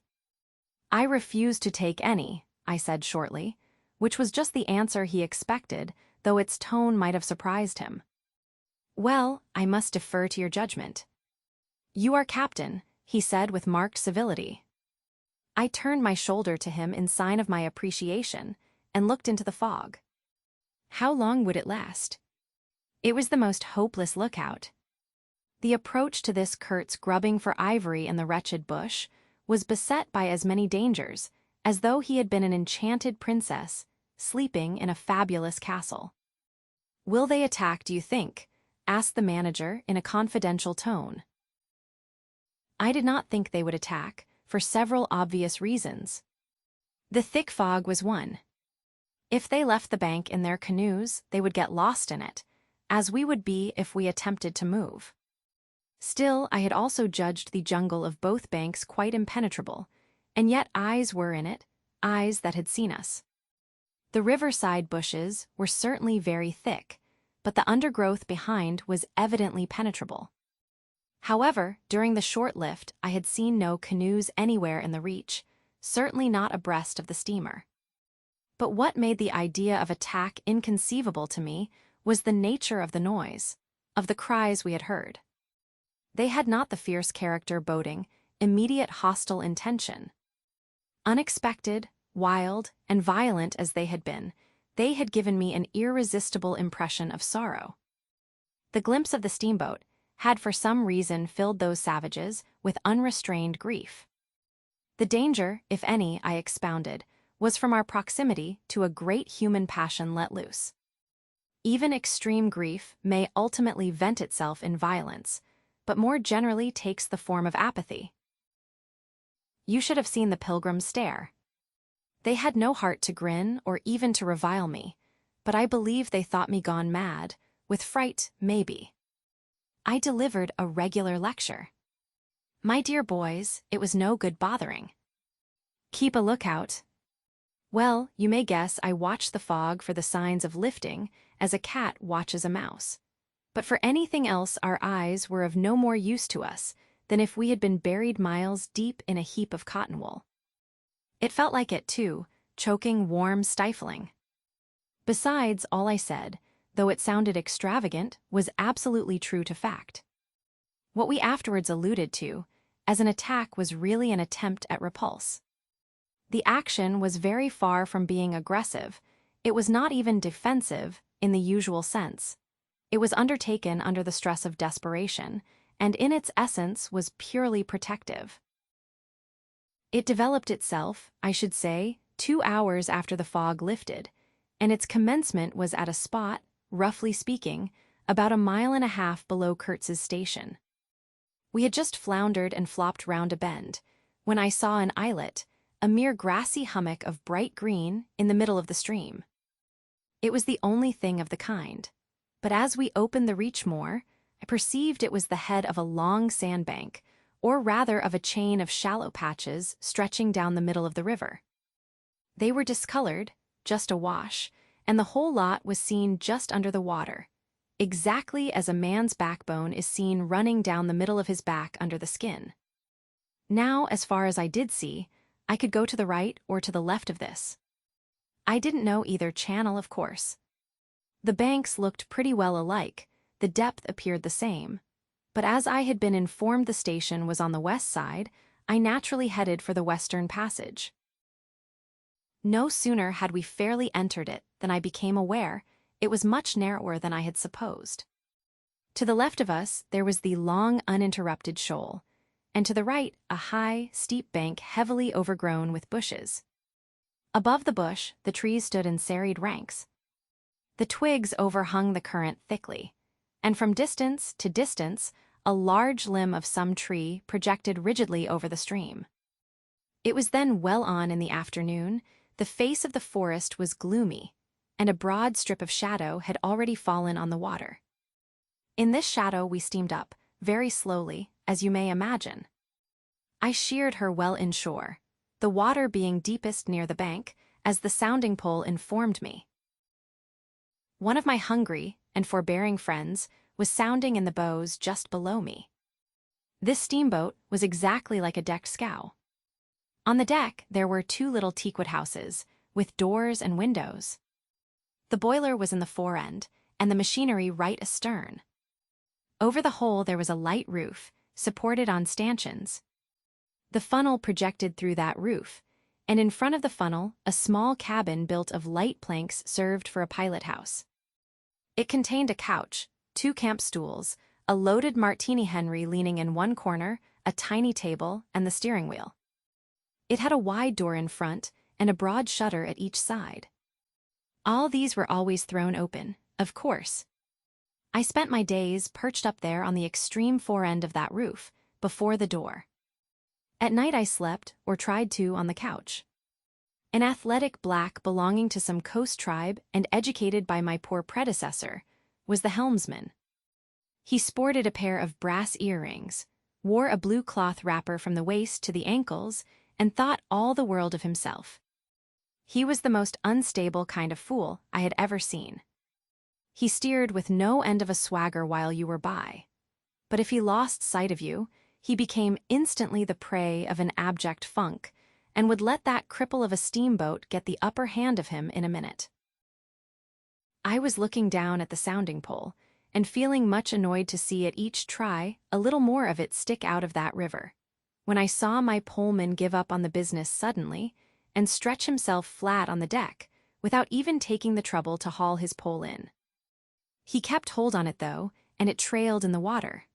I refuse to take any, I said shortly, which was just the answer he expected, though its tone might have surprised him. Well, I must defer to your judgment. You are captain, he said with marked civility. I turned my shoulder to him in sign of my appreciation and looked into the fog. How long would it last? It was the most hopeless lookout. The approach to this Kurtz grubbing for ivory in the wretched bush was beset by as many dangers as though he had been an enchanted princess sleeping in a fabulous castle. Will they attack, do you think? Asked the manager in a confidential tone. I did not think they would attack, for several obvious reasons. The thick fog was one. If they left the bank in their canoes, they would get lost in it, as we would be if we attempted to move. Still, I had also judged the jungle of both banks quite impenetrable, and yet eyes were in it, eyes that had seen us. The riverside bushes were certainly very thick, but the undergrowth behind was evidently penetrable. However, during the short lift, I had seen no canoes anywhere in the reach, certainly not abreast of the steamer. But what made the idea of attack inconceivable to me was the nature of the noise, of the cries we had heard. They had not the fierce character boding immediate hostile intention. Unexpected, wild, and violent as they had been, they had given me an irresistible impression of sorrow. The glimpse of the steamboat had for some reason filled those savages with unrestrained grief. The danger, if any, I expounded, was from our proximity to a great human passion let loose. Even extreme grief may ultimately vent itself in violence, but more generally takes the form of apathy. You should have seen the pilgrims stare. They had no heart to grin or even to revile me, but I believe they thought me gone mad, with fright, maybe. I delivered a regular lecture. My dear boys, it was no good bothering. Keep a lookout. Well, you may guess I watched the fog for the signs of lifting as a cat watches a mouse. But for anything else our eyes were of no more use to us than if we had been buried miles deep in a heap of cotton wool. It felt like it, too, choking, warm, stifling. Besides, all I said, though it sounded extravagant, was absolutely true to fact. What we afterwards alluded to as an attack was really an attempt at repulse. The action was very far from being aggressive. It was not even defensive in the usual sense. It was undertaken under the stress of desperation, and in its essence was purely protective. It developed itself, I should say, 2 hours after the fog lifted, and its commencement was at a spot, roughly speaking, about 1.5 miles below Kurtz's station. We had just floundered and flopped round a bend, when I saw an islet, a mere grassy hummock of bright green, in the middle of the stream. It was the only thing of the kind, but as we opened the reach more, I perceived it was the head of a long sandbank, or rather of a chain of shallow patches stretching down the middle of the river. They were discolored, just awash, and the whole lot was seen just under the water, exactly as a man's backbone is seen running down the middle of his back under the skin. Now, as far as I did see, I could go to the right or to the left of this. I didn't know either channel, of course. The banks looked pretty well alike, the depth appeared the same, but as I had been informed the station was on the west side, I naturally headed for the western passage. No sooner had we fairly entered it than I became aware it was much narrower than I had supposed. To the left of us there was the long uninterrupted shoal, and to the right a high, steep bank heavily overgrown with bushes. Above the bush, the trees stood in serried ranks. The twigs overhung the current thickly, and from distance to distance, a large limb of some tree projected rigidly over the stream. It was then well on in the afternoon, the face of the forest was gloomy, and a broad strip of shadow had already fallen on the water. In this shadow we steamed up, very slowly, as you may imagine. I sheered her well inshore, the water being deepest near the bank, as the sounding pole informed me. One of my hungry and forbearing friends was sounding in the bows just below me. This steamboat was exactly like a decked scow. On the deck there were 2 little teakwood houses, with doors and windows. The boiler was in the fore end, and the machinery right astern. Over the whole there was a light roof, supported on stanchions. The funnel projected through that roof, and in front of the funnel a small cabin built of light planks served for a pilot house. It contained a couch, 2 camp stools, a loaded Martini Henry leaning in one corner, a tiny table, and the steering wheel. It had a wide door in front and a broad shutter at each side. All these were always thrown open, of course. I spent my days perched up there on the extreme fore end of that roof, before the door. At night I slept, or tried to, on the couch. An athletic black belonging to some coast tribe and educated by my poor predecessor was the helmsman. He sported a pair of brass earrings, wore a blue cloth wrapper from the waist to the ankles, and thought all the world of himself. He was the most unstable kind of fool I had ever seen. He steered with no end of a swagger while you were by. But if he lost sight of you, he became instantly the prey of an abject funk, and would let that cripple of a steamboat get the upper hand of him in a minute. I was looking down at the sounding pole, and feeling much annoyed to see at each try a little more of it stick out of that river, when I saw my poleman give up on the business suddenly and stretch himself flat on the deck without even taking the trouble to haul his pole in. He kept hold on it though, and it trailed in the water.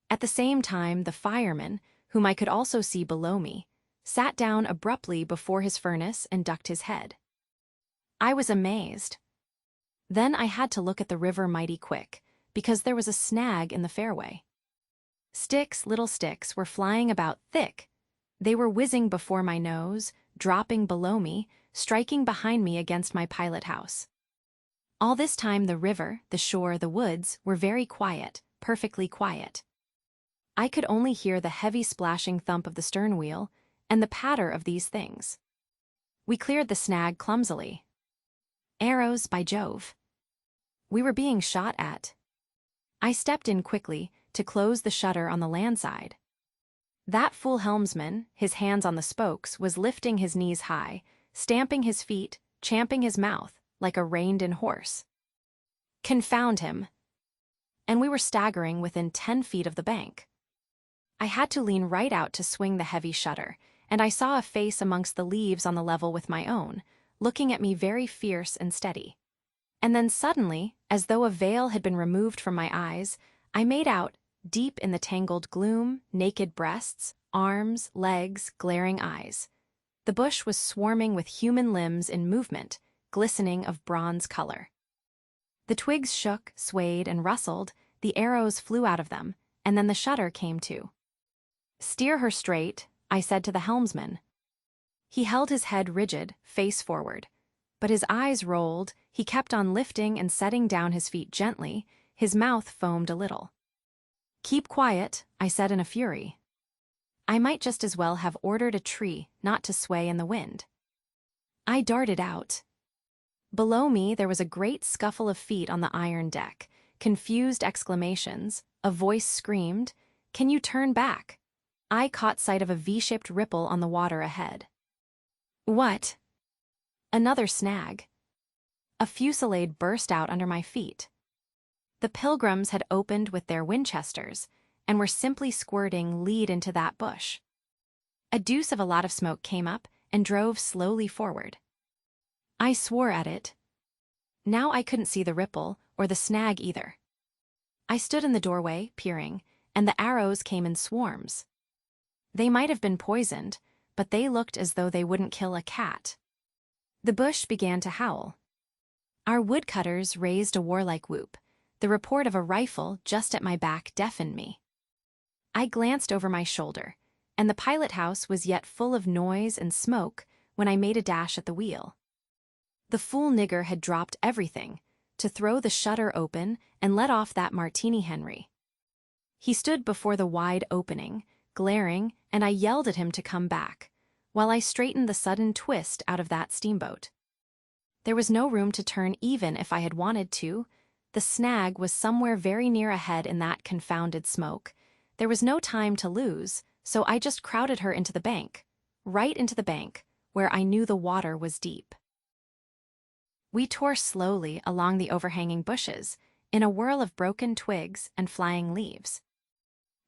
At the same time, the fireman, whom I could also see below me, sat down abruptly before his furnace and ducked his head. I was amazed. Then I had to look at the river mighty quick, because there was a snag in the fairway. Sticks, little sticks, were flying about thick. They were whizzing before my nose, dropping below me, striking behind me against my pilot house. All this time the river, the shore, the woods were very quiet, perfectly quiet. I could only hear the heavy splashing thump of the stern wheel and the patter of these things. We cleared the snag clumsily. Arrows, by Jove! We were being shot at. I stepped in quickly to close the shutter on the land side. That fool helmsman, his hands on the spokes, was lifting his knees high, stamping his feet, champing his mouth, like a reined-in horse. Confound him! And we were staggering within 10 feet of the bank. I had to lean right out to swing the heavy shutter, and I saw a face amongst the leaves on the level with my own, looking at me very fierce and steady. And then suddenly, as though a veil had been removed from my eyes, I made out, deep in the tangled gloom, naked breasts, arms, legs, glaring eyes. The bush was swarming with human limbs in movement, glistening of bronze color. The twigs shook, swayed, and rustled, the arrows flew out of them, and then the shutter came to. "Steer her straight," I said to the helmsman. He held his head rigid, face forward. But his eyes rolled, he kept on lifting and setting down his feet gently, his mouth foamed a little. "Keep quiet," I said in a fury. I might just as well have ordered a tree not to sway in the wind. I darted out. Below me there was a great scuffle of feet on the iron deck, confused exclamations, a voice screamed, "Can you turn back?" I caught sight of a V-shaped ripple on the water ahead. What? Another snag. A fusillade burst out under my feet. The Pilgrims had opened with their Winchesters, and were simply squirting lead into that bush. A deuce of a lot of smoke came up and drove slowly forward. I swore at it. Now I couldn't see the ripple or the snag either. I stood in the doorway, peering, and the arrows came in swarms. They might have been poisoned, but they looked as though they wouldn't kill a cat. The bush began to howl. Our woodcutters raised a warlike whoop. The report of a rifle just at my back deafened me. I glanced over my shoulder, and the pilot house was yet full of noise and smoke when I made a dash at the wheel. The fool nigger had dropped everything to throw the shutter open and let off that Martini Henry. He stood before the wide opening, glaring, and I yelled at him to come back, while I straightened the sudden twist out of that steamboat. There was no room to turn even if I had wanted to. The snag was somewhere very near ahead in that confounded smoke. There was no time to lose, so I just crowded her into the bank, right into the bank, where I knew the water was deep. We tore slowly along the overhanging bushes, in a whirl of broken twigs and flying leaves.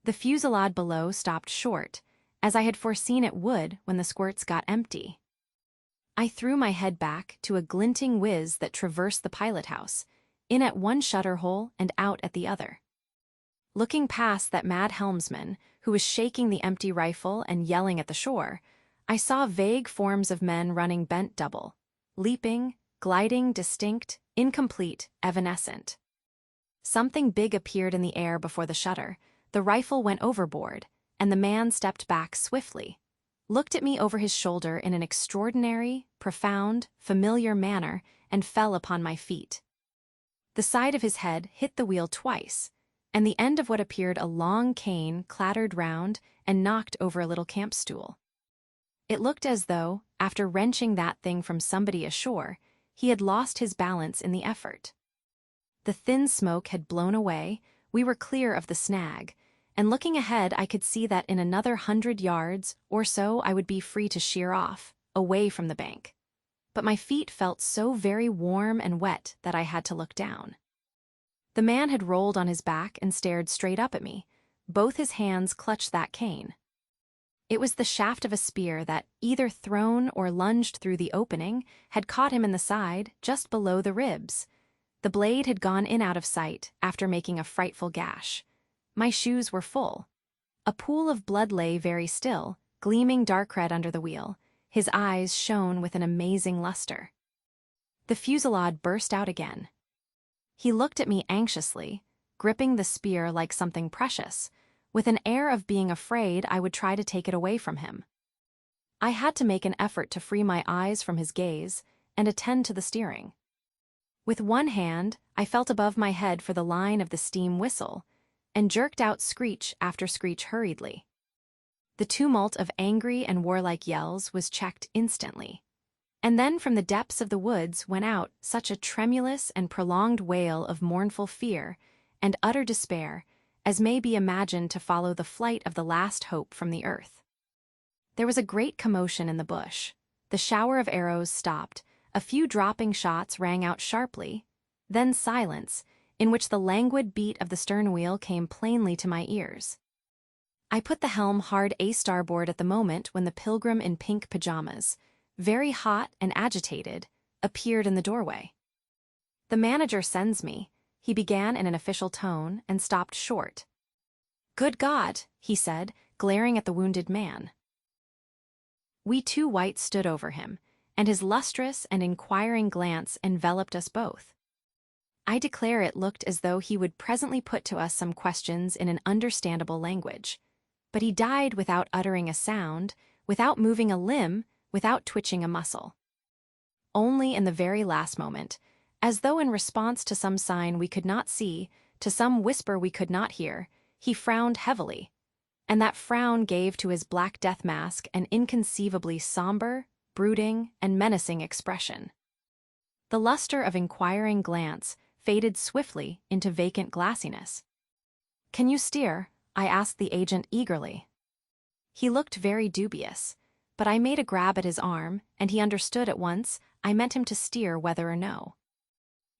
The fusillade below stopped short, as I had foreseen it would when the squirts got empty. I threw my head back to a glinting whiz that traversed the pilot house, in at one shutter hole and out at the other. Looking past that mad helmsman, who was shaking the empty rifle and yelling at the shore, I saw vague forms of men running bent double, leaping, gliding, distinct, incomplete, evanescent. Something big appeared in the air before the shutter, the rifle went overboard, and the man stepped back swiftly, looked at me over his shoulder in an extraordinary, profound, familiar manner, and fell upon my feet. The side of his head hit the wheel twice, and the end of what appeared a long cane clattered round and knocked over a little camp stool. It looked as though, after wrenching that thing from somebody ashore, he had lost his balance in the effort. The thin smoke had blown away, we were clear of the snag, and looking ahead I could see that in another 100 yards or so I would be free to sheer off, away from the bank. But my feet felt so very warm and wet that I had to look down. The man had rolled on his back and stared straight up at me. Both his hands clutched that cane. It was the shaft of a spear that, either thrown or lunged through the opening, had caught him in the side, just below the ribs. The blade had gone in out of sight after making a frightful gash. My shoes were full. A pool of blood lay very still, gleaming dark red under the wheel. His eyes shone with an amazing luster. The fusillade burst out again. He looked at me anxiously, gripping the spear like something precious, with an air of being afraid I would try to take it away from him. I had to make an effort to free my eyes from his gaze and attend to the steering. With one hand, I felt above my head for the line of the steam whistle, and jerked out screech after screech hurriedly. The tumult of angry and warlike yells was checked instantly. And then from the depths of the woods went out such a tremulous and prolonged wail of mournful fear and utter despair as may be imagined to follow the flight of the last hope from the earth. There was a great commotion in the bush. The shower of arrows stopped, a few dropping shots rang out sharply, then silence, in which the languid beat of the stern wheel came plainly to my ears. I put the helm hard a-starboard at the moment when the pilgrim in pink pajamas, very hot and agitated, appeared in the doorway. "The manager sends me," he began in an official tone and stopped short. "Good God," he said, glaring at the wounded man. We two whites stood over him, and his lustrous and inquiring glance enveloped us both. I declare it looked as though he would presently put to us some questions in an understandable language. But he died without uttering a sound, without moving a limb, without twitching a muscle. Only in the very last moment, as though in response to some sign we could not see, to some whisper we could not hear, he frowned heavily, and that frown gave to his black death mask an inconceivably somber, brooding, and menacing expression. The luster of inquiring glance faded swiftly into vacant glassiness. "Can you steer?" I asked the agent eagerly. He looked very dubious, but I made a grab at his arm, and he understood at once I meant him to steer whether or no.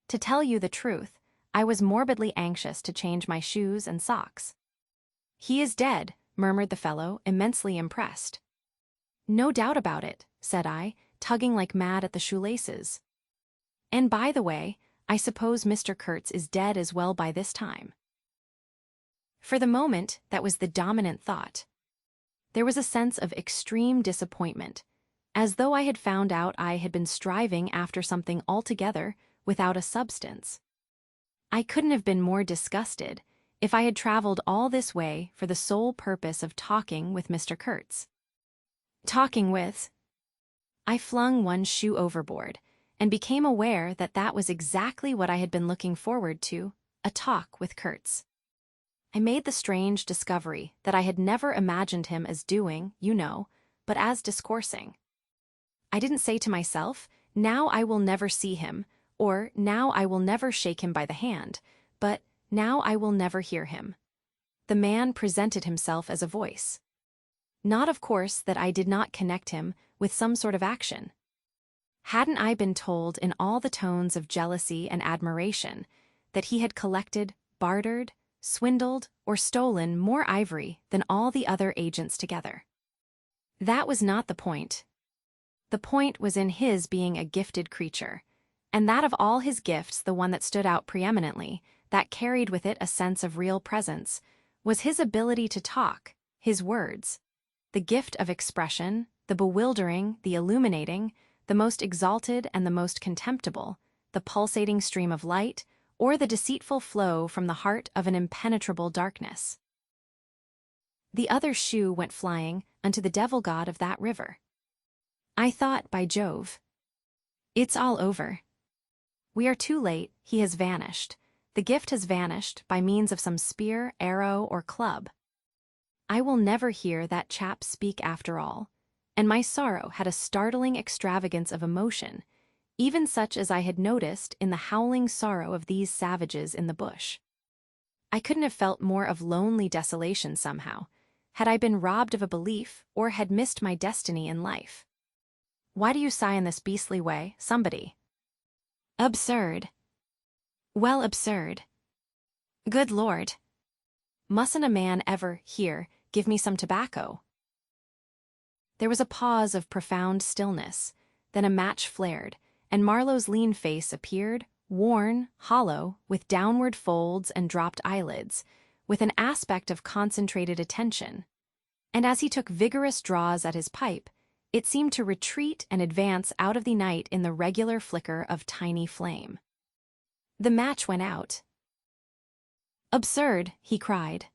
To tell you the truth, I was morbidly anxious to change my shoes and socks. "He is dead," murmured the fellow, immensely impressed. "No doubt about it," said I, tugging like mad at the shoelaces. "And by the way, I suppose Mr. Kurtz is dead as well by this time." For the moment, that was the dominant thought. There was a sense of extreme disappointment, as though I had found out I had been striving after something altogether without a substance. I couldn't have been more disgusted if I had traveled all this way for the sole purpose of talking with Mr. Kurtz. Talking with... I flung one shoe overboard and became aware that that was exactly what I had been looking forward to, a talk with Kurtz. I made the strange discovery that I had never imagined him as doing, you know, but as discoursing. I didn't say to myself, "Now I will never see him," or "Now I will never shake him by the hand," but "Now I will never hear him." The man presented himself as a voice. Not, of course, that I did not connect him with some sort of action. Hadn't I been told in all the tones of jealousy and admiration that he had collected, bartered, swindled, or stolen more ivory than all the other agents together? That was not the point. The point was in his being a gifted creature, and that of all his gifts the one that stood out preeminently, that carried with it a sense of real presence, was his ability to talk, his words. The gift of expression, the bewildering, the illuminating, the most exalted and the most contemptible, the pulsating stream of light, or the deceitful flow from the heart of an impenetrable darkness. The other shoe went flying unto the devil god of that river. I thought, by Jove, it's all over. We are too late, he has vanished. The gift has vanished by means of some spear, arrow, or club. I will never hear that chap speak after all, and my sorrow had a startling extravagance of emotion, even such as I had noticed in the howling sorrow of these savages in the bush. I couldn't have felt more of lonely desolation somehow, had I been robbed of a belief or had missed my destiny in life. Why do you sigh in this beastly way, somebody? Absurd. Well, absurd. Good Lord. Mustn't a man ever, here, give me some tobacco? There was a pause of profound stillness, then a match flared, and Marlowe's lean face appeared, worn, hollow, with downward folds and dropped eyelids, with an aspect of concentrated attention. And as he took vigorous draws at his pipe, it seemed to retreat and advance out of the night in the regular flicker of tiny flame. The match went out. Absurd, he cried.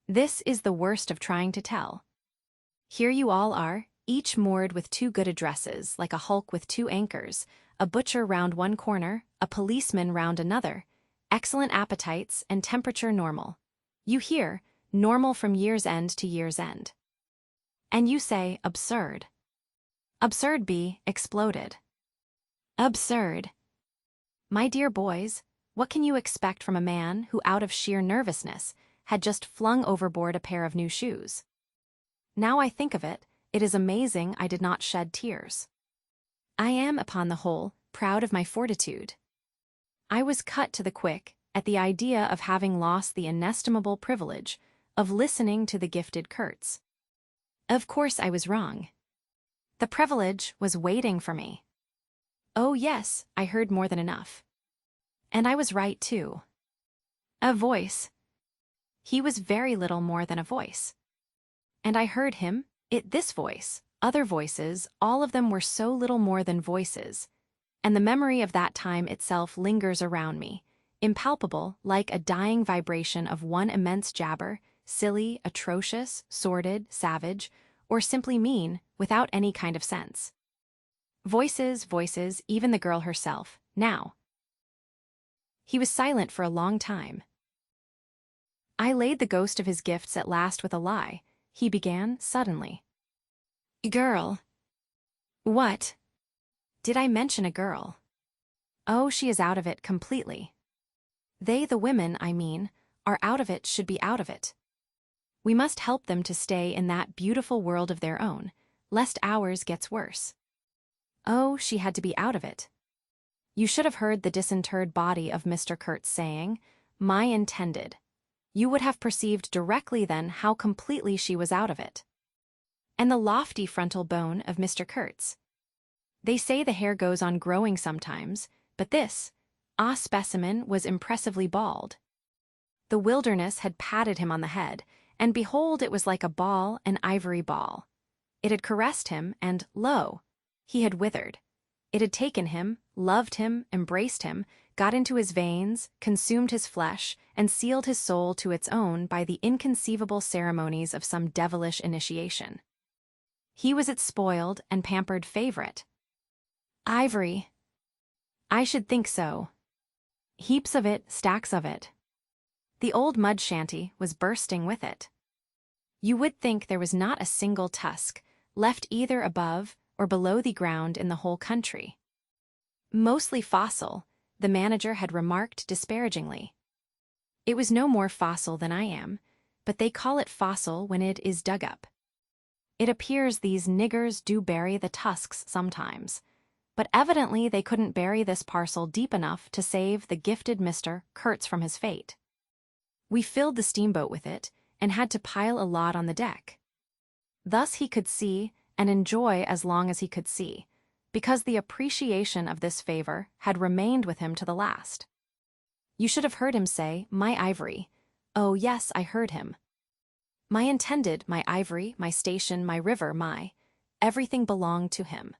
This is the worst of trying to tell. Here you all are, each moored with two good addresses, like a hulk with two anchors, a butcher round one corner, a policeman round another, excellent appetites and temperature normal. You hear, normal from year's end to year's end. And you say, absurd. Absurd be exploded. Absurd. My dear boys, what can you expect from a man who, out of sheer nervousness, had just flung overboard a pair of new shoes? Now I think of it, it is amazing I did not shed tears. I am, upon the whole, proud of my fortitude. I was cut to the quick at the idea of having lost the inestimable privilege of listening to the gifted Kurtz. Of course I was wrong. The privilege was waiting for me. Oh yes, I heard more than enough. And I was right too. A voice. He was very little more than a voice. And I heard him, this voice, other voices, all of them were so little more than voices, and the memory of that time itself lingers around me, impalpable like a dying vibration of one immense jabber, silly, atrocious, sordid, savage, or simply mean, without any kind of sense. Voices, voices, even the girl herself, now. He was silent for a long time. I laid the ghost of his gifts at last with a lie. He began suddenly. Girl. What? Did I mention a girl? Oh, she is out of it completely. They, the women, I mean, are out of it, should be out of it. We must help them to stay in that beautiful world of their own, lest ours gets worse. Oh, she had to be out of it. You should have heard the disinterred body of Mr. Kurtz saying, "My intended." You would have perceived directly then how completely she was out of it. And the lofty frontal bone of Mr. Kurtz. They say the hair goes on growing sometimes, but this, specimen was impressively bald. The wilderness had patted him on the head, and behold, it was like a ball, an ivory ball. It had caressed him, and lo, he had withered. It had taken him, loved him, embraced him, got into his veins, consumed his flesh, and sealed his soul to its own by the inconceivable ceremonies of some devilish initiation. He was its spoiled and pampered favorite. Ivory. I should think so. Heaps of it, stacks of it. The old mud shanty was bursting with it. You would think there was not a single tusk left either above or below the ground in the whole country. Mostly fossil, the manager had remarked disparagingly. It was no more fossil than I am, but they call it fossil when it is dug up. It appears these niggers do bury the tusks sometimes, but evidently they couldn't bury this parcel deep enough to save the gifted Mr. Kurtz from his fate. We filled the steamboat with it and had to pile a lot on the deck. Thus he could see and enjoy as long as he could see, because the appreciation of this favor had remained with him to the last. You should have heard him say, "My ivory." Oh, yes, I heard him. My intended, my ivory, my station, my river, my everything belonged to him.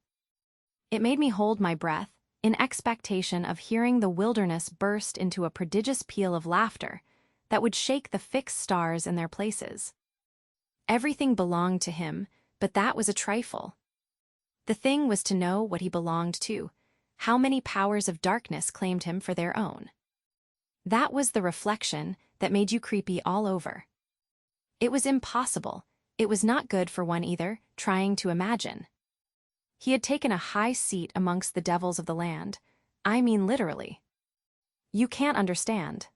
It made me hold my breath, in expectation of hearing the wilderness burst into a prodigious peal of laughter that would shake the fixed stars in their places. Everything belonged to him, but that was a trifle. The thing was to know what he belonged to, how many powers of darkness claimed him for their own. That was the reflection that made you creepy all over. It was impossible, It was not good for one either, trying to imagine. He had taken a high seat amongst the devils of the land. I mean literally. You can't understand.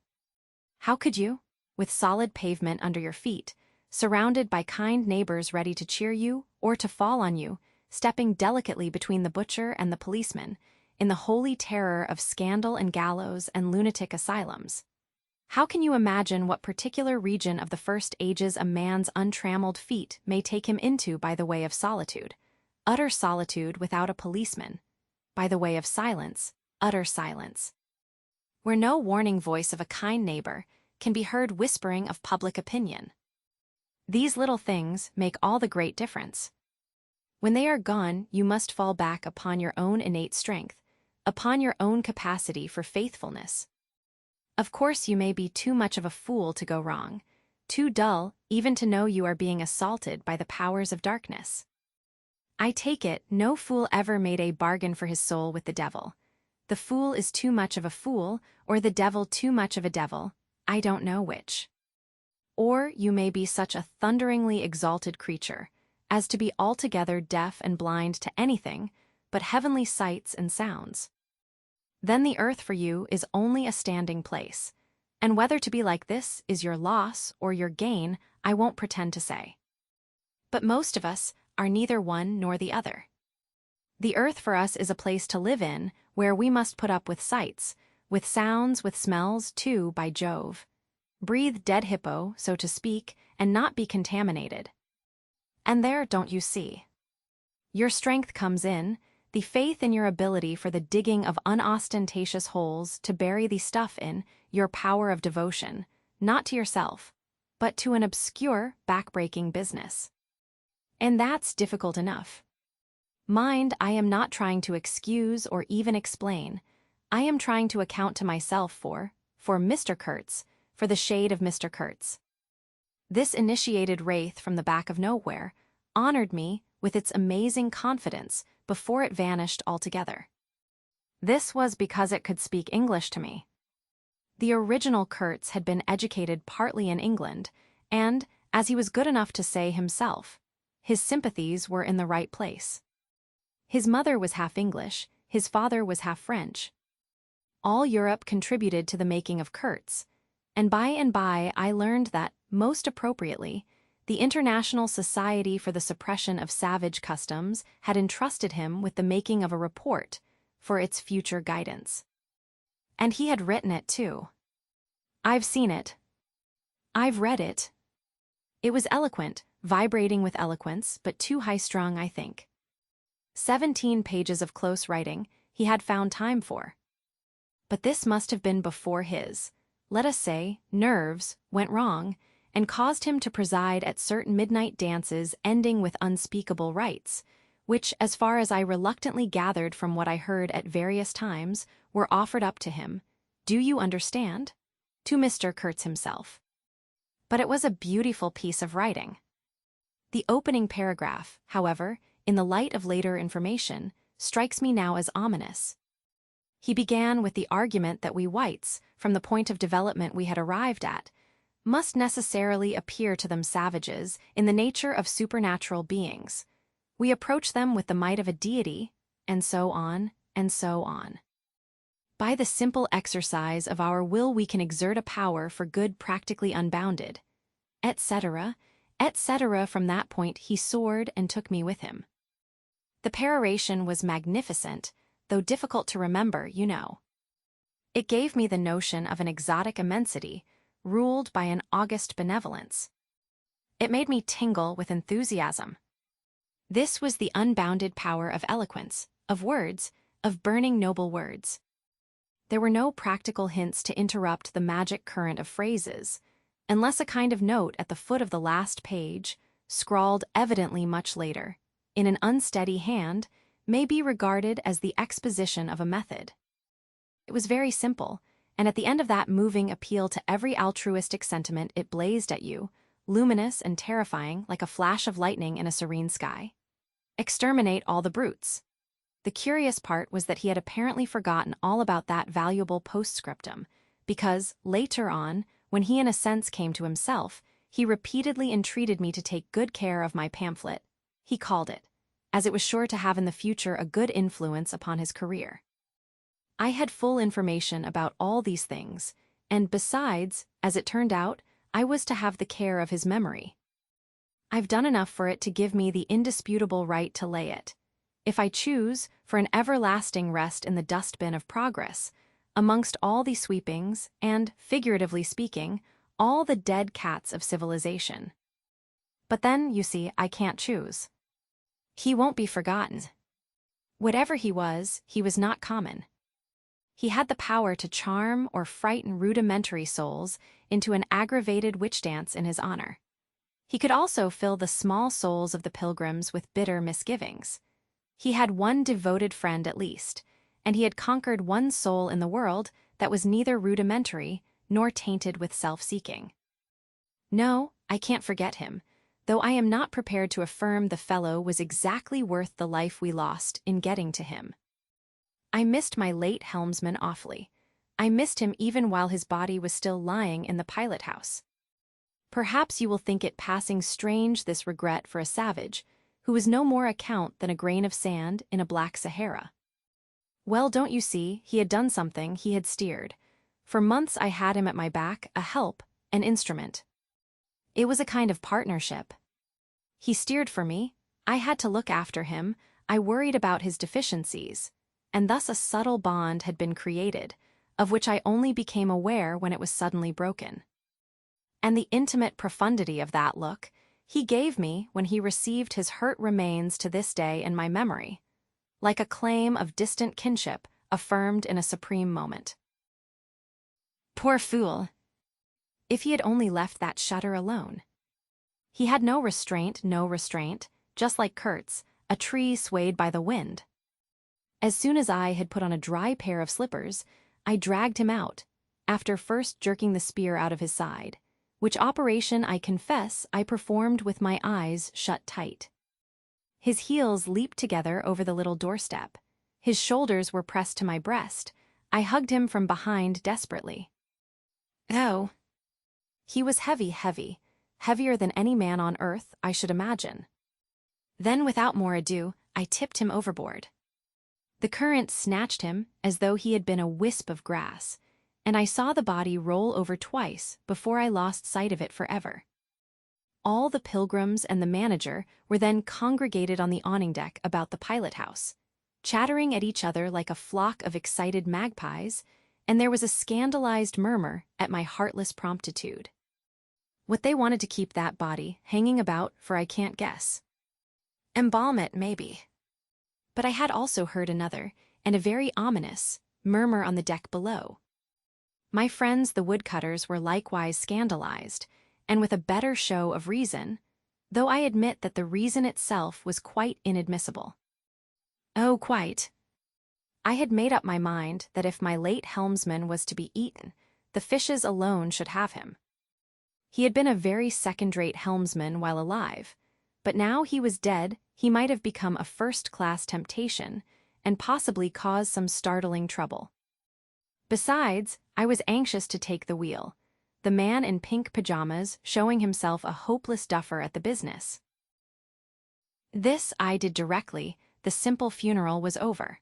How could you? With solid pavement under your feet, surrounded by kind neighbors ready to cheer you or to fall on you, stepping delicately between the butcher and the policeman, in the holy terror of scandal and gallows and lunatic asylums. How can you imagine what particular region of the first ages a man's untrammeled feet may take him into by the way of solitude? Utter solitude without a policeman. By the way of silence, utter silence. Where no warning voice of a kind neighbor can be heard whispering of public opinion. These little things make all the great difference. When they are gone, you must fall back upon your own innate strength, upon your own capacity for faithfulness. Of course, you may be too much of a fool to go wrong, too dull even to know you are being assaulted by the powers of darkness. I take it, no fool ever made a bargain for his soul with the devil. The fool is too much of a fool, or the devil too much of a devil, I don't know which. Or you may be such a thunderingly exalted creature as to be altogether deaf and blind to anything but heavenly sights and sounds. Then the earth for you is only a standing place, and whether to be like this is your loss or your gain, I won't pretend to say. But most of us are neither one nor the other. The earth for us is a place to live in where we must put up with sights, with sounds, with smells, too, by Jove. Breathe dead hippo, so to speak, and not be contaminated. And there, don't you see? Your strength comes in, the faith in your ability for the digging of unostentatious holes to bury the stuff in, your power of devotion, not to yourself, but to an obscure, back-breaking business. And that's difficult enough. Mind, I am not trying to excuse or even explain. I am trying to account to myself for Mr. Kurtz, for the shade of Mr. Kurtz. This initiated wraith from the back of nowhere honored me with its amazing confidence before it vanished altogether. This was because it could speak English to me. The original Kurtz had been educated partly in England, and, as he was good enough to say himself, his sympathies were in the right place. His mother was half English, his father was half French. All Europe contributed to the making of Kurtz, and by I learned that, most appropriately, the International Society for the Suppression of Savage Customs had entrusted him with the making of a report for its future guidance. And he had written it, too. I've seen it. I've read it. It was eloquent, vibrating with eloquence, but too high-strung, I think. 17 pages of close writing he had found time for. But this must have been before his, let us say, nerves went wrong, and caused him to preside at certain midnight dances ending with unspeakable rites, which, as far as I reluctantly gathered from what I heard at various times, were offered up to him, do you understand? To Mr. Kurtz himself. But it was a beautiful piece of writing. The opening paragraph, however, in the light of later information, strikes me now as ominous. He began with the argument that we whites, from the point of development we had arrived at, must necessarily appear to them savages in the nature of supernatural beings. We approach them with the might of a deity, and so on, and so on. By the simple exercise of our will we can exert a power for good practically unbounded, etc., etc. From that point he soared and took me with him. The peroration was magnificent, though difficult to remember, you know. It gave me the notion of an exotic immensity, ruled by an august benevolence. It made me tingle with enthusiasm. This was the unbounded power of eloquence, of words, of burning noble words. There were no practical hints to interrupt the magic current of phrases, unless a kind of note at the foot of the last page, scrawled evidently much later, in an unsteady hand, may be regarded as the exposition of a method. It was very simple, and at the end of that moving appeal to every altruistic sentiment it blazed at you, luminous and terrifying like a flash of lightning in a serene sky. Exterminate all the brutes. The curious part was that he had apparently forgotten all about that valuable postscriptum, because, later on, when he in a sense came to himself, he repeatedly entreated me to take good care of my pamphlet, he called it, as it was sure to have in the future a good influence upon his career. I had full information about all these things, and besides, as it turned out, I was to have the care of his memory. I've done enough for it to give me the indisputable right to lay it, if I choose, for an everlasting rest in the dustbin of progress, amongst all the sweepings and, figuratively speaking, all the dead cats of civilization. But then, you see, I can't choose. He won't be forgotten. Whatever he was not common. He had the power to charm or frighten rudimentary souls into an aggravated witch dance in his honor. He could also fill the small souls of the pilgrims with bitter misgivings. He had one devoted friend at least, and he had conquered one soul in the world that was neither rudimentary nor tainted with self-seeking. No, I can't forget him, though I am not prepared to affirm the fellow was exactly worth the life we lost in getting to him. I missed my late helmsman awfully. I missed him even while his body was still lying in the pilot-house. Perhaps you will think it passing strange, this regret for a savage, who was no more account than a grain of sand in a black Sahara. Well, don't you see, he had done something, he had steered. For months I had him at my back, a help, an instrument. It was a kind of partnership. He steered for me, I had to look after him, I worried about his deficiencies, and thus a subtle bond had been created, of which I only became aware when it was suddenly broken. And the intimate profundity of that look he gave me when he received his hurt remains to this day in my memory, like a claim of distant kinship affirmed in a supreme moment. Poor fool! If he had only left that shutter alone. He had no restraint, just like Kurtz, a tree swayed by the wind. As soon as I had put on a dry pair of slippers, I dragged him out, after first jerking the spear out of his side, which operation I confess I performed with my eyes shut tight. His heels leaped together over the little doorstep. His shoulders were pressed to my breast. I hugged him from behind desperately. Oh! He was heavier than any man on earth, I should imagine. Then, without more ado, I tipped him overboard. The current snatched him as though he had been a wisp of grass, and I saw the body roll over twice before I lost sight of it forever. All the pilgrims and the manager were then congregated on the awning deck about the pilot-house, chattering at each other like a flock of excited magpies, and there was a scandalized murmur at my heartless promptitude. What they wanted to keep that body hanging about for I can't guess. Embalm it, maybe. But I had also heard another, and a very ominous, murmur on the deck below. My friends the woodcutters were likewise scandalized, and with a better show of reason, though I admit that the reason itself was quite inadmissible. Oh, quite. I had made up my mind that if my late helmsman was to be eaten, the fishes alone should have him. He had been a very second-rate helmsman while alive, but now he was dead, he might have become a first-class temptation, and possibly cause some startling trouble. Besides, I was anxious to take the wheel, the man in pink pajamas showing himself a hopeless duffer at the business. This I did directly, the simple funeral was over.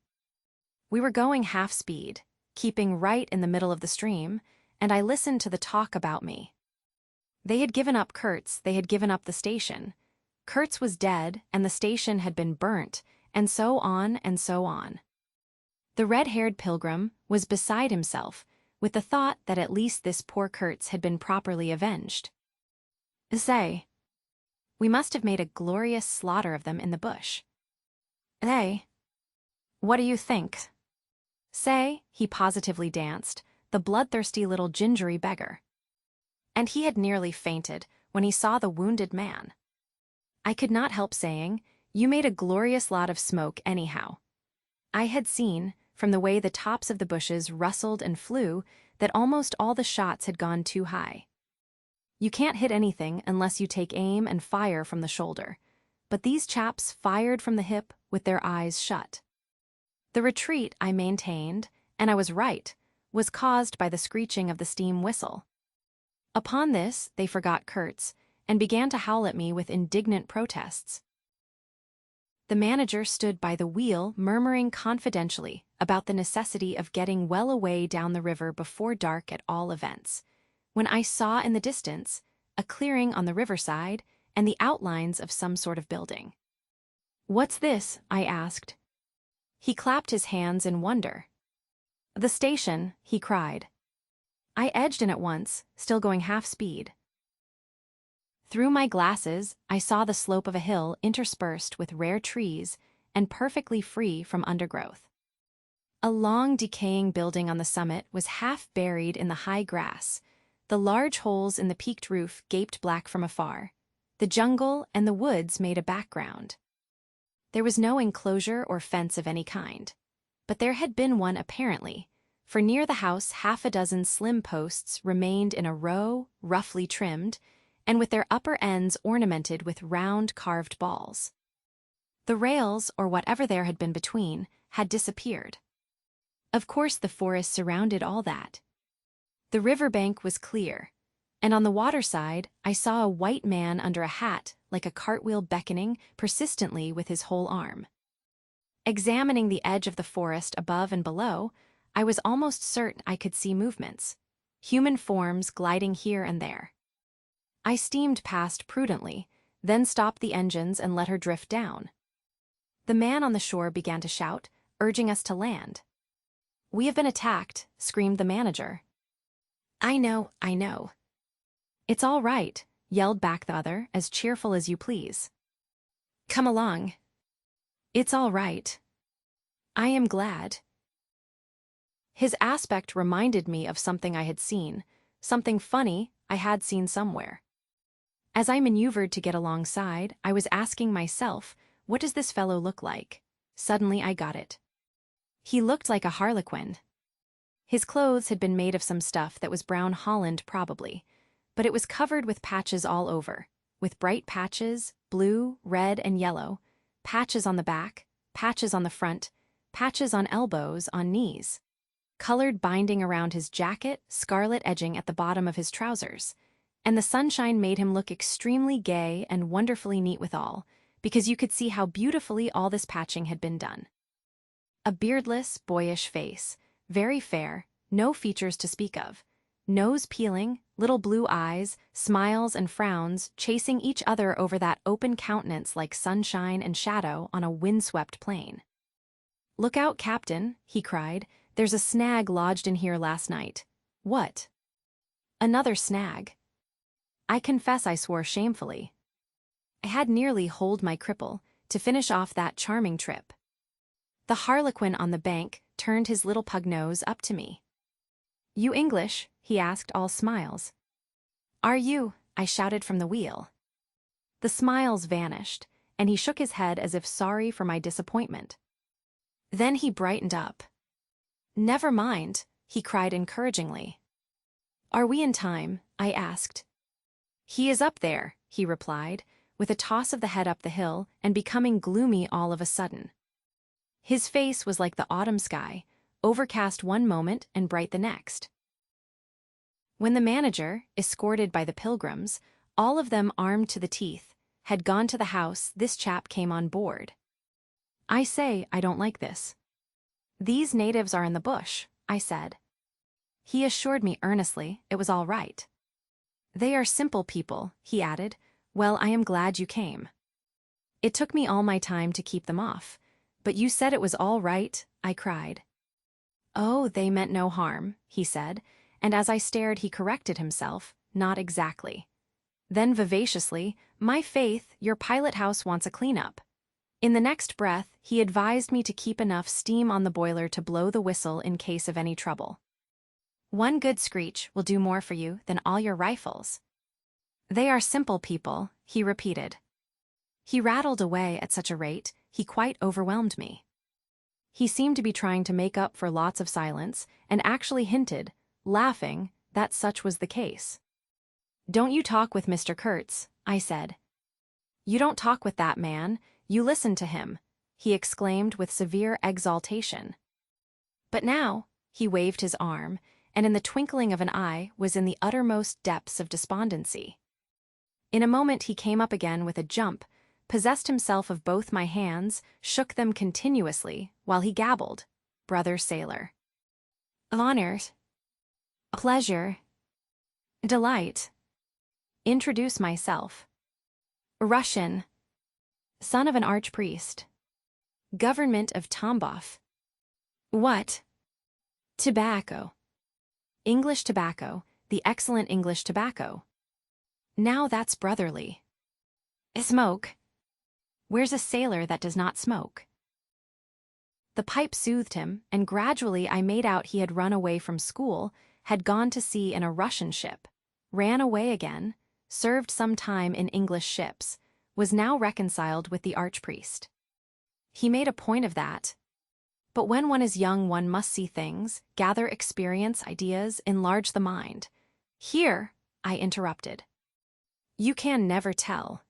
We were going half-speed, keeping right in the middle of the stream, and I listened to the talk about me. They had given up Kurtz, they had given up the station. Kurtz was dead, and the station had been burnt, and so on and so on. The red-haired pilgrim was beside himself, with the thought that at least this poor Kurtz had been properly avenged. Say, we must have made a glorious slaughter of them in the bush. What do you think? Say, he positively danced, the bloodthirsty little gingery beggar. And he had nearly fainted when he saw the wounded man. I could not help saying, you made a glorious lot of smoke anyhow. I had seen, from the way the tops of the bushes rustled and flew, that almost all the shots had gone too high. You can't hit anything unless you take aim and fire from the shoulder, but these chaps fired from the hip with their eyes shut. The retreat, I maintained, and I was right, was caused by the screeching of the steam whistle. Upon this, they forgot Kurtz and began to howl at me with indignant protests. The manager stood by the wheel, murmuring confidentially about the necessity of getting well away down the river before dark at all events, when I saw in the distance a clearing on the riverside and the outlines of some sort of building. "What's this?" I asked. He clapped his hands in wonder. "The station," he cried. I edged in at once, still going half speed. Through my glasses, I saw the slope of a hill interspersed with rare trees and perfectly free from undergrowth. A long, decaying building on the summit was half buried in the high grass. The large holes in the peaked roof gaped black from afar. The jungle and the woods made a background. There was no enclosure or fence of any kind, but there had been one apparently, for near the house 6 slim posts remained in a row, roughly trimmed, and with their upper ends ornamented with round carved balls. The rails, or whatever there had been between, had disappeared. Of course the forest surrounded all that. The riverbank was clear, and on the water side I saw a white man under a hat like a cartwheel beckoning persistently with his whole arm. Examining the edge of the forest above and below, I was almost certain I could see movements, human forms gliding here and there. I steamed past prudently, then stopped the engines and let her drift down. The man on the shore began to shout, urging us to land. "We have been attacked," screamed the manager. I know. "It's all right," yelled back the other, as cheerful as you please. "Come along." "It's all right." "I am glad." His aspect reminded me of something I had seen, something funny I had seen somewhere. As I maneuvered to get alongside, I was asking myself, what does this fellow look like? Suddenly I got it. He looked like a harlequin. His clothes had been made of some stuff that was brown holland probably, but it was covered with patches all over, with bright patches, blue, red, and yellow, patches on the back, patches on the front, patches on elbows, on knees. Colored binding around his jacket, scarlet edging at the bottom of his trousers, and the sunshine made him look extremely gay and wonderfully neat withal, because you could see how beautifully all this patching had been done. A beardless, boyish face, very fair, no features to speak of, nose peeling, little blue eyes, smiles and frowns chasing each other over that open countenance like sunshine and shadow on a windswept plain. "Look out, Captain," he cried. "There's a snag lodged in here last night." "What?" "Another snag." I confess I swore shamefully. I had nearly holed my cripple to finish off that charming trip. The harlequin on the bank turned his little pug nose up to me. "You English?" he asked, all smiles. "Are you?" I shouted from the wheel. The smiles vanished, and he shook his head as if sorry for my disappointment. Then he brightened up. "Never mind," he cried encouragingly. "Are we in time?" I asked. "He is up there," he replied, with a toss of the head up the hill and becoming gloomy all of a sudden. His face was like the autumn sky, overcast one moment and bright the next. When the manager, escorted by the pilgrims, all of them armed to the teeth, had gone to the house, this chap came on board. "I say, I don't like this." "These natives are in the bush," I said. He assured me earnestly it was all right. "They are simple people," he added. "Well, I am glad you came. It took me all my time to keep them off, but you said it was all right," I cried. "Oh, they meant no harm," he said, and as I stared he corrected himself, "Not exactly." Then vivaciously, "My faith, your pilot house wants a cleanup." In the next breath, he advised me to keep enough steam on the boiler to blow the whistle in case of any trouble. "One good screech will do more for you than all your rifles." "They are simple people," he repeated. He rattled away at such a rate, he quite overwhelmed me. He seemed to be trying to make up for lots of silence, and actually hinted, laughing, that such was the case. "Don't you talk with Mr. Kurtz," I said. "You don't talk with that man, you listen to him," he exclaimed with severe exaltation. "But now," he waved his arm, and in the twinkling of an eye was in the uttermost depths of despondency. In a moment he came up again with a jump, possessed himself of both my hands, shook them continuously, while he gabbled, "Brother sailor. Honors. Pleasure. Delight. Introduce myself. Russian. Son of an archpriest. Government of Tambov. What? Tobacco. English tobacco, the excellent English tobacco. Now that's brotherly. Smoke. Where's a sailor that does not smoke?" The pipe soothed him, and gradually I made out he had run away from school, had gone to sea in a Russian ship, ran away again, served some time in English ships, was now reconciled with the archpriest. He made a point of that. But when one is young, one must see things, gather experience, ideas, enlarge the mind. Here, I interrupted. You can never tell.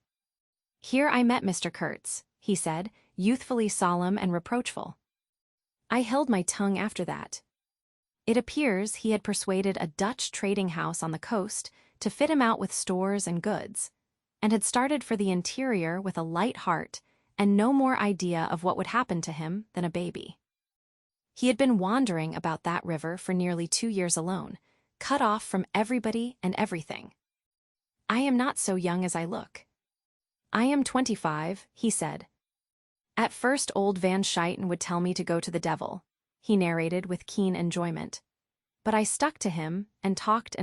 Here I met Mr. Kurtz, he said, youthfully solemn and reproachful. I held my tongue after that. It appears he had persuaded a Dutch trading house on the coast to fit him out with stores and goods, and had started for the interior with a light heart and no more idea of what would happen to him than a baby. He had been wandering about that river for nearly 2 years alone, cut off from everybody and everything. I am not so young as I look. I am 25, he said. At first old Van Scheiten would tell me to go to the devil, he narrated with keen enjoyment. But I stuck to him and talked,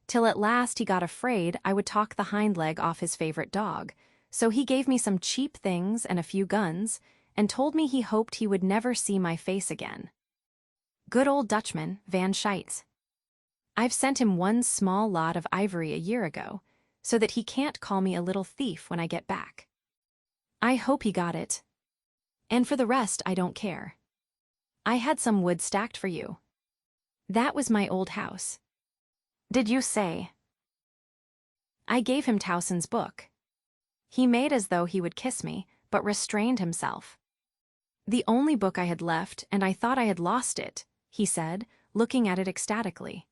till at last he got afraid I would talk the hind leg off his favorite dog, so he gave me some cheap things and a few guns, and told me he hoped he would never see my face again. Good old Dutchman, Van Scheitz. I've sent him one small lot of ivory a year ago, so that he can't call me a little thief when I get back. I hope he got it. And for the rest, I don't care. I had some wood stacked for you. That was my old house. Did you say? I gave him Towson's book. He made as though he would kiss me, but restrained himself. The only book I had left, and I thought I had lost it, he said, looking at it ecstatically.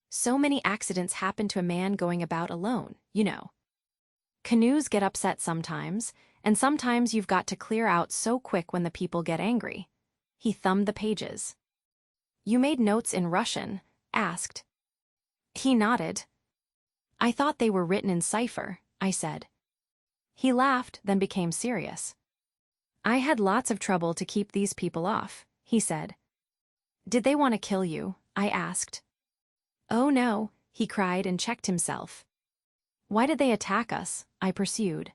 So many accidents happen to a man going about alone, you know. Canoes get upset sometimes, and sometimes you've got to clear out so quick when the people get angry. He thumbed the pages. You made notes in Russian? Asked. He nodded. I thought they were written in cipher, I said. He laughed, then became serious. I had lots of trouble to keep these people off, he said. Did they want to kill you? I asked. Oh no, he cried and checked himself. Why did they attack us? I pursued.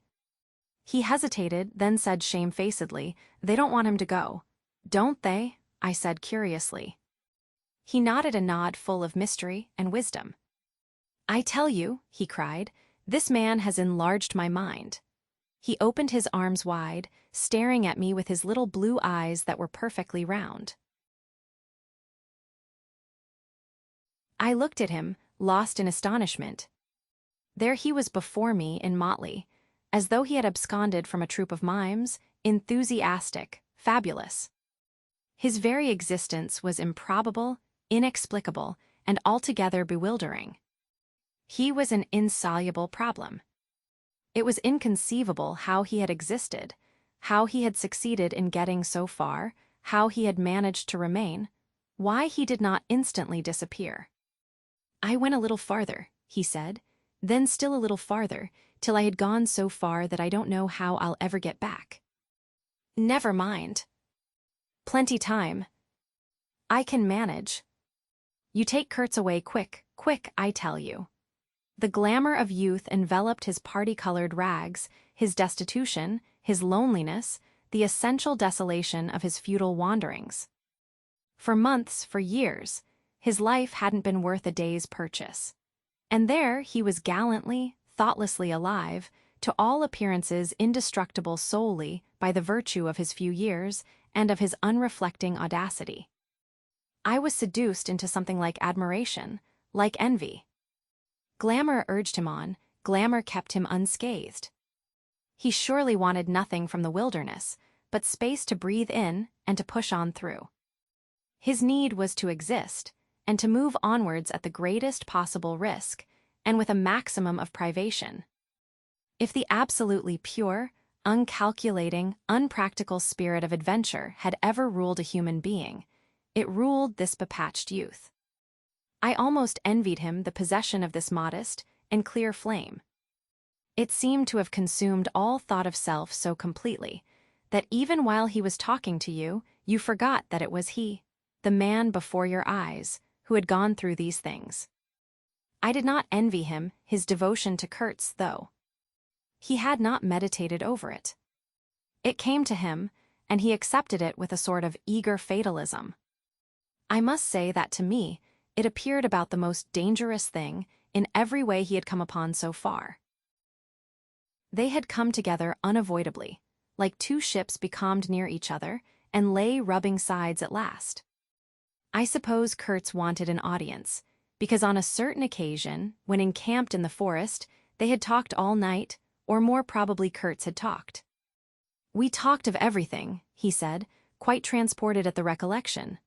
He hesitated, then said shamefacedly, they don't want him to go. Don't they? I said curiously. He nodded a nod full of mystery and wisdom. I tell you, he cried, this man has enlarged my mind. He opened his arms wide, staring at me with his little blue eyes that were perfectly round. I looked at him, lost in astonishment. There he was before me in motley, as though he had absconded from a troupe of mimes, enthusiastic, fabulous. His very existence was improbable, inexplicable, and altogether bewildering. He was an insoluble problem. It was inconceivable how he had existed, how he had succeeded in getting so far, how he had managed to remain, why he did not instantly disappear. I went a little farther, he said, then still a little farther, till I had gone so far that I don't know how I'll ever get back. Never mind. Plenty time. I can manage. You take Kurtz away quick, I tell you. The glamour of youth enveloped his party-colored rags, his destitution, his loneliness, the essential desolation of his futile wanderings. For months, for years, his life hadn't been worth a day's purchase. And there he was gallantly, thoughtlessly alive, to all appearances indestructible solely by the virtue of his few years and of his unreflecting audacity. I was seduced into something like admiration, like envy. Glamour urged him on, glamour kept him unscathed. He surely wanted nothing from the wilderness, but space to breathe in and to push on through. His need was to exist, and to move onwards at the greatest possible risk, and with a maximum of privation. If the absolutely pure, uncalculating, unpractical spirit of adventure had ever ruled a human being, it ruled this bepatched youth. I almost envied him the possession of this modest and clear flame. It seemed to have consumed all thought of self so completely that even while he was talking to you, you forgot that it was he, the man before your eyes, who had gone through these things. I did not envy him his devotion to Kurtz, though. He had not meditated over it. It came to him, and he accepted it with a sort of eager fatalism. I must say that to me, it appeared about the most dangerous thing in every way he had come upon so far. They had come together unavoidably, like two ships becalmed near each other, and lay rubbing sides at last. I suppose Kurtz wanted an audience, because on a certain occasion, when encamped in the forest, they had talked all night, or more probably Kurtz had talked. "We talked of everything," he said, quite transported at the recollection.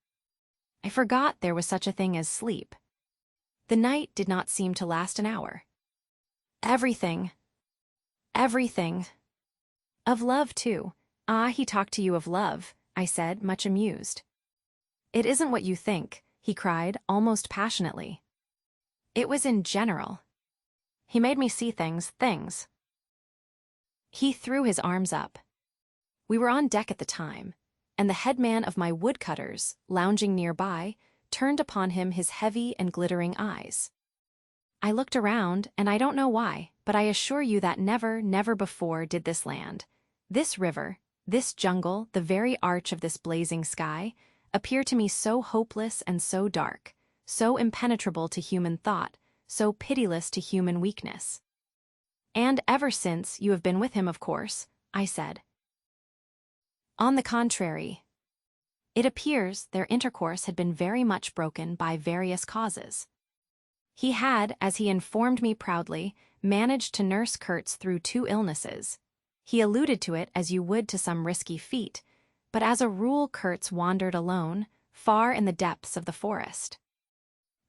"I forgot there was such a thing as sleep. The night did not seem to last an hour. Everything. Everything. Of love, too. Ah, he talked to you of love," I said, much amused. "It isn't what you think," he cried, almost passionately. "It was in general. He made me see things. He threw his arms up. We were on deck at the time, and the headman of my woodcutters, lounging nearby, turned upon him his heavy and glittering eyes. I looked around, and I don't know why, but I assure you that never before did this land, this river, this jungle, the very arch of this blazing sky, appear to me so hopeless and so dark, so impenetrable to human thought, so pitiless to human weakness. And ever since you have been with him, of course," I said. "On the contrary. It appears their intercourse had been very much broken by various causes. He had, as he informed me proudly, managed to nurse Kurtz through 2 illnesses. He alluded to it as you would to some risky feat, but as a rule Kurtz wandered alone, far in the depths of the forest.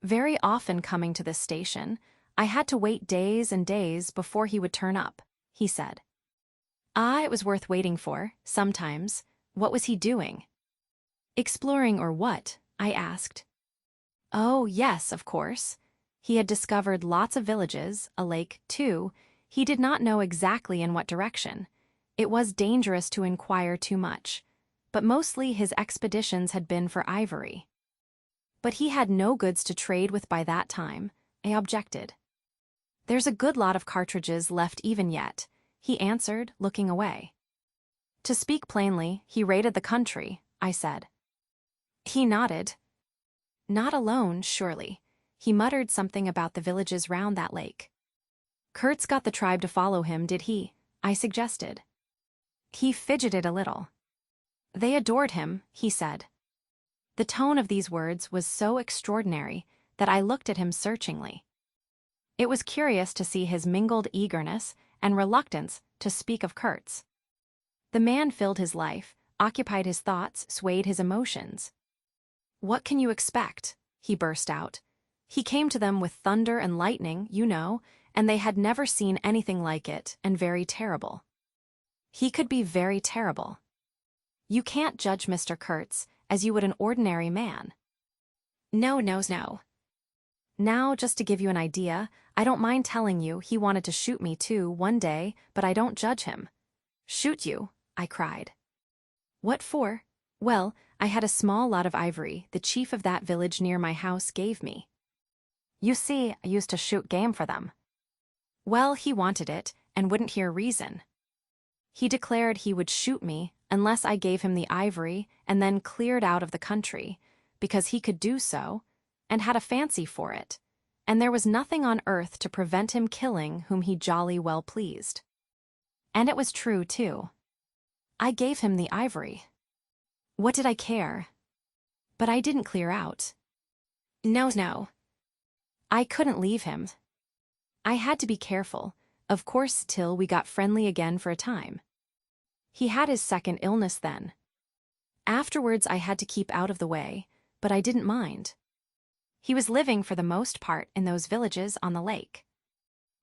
Very often coming to this station, I had to wait days and days before he would turn up," he said. "Ah, it was worth waiting for, sometimes. What was he doing?" "Exploring or what?" I asked. "Oh, yes, of course. He had discovered lots of villages, a lake, too. He did not know exactly in what direction. It was dangerous to inquire too much, but mostly his expeditions had been for ivory." "But he had no goods to trade with by that time," I objected. "There's a good lot of cartridges left even yet," he answered, looking away. "To speak plainly, he raided the country," I said. He nodded. "Not alone, surely. He muttered something about the villages round that lake." "Kurtz got the tribe to follow him, did he?" I suggested. He fidgeted a little. "They adored him," he said. The tone of these words was so extraordinary that I looked at him searchingly. It was curious to see his mingled eagerness and reluctance to speak of Kurtz. The man filled his life, occupied his thoughts, swayed his emotions. "What can you expect?" he burst out. "He came to them with thunder and lightning, you know, and they had never seen anything like it, and very terrible. He could be very terrible. You can't judge Mr. Kurtz as you would an ordinary man." No. Now, just to give you an idea, I don't mind telling you he wanted to shoot me too one day, but I don't judge him." "Shoot you?" I cried. "What for?" "Well, I had a small lot of ivory the chief of that village near my house gave me. You see, I used to shoot game for them. Well, he wanted it, and wouldn't hear reason. He declared he would shoot me unless I gave him the ivory and then cleared out of the country, because he could do so, and had a fancy for it, and there was nothing on earth to prevent him killing whom he jolly well pleased. And it was true, too. I gave him the ivory. What did I care? But I didn't clear out. No. I couldn't leave him. I had to be careful, of course, till we got friendly again for a time. He had his second illness then. Afterwards I had to keep out of the way, but I didn't mind. He was living for the most part in those villages on the lake.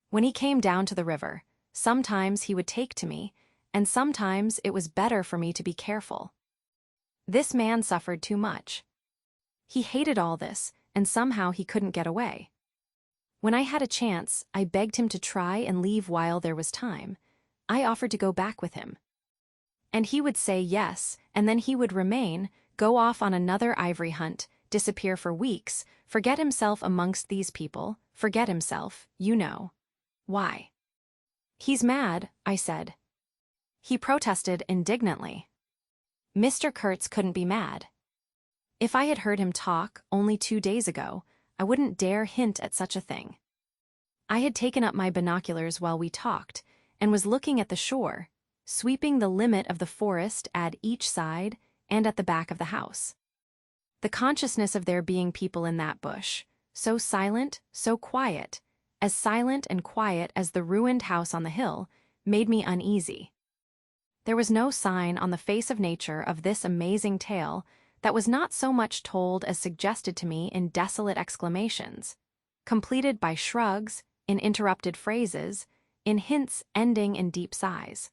When he came down to the river, sometimes he would take to me, and sometimes it was better for me to be careful. This man suffered too much. He hated all this, and somehow he couldn't get away. When I had a chance, I begged him to try and leave while there was time. I offered to go back with him. And he would say yes, and then he would remain, go off on another ivory hunt, disappear for weeks, forget himself amongst these people, forget himself, you know. Why? He's mad, I said. He protested indignantly. Mr. Kurtz couldn't be mad. If I had heard him talk only 2 days ago, I wouldn't dare hint at such a thing. I had taken up my binoculars while we talked, and was looking at the shore, sweeping the limit of the forest at each side and at the back of the house. The consciousness of there being people in that bush, so silent, so quiet, as silent and quiet as the ruined house on the hill, made me uneasy. There was no sign on the face of nature of this amazing tale that was not so much told as suggested to me in desolate exclamations, completed by shrugs, in interrupted phrases, in hints ending in deep sighs.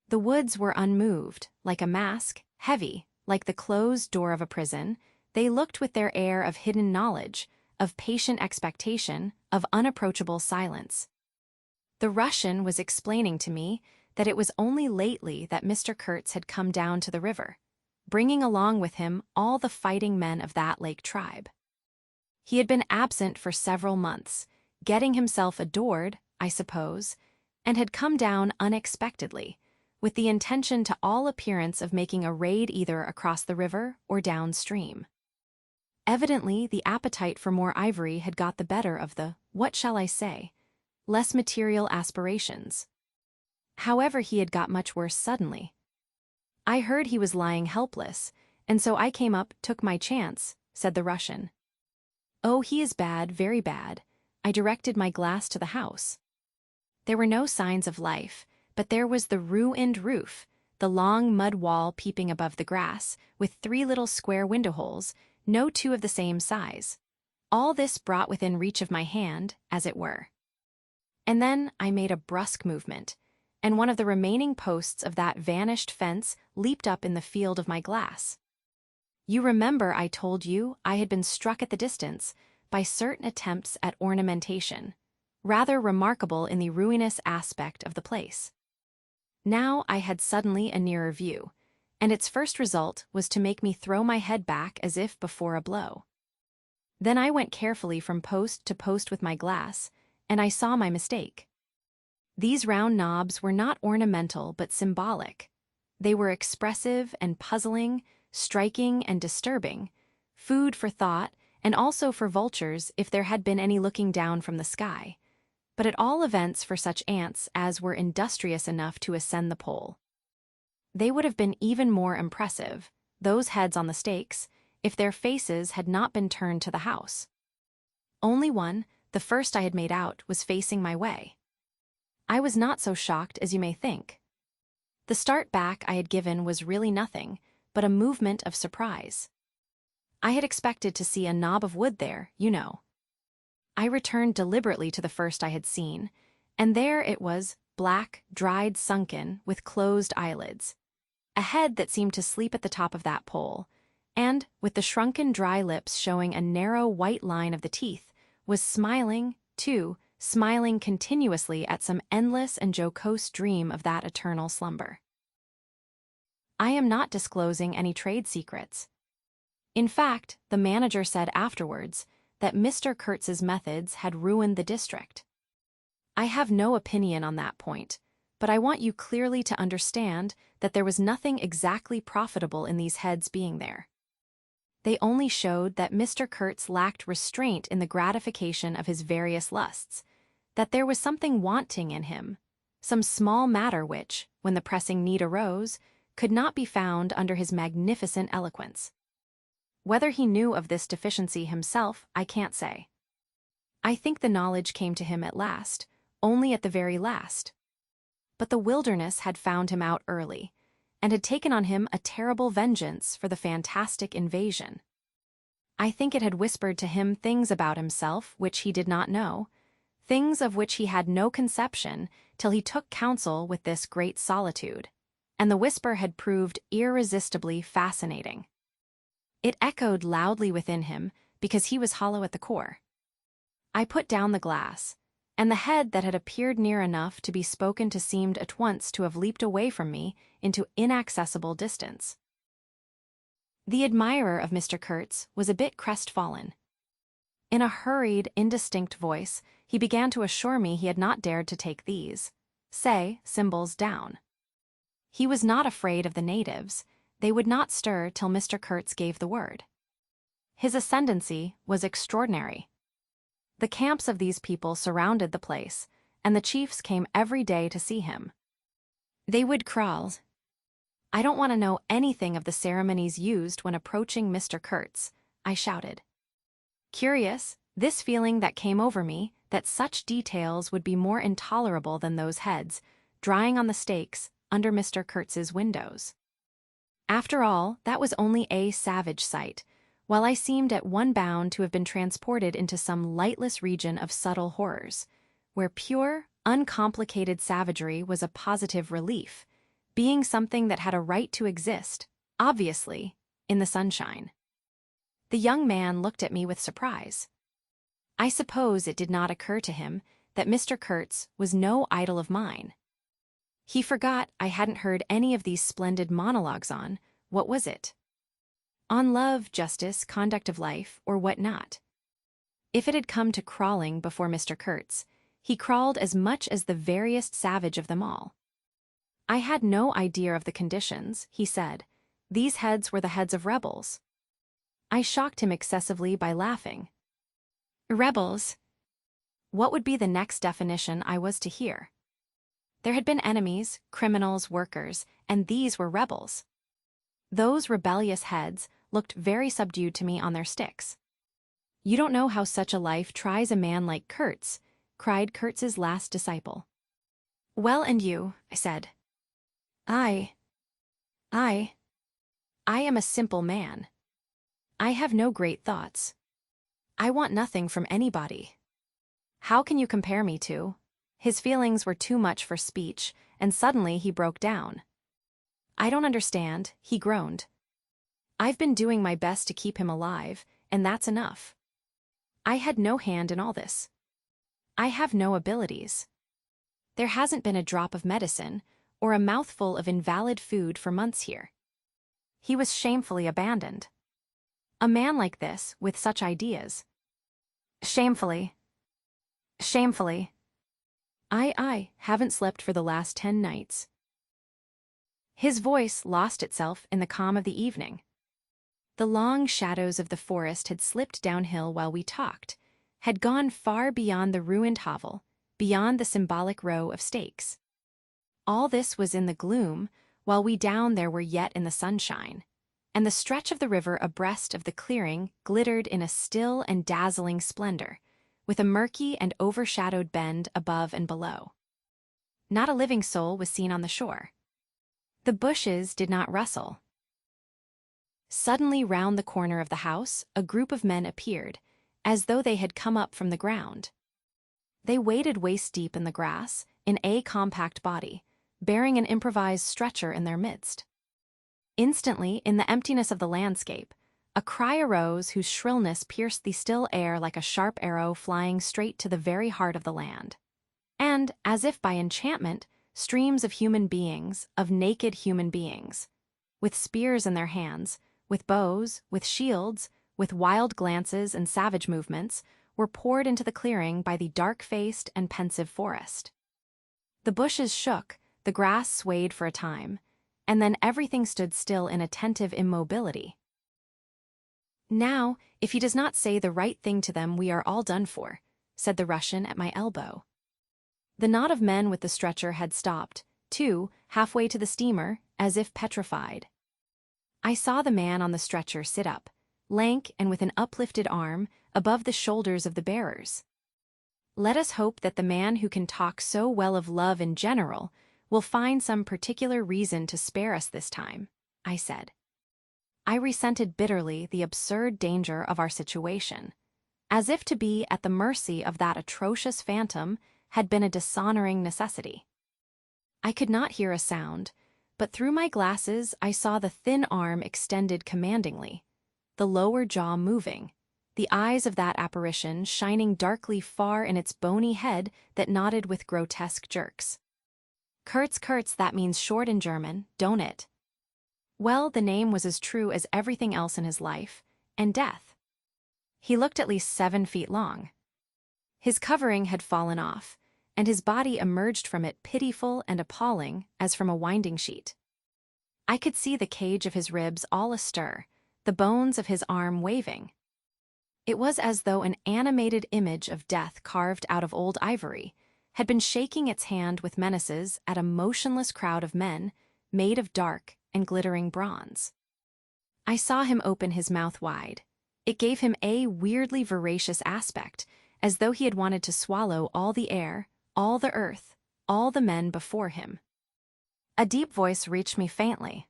The woods were unmoved, like a mask, heavy, like the closed door of a prison. They looked with their air of hidden knowledge, of patient expectation, of unapproachable silence. The Russian was explaining to me that it was only lately that Mr. Kurtz had come down to the river, bringing along with him all the fighting men of that lake tribe. He had been absent for several months, getting himself adored, I suppose, and had come down unexpectedly, with the intention to all appearance of making a raid either across the river or downstream. Evidently, the appetite for more ivory had got the better of the, what shall I say, less material aspirations. However, he had got much worse suddenly. I heard he was lying helpless, and so I came up, took my chance, said the Russian. Oh, he is bad, very bad. I directed my glass to the house. There were no signs of life, but there was the ruined roof, the long mud wall peeping above the grass, with 3 little square window holes, no 2 of the same size. All this brought within reach of my hand, as it were. And then I made a brusque movement, and one of the remaining posts of that vanished fence leaped up in the field of my glass. You remember I told you I had been struck at the distance by certain attempts at ornamentation, rather remarkable in the ruinous aspect of the place. Now I had suddenly a nearer view, and its first result was to make me throw my head back as if before a blow. Then I went carefully from post to post with my glass, and I saw my mistake. These round knobs were not ornamental but symbolic. They were expressive and puzzling, striking and disturbing, food for thought and also for vultures if there had been any looking down from the sky, but at all events for such ants as were industrious enough to ascend the pole. They would have been even more impressive, those heads on the stakes, if their faces had not been turned to the house. Only one, the first I had made out, was facing my way. I was not so shocked as you may think. The start back I had given was really nothing, but a movement of surprise. I had expected to see a knob of wood there, you know. I returned deliberately to the first I had seen, and there it was, black, dried, sunken, with closed eyelids. A head that seemed to sleep at the top of that pole, and, with the shrunken dry lips showing a narrow white line of the teeth, was smiling, too, smiling continuously at some endless and jocose dream of that eternal slumber. I am not disclosing any trade secrets. In fact, the manager said afterwards that Mr. Kurtz's methods had ruined the district. I have no opinion on that point, but I want you clearly to understand that there was nothing exactly profitable in these heads being there. They only showed that Mr. Kurtz lacked restraint in the gratification of his various lusts, that there was something wanting in him, some small matter which, when the pressing need arose, could not be found under his magnificent eloquence. Whether he knew of this deficiency himself, I can't say. I think the knowledge came to him at last, only at the very last. But the wilderness had found him out early, and had taken on him a terrible vengeance for the fantastic invasion. I think it had whispered to him things about himself which he did not know, things of which he had no conception till he took counsel with this great solitude, and the whisper had proved irresistibly fascinating. It echoed loudly within him because he was hollow at the core. I put down the glass, and the head that had appeared near enough to be spoken to seemed at once to have leaped away from me into inaccessible distance. The admirer of Mr. Kurtz was a bit crestfallen. In a hurried, indistinct voice, he began to assure me he had not dared to take these, say, symbols down. He was not afraid of the natives. They would not stir till Mr. Kurtz gave the word. His ascendancy was extraordinary. The camps of these people surrounded the place, and the chiefs came every day to see him. They would crawl. "I don't want to know anything of the ceremonies used when approaching Mr. Kurtz," I shouted. Curious, this feeling that came over me, that such details would be more intolerable than those heads, drying on the stakes under Mr. Kurtz's windows. After all, that was only a savage sight, while I seemed at one bound to have been transported into some lightless region of subtle horrors, where pure, uncomplicated savagery was a positive relief, being something that had a right to exist, obviously, in the sunshine. The young man looked at me with surprise. I suppose it did not occur to him that Mr. Kurtz was no idol of mine. He forgot I hadn't heard any of these splendid monologues on, what was it? On love, justice, conduct of life, or what not. If it had come to crawling before Mr. Kurtz, he crawled as much as the veriest savage of them all. I had no idea of the conditions, he said. These heads were the heads of rebels. I shocked him excessively by laughing. Rebels? What would be the next definition I was to hear? There had been enemies, criminals, workers, and these were rebels. Those rebellious heads looked very subdued to me on their sticks. "You don't know how such a life tries a man like Kurtz," cried Kurtz's last disciple. "Well, and you," I said. I am a simple man. I have no great thoughts. I want nothing from anybody. How can you compare me to?" His feelings were too much for speech, and suddenly he broke down. "I don't understand," he groaned. "I've been doing my best to keep him alive, and that's enough. I had no hand in all this. I have no abilities. There hasn't been a drop of medicine, or a mouthful of invalid food for months here." He was shamefully abandoned. A man like this, with such ideas. Shamefully. I haven't slept for the last 10 nights. His voice lost itself in the calm of the evening. The long shadows of the forest had slipped downhill while we talked, had gone far beyond the ruined hovel, beyond the symbolic row of stakes. All this was in the gloom, while we down there were yet in the sunshine, and the stretch of the river abreast of the clearing glittered in a still and dazzling splendor, with a murky and overshadowed bend above and below. Not a living soul was seen on the shore. The bushes did not rustle. Suddenly round the corner of the house, a group of men appeared, as though they had come up from the ground. They waded waist-deep in the grass, in a compact body, bearing an improvised stretcher in their midst. Instantly, in the emptiness of the landscape, a cry arose whose shrillness pierced the still air like a sharp arrow flying straight to the very heart of the land. And, as if by enchantment, streams of human beings, of naked human beings, with spears in their hands, with bows, with shields, with wild glances and savage movements, were poured into the clearing by the dark-faced and pensive forest. The bushes shook, the grass swayed for a time, and then everything stood still in attentive immobility. "Now, if he does not say the right thing to them, we are all done for," said the Russian at my elbow. The knot of men with the stretcher had stopped, too, halfway to the steamer, as if petrified. I saw the man on the stretcher sit up, lank and with an uplifted arm, above the shoulders of the bearers. Let us hope that the man who can talk so well of love in general will find some particular reason to spare us this time, I said. I resented bitterly the absurd danger of our situation. As if to be at the mercy of that atrocious phantom had been a dishonoring necessity. I could not hear a sound, but through my glasses I saw the thin arm extended commandingly, the lower jaw moving, the eyes of that apparition shining darkly far in its bony head that nodded with grotesque jerks. Kurz, that means short in German, don't it? Well, the name was as true as everything else in his life, and death. He looked at least 7 feet long. His covering had fallen off, and his body emerged from it pitiful and appalling as from a winding sheet. I could see the cage of his ribs all astir, the bones of his arm waving. It was as though an animated image of death carved out of old ivory had been shaking its hand with menaces at a motionless crowd of men made of dark and glittering bronze. I saw him open his mouth wide. It gave him a weirdly voracious aspect, as though he had wanted to swallow all the air, all the earth, all the men before him. A deep voice reached me faintly.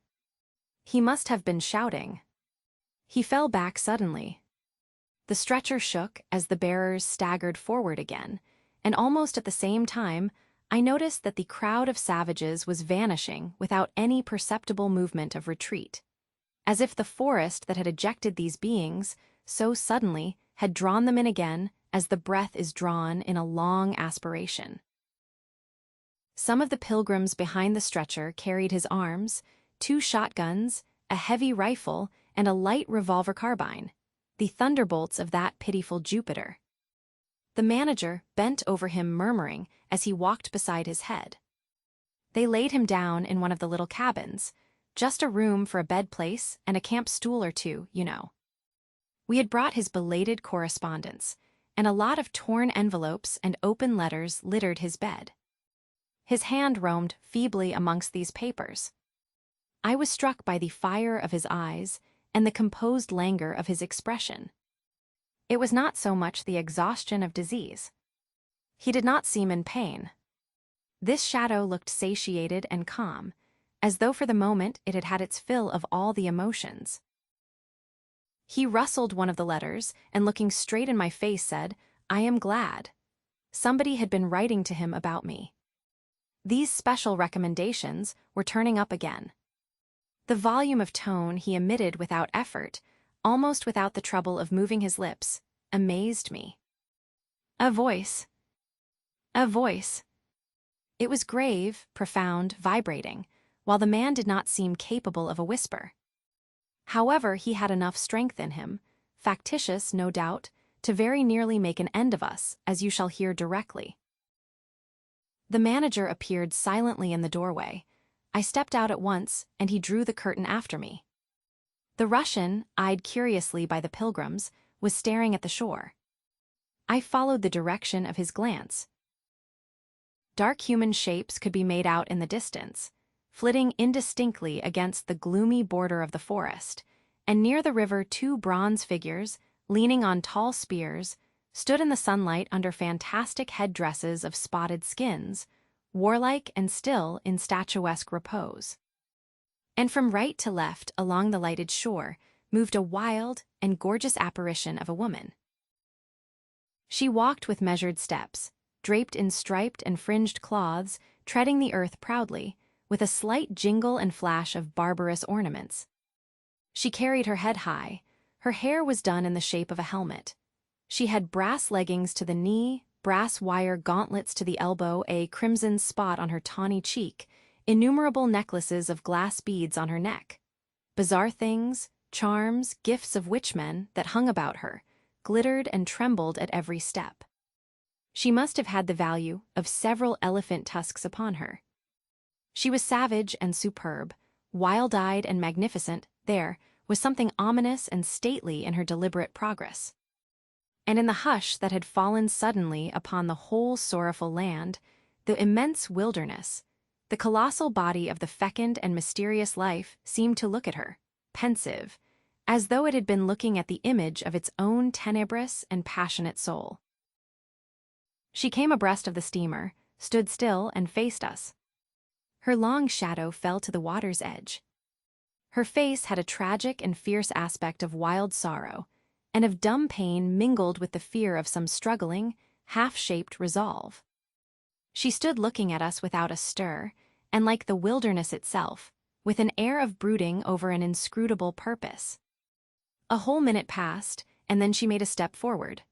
He must have been shouting. He fell back suddenly. The stretcher shook as the bearers staggered forward again, and almost at the same time, I noticed that the crowd of savages was vanishing without any perceptible movement of retreat, as if the forest that had ejected these beings so suddenly had drawn them in again as the breath is drawn in a long aspiration. Some of the pilgrims behind the stretcher carried his arms, 2 shotguns, a heavy rifle, and a light revolver carbine, the thunderbolts of that pitiful Jupiter. The manager bent over him murmuring as he walked beside his head. They laid him down in one of the little cabins, just a room for a bed place and a camp stool or two, you know. We had brought his belated correspondence, and a lot of torn envelopes and open letters littered his bed. His hand roamed feebly amongst these papers. I was struck by the fire of his eyes and the composed languor of his expression. It was not so much the exhaustion of disease. He did not seem in pain. This shadow looked satiated and calm, as though for the moment it had had its fill of all the emotions. He rustled one of the letters and looking straight in my face said, "I am glad." Somebody had been writing to him about me. These special recommendations were turning up again. The volume of tone he emitted without effort, almost without the trouble of moving his lips, amazed me. A voice. A voice. It was grave, profound, vibrating, while the man did not seem capable of a whisper. However, he had enough strength in him, factitious, no doubt, to very nearly make an end of us, as you shall hear directly. The manager appeared silently in the doorway. I stepped out at once, and he drew the curtain after me. The Russian, eyed curiously by the pilgrims, was staring at the shore. I followed the direction of his glance. Dark human shapes could be made out in the distance, flitting indistinctly against the gloomy border of the forest, and near the river 2 bronze figures, leaning on tall spears, stood in the sunlight under fantastic headdresses of spotted skins, warlike and still in statuesque repose. And from right to left along the lighted shore moved a wild and gorgeous apparition of a woman. She walked with measured steps, draped in striped and fringed cloths, treading the earth proudly, with a slight jingle and flash of barbarous ornaments. She carried her head high. Her hair was done in the shape of a helmet. She had brass leggings to the knee, brass wire gauntlets to the elbow, a crimson spot on her tawny cheek, innumerable necklaces of glass beads on her neck. Bizarre things, charms, gifts of witchmen that hung about her, glittered and trembled at every step. She must have had the value of several elephant tusks upon her. She was savage and superb, wild-eyed and magnificent. There was something ominous and stately in her deliberate progress. And in the hush that had fallen suddenly upon the whole sorrowful land, the immense wilderness, the colossal body of the fecund and mysterious life seemed to look at her, pensive, as though it had been looking at the image of its own tenebrous and passionate soul. She came abreast of the steamer, stood still, and faced us. Her long shadow fell to the water's edge. Her face had a tragic and fierce aspect of wild sorrow, and of dumb pain mingled with the fear of some struggling, half-shaped resolve. She stood looking at us without a stir, and like the wilderness itself, with an air of brooding over an inscrutable purpose. A whole minute passed, and then she made a step forward.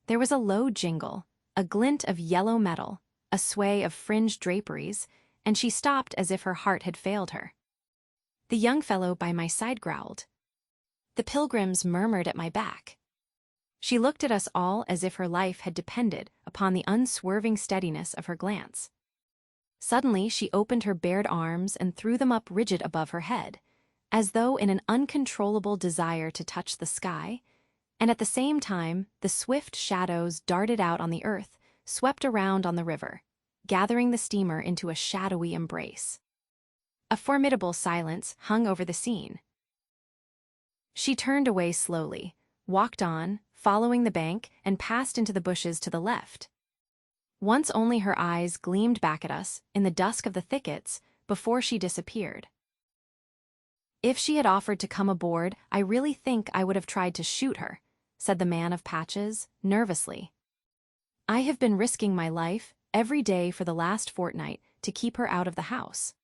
There was a low jingle, a glint of yellow metal, a sway of fringed draperies, and she stopped as if her heart had failed her. The young fellow by my side growled. The pilgrims murmured at my back. She looked at us all as if her life had depended upon the unswerving steadiness of her glance. Suddenly she opened her bared arms and threw them up rigid above her head, as though in an uncontrollable desire to touch the sky, and at the same time the swift shadows darted out on the earth, swept around on the river, gathering the steamer into a shadowy embrace. A formidable silence hung over the scene. She turned away slowly, walked on, following the bank, and passed into the bushes to the left. Once only her eyes gleamed back at us in the dusk of the thickets before she disappeared. If she had offered to come aboard, I really think I would have tried to shoot her, said the man of patches, nervously. I have been risking my life every day for the last fortnight to keep her out of the house.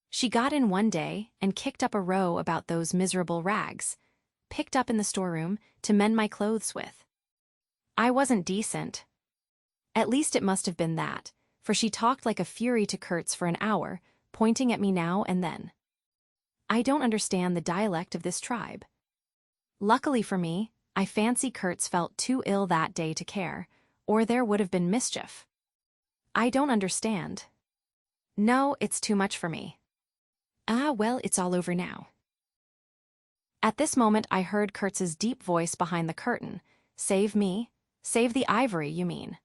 She got in one day and kicked up a row about those miserable rags, picked up in the storeroom to mend my clothes with. I wasn't decent. At least it must have been that, for she talked like a fury to Kurtz for an hour, pointing at me now and then. I don't understand the dialect of this tribe. Luckily for me, I fancy Kurtz felt too ill that day to care, or there would have been mischief. I don't understand. No, it's too much for me. Ah, well, it's all over now. At this moment I heard Kurtz's deep voice behind the curtain. Save me. Save the ivory, you mean.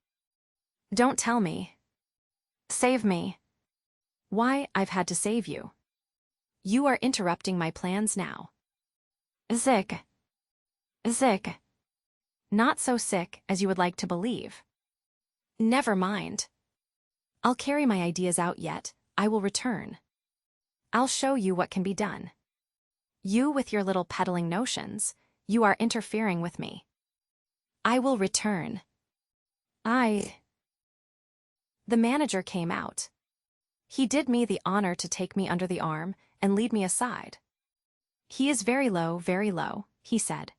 Don't tell me. Save me. Why, I've had to save you. You are interrupting my plans now. Sick. Sick. Not so sick as you would like to believe. Never mind. I'll carry my ideas out yet. I will return. I'll show you what can be done. You with your little peddling notions, you are interfering with me. I will return. The manager came out. He did me the honor to take me under the arm and lead me aside. He is very low, he said.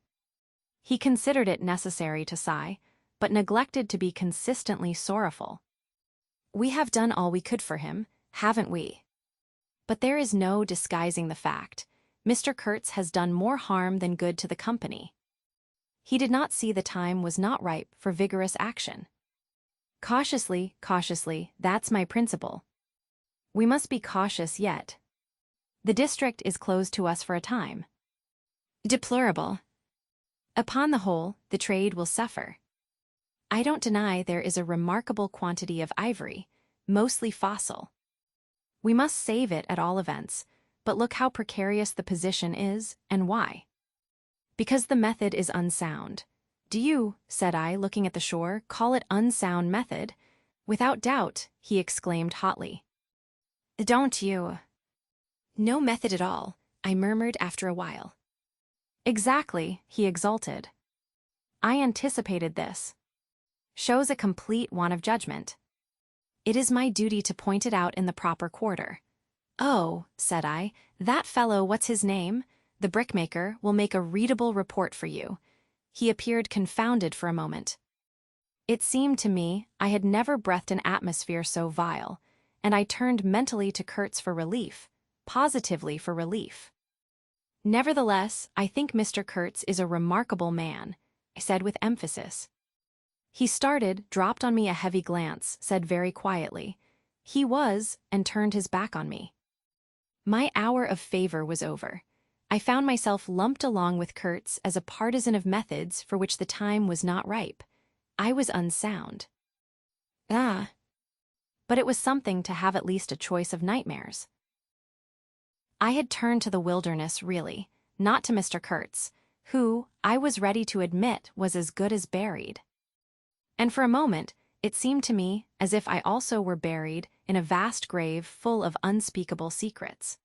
He considered it necessary to sigh, but neglected to be consistently sorrowful. We have done all we could for him, haven't we? But there is no disguising the fact. Mr. Kurtz has done more harm than good to the company. He did not see the time was not ripe for vigorous action. Cautiously, that's my principle. We must be cautious yet. The district is closed to us for a time. Deplorable. Upon the whole, the trade will suffer. I don't deny there is a remarkable quantity of ivory, mostly fossil. We must save it at all events, but look how precarious the position is, and why. Because the method is unsound. Do you, said I, looking at the shore, call it unsound method? Without doubt, he exclaimed hotly. Don't you? No method at all, I murmured after a while. Exactly, he exulted. I anticipated this. Shows a complete want of judgment. It is my duty to point it out in the proper quarter. Oh, said I, that fellow, what's his name? The brickmaker will make a readable report for you. He appeared confounded for a moment. It seemed to me I had never breathed an atmosphere so vile, and I turned mentally to Kurtz for relief, positively for relief. Nevertheless, I think Mr. Kurtz is a remarkable man, I said with emphasis. He started, dropped on me a heavy glance, said very quietly, he was, and turned his back on me. My hour of favor was over. I found myself lumped along with Kurtz as a partisan of methods for which the time was not ripe. I was unsound. But it was something to have at least a choice of nightmares. I had turned to the wilderness, really, not to Mr. Kurtz, who, I was ready to admit, was as good as buried. And for a moment, it seemed to me as if I also were buried in a vast grave full of unspeakable secrets.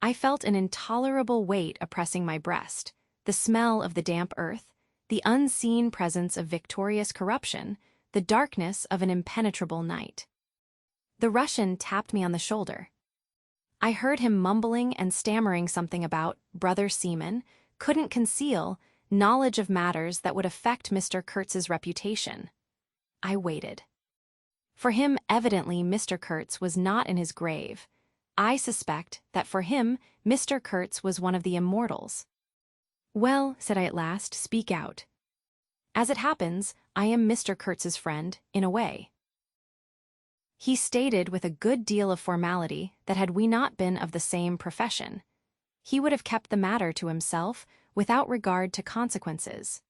I felt an intolerable weight oppressing my breast, the smell of the damp earth, the unseen presence of victorious corruption, the darkness of an impenetrable night. The Russian tapped me on the shoulder. I heard him mumbling and stammering something about brother Seaman, couldn't conceal knowledge of matters that would affect Mr. Kurtz's reputation. I waited. For him, evidently, Mr. Kurtz was not in his grave. I suspect that for him, Mr. Kurtz was one of the immortals. Well, said I at last, speak out. As it happens, I am Mr. Kurtz's friend, in a way. He stated with a good deal of formality that had we not been of the same profession, he would have kept the matter to himself without regard to consequences.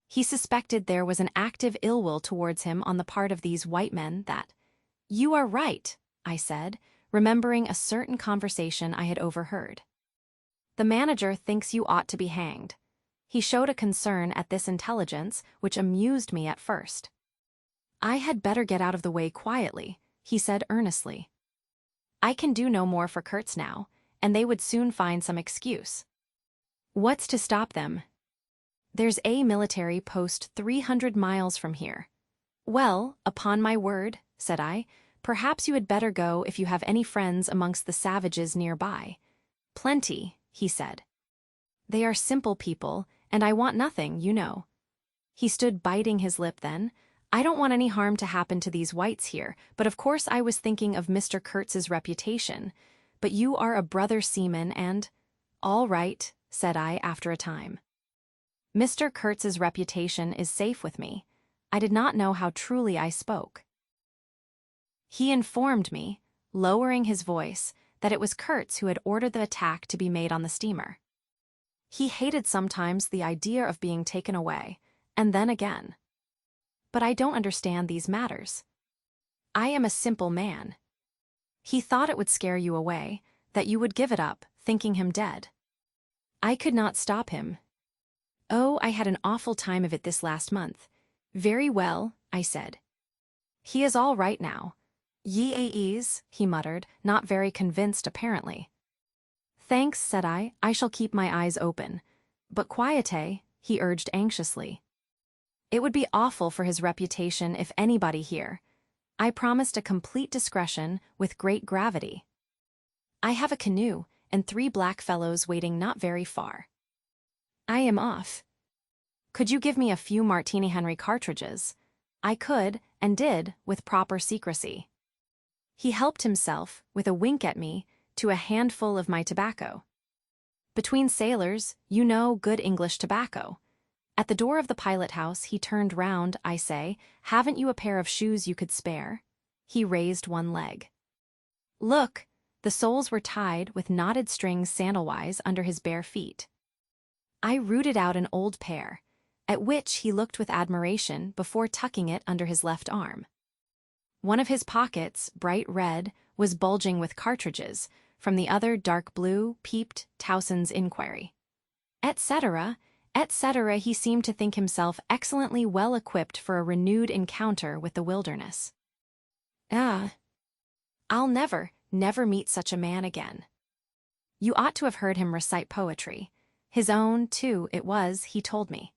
He suspected there was an active ill will towards him on the part of these white men that— "You are right," I said, remembering a certain conversation I had overheard. "The manager thinks you ought to be hanged." He showed a concern at this intelligence which amused me at first. "I had better get out of the way quietly," he said earnestly. "I can do no more for Kurtz now, and they would soon find some excuse." "What's to stop them?" "There's a military post 300 miles from here." "Well, upon my word," said I, "perhaps you had better go if you have any friends amongst the savages nearby." "Plenty," he said. "They are simple people, and I want nothing, you know." He stood biting his lip then. "I don't want any harm to happen to these whites here, but of course I was thinking of Mr. Kurtz's reputation. But you are a brother seaman and—" "All right," said I after a time. "Mr. Kurtz's reputation is safe with me." I did not know how truly I spoke. He informed me, lowering his voice, that it was Kurtz who had ordered the attack to be made on the steamer. He hated sometimes the idea of being taken away, and then again. But I don't understand these matters. I am a simple man. He thought it would scare you away, that you would give it up, thinking him dead. I could not stop him. "Oh, I had an awful time of it this last month." "Very well," I said. "He is all right now." "Ye is," he muttered, not very convinced apparently. "Thanks," said I shall keep my eyes open. "But quiete," he urged anxiously. "It would be awful for his reputation if anybody here." I promised a complete discretion with great gravity. "I have a canoe and 3 black fellows waiting not very far. I am off. Could you give me a few Martini Henry cartridges?" I could, and did, with proper secrecy. He helped himself, with a wink at me, to a handful of my tobacco. Between sailors, you know good English tobacco. At the door of the pilot-house he turned round, I say, "Haven't you a pair of shoes you could spare?" He raised one leg. "Look!" The soles were tied with knotted strings sandalwise under his bare feet. I rooted out an old pair, at which he looked with admiration before tucking it under his left arm. One of his pockets, bright red, was bulging with cartridges, from the other dark blue peeped Towson's inquiry. Etc., etc. He seemed to think himself excellently well equipped for a renewed encounter with the wilderness. I'll never meet such a man again. You ought to have heard him recite poetry. His own, too, it was, he told me.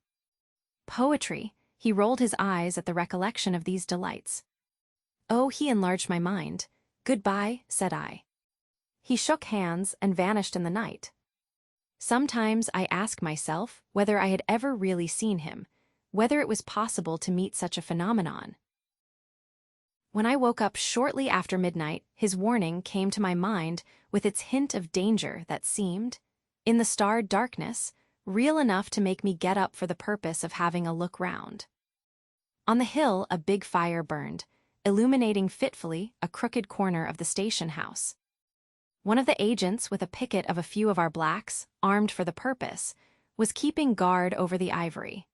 Poetry, he rolled his eyes at the recollection of these delights. Oh, he enlarged my mind. "Goodbye," said I. He shook hands and vanished in the night. Sometimes I ask myself whether I had ever really seen him, whether it was possible to meet such a phenomenon. When I woke up shortly after midnight, his warning came to my mind with its hint of danger that seemed, in the starred darkness, real enough to make me get up for the purpose of having a look round. On the hill a big fire burned, illuminating fitfully a crooked corner of the station house. One of the agents, with a picket of a few of our blacks, armed for the purpose, was keeping guard over the ivory.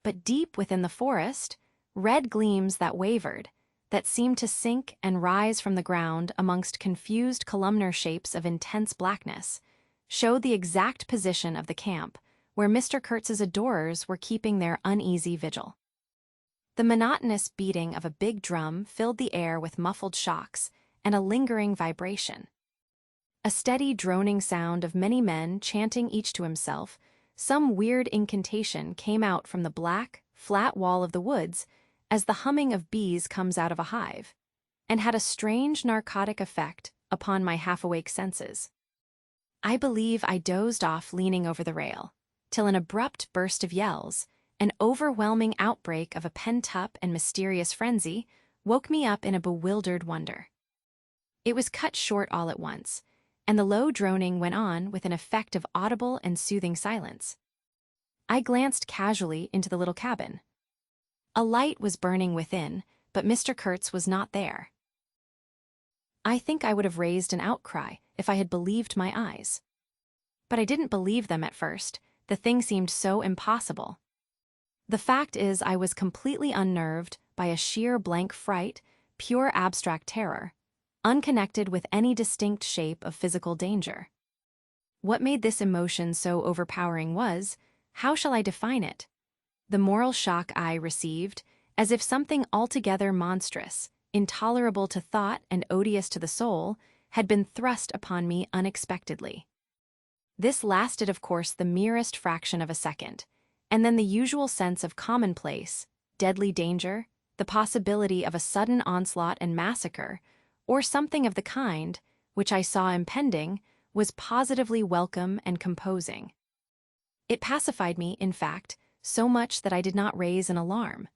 But deep within the forest, red gleams that wavered, that seemed to sink and rise from the ground amongst confused columnar shapes of intense blackness, showed the exact position of the camp, where Mr. Kurtz's adorers were keeping their uneasy vigil. The monotonous beating of a big drum filled the air with muffled shocks and a lingering vibration. A steady droning sound of many men chanting each to himself, some weird incantation came out from the black, flat wall of the woods as the humming of bees comes out of a hive, and had a strange narcotic effect upon my half-awake senses. I believe I dozed off leaning over the rail, till an abrupt burst of yells, an overwhelming outbreak of a pent-up and mysterious frenzy, woke me up in a bewildered wonder. It was cut short all at once, and the low droning went on with an effect of audible and soothing silence. I glanced casually into the little cabin. A light was burning within, but Mr. Kurtz was not there. I think I would have raised an outcry if I had believed my eyes. But I didn't believe them at first. The thing seemed so impossible. The fact is, I was completely unnerved by a sheer blank fright, pure abstract terror, unconnected with any distinct shape of physical danger. What made this emotion so overpowering was, how shall I define it? The moral shock I received, as if something altogether monstrous, intolerable to thought and odious to the soul, had been thrust upon me unexpectedly. This lasted, of course, the merest fraction of a second, and then the usual sense of commonplace, deadly danger, the possibility of a sudden onslaught and massacre, or something of the kind, which I saw impending, was positively welcome and composing. It pacified me, in fact, so much that I did not raise an alarm.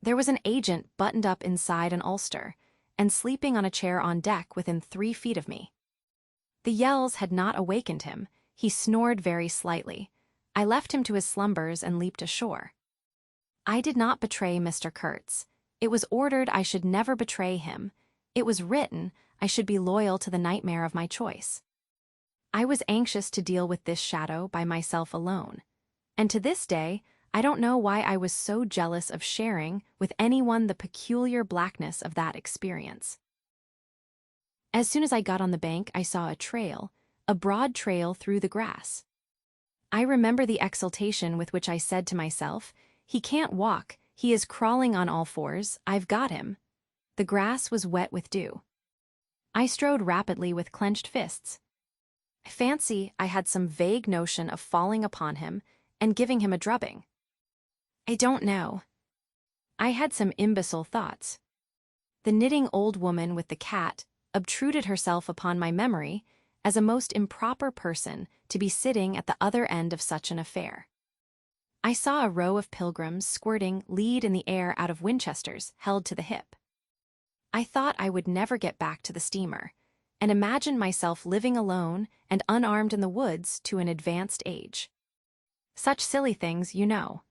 There was an agent buttoned up inside an ulster, and sleeping on a chair on deck within 3 feet of me. The yells had not awakened him. He snored very slightly. I left him to his slumbers and leaped ashore. I did not betray Mr. Kurtz. It was ordered I should never betray him. It was written I should be loyal to the nightmare of my choice. I was anxious to deal with this shadow by myself alone, and to this day, I don't know why I was so jealous of sharing with anyone the peculiar blackness of that experience. As soon as I got on the bank, I saw a broad trail through the grass. I remember the exultation with which I said to myself, "He can't walk, he is crawling on all fours, I've got him." The grass was wet with dew. I strode rapidly with clenched fists. I fancy I had some vague notion of falling upon him and giving him a drubbing. I don't know. I had some imbecile thoughts. The knitting old woman with the cat obtruded herself upon my memory as a most improper person to be sitting at the other end of such an affair. I saw a row of pilgrims squirting lead in the air out of Winchesters held to the hip. I thought I would never get back to the steamer, and imagined myself living alone and unarmed in the woods to an advanced age. Such silly things, you know.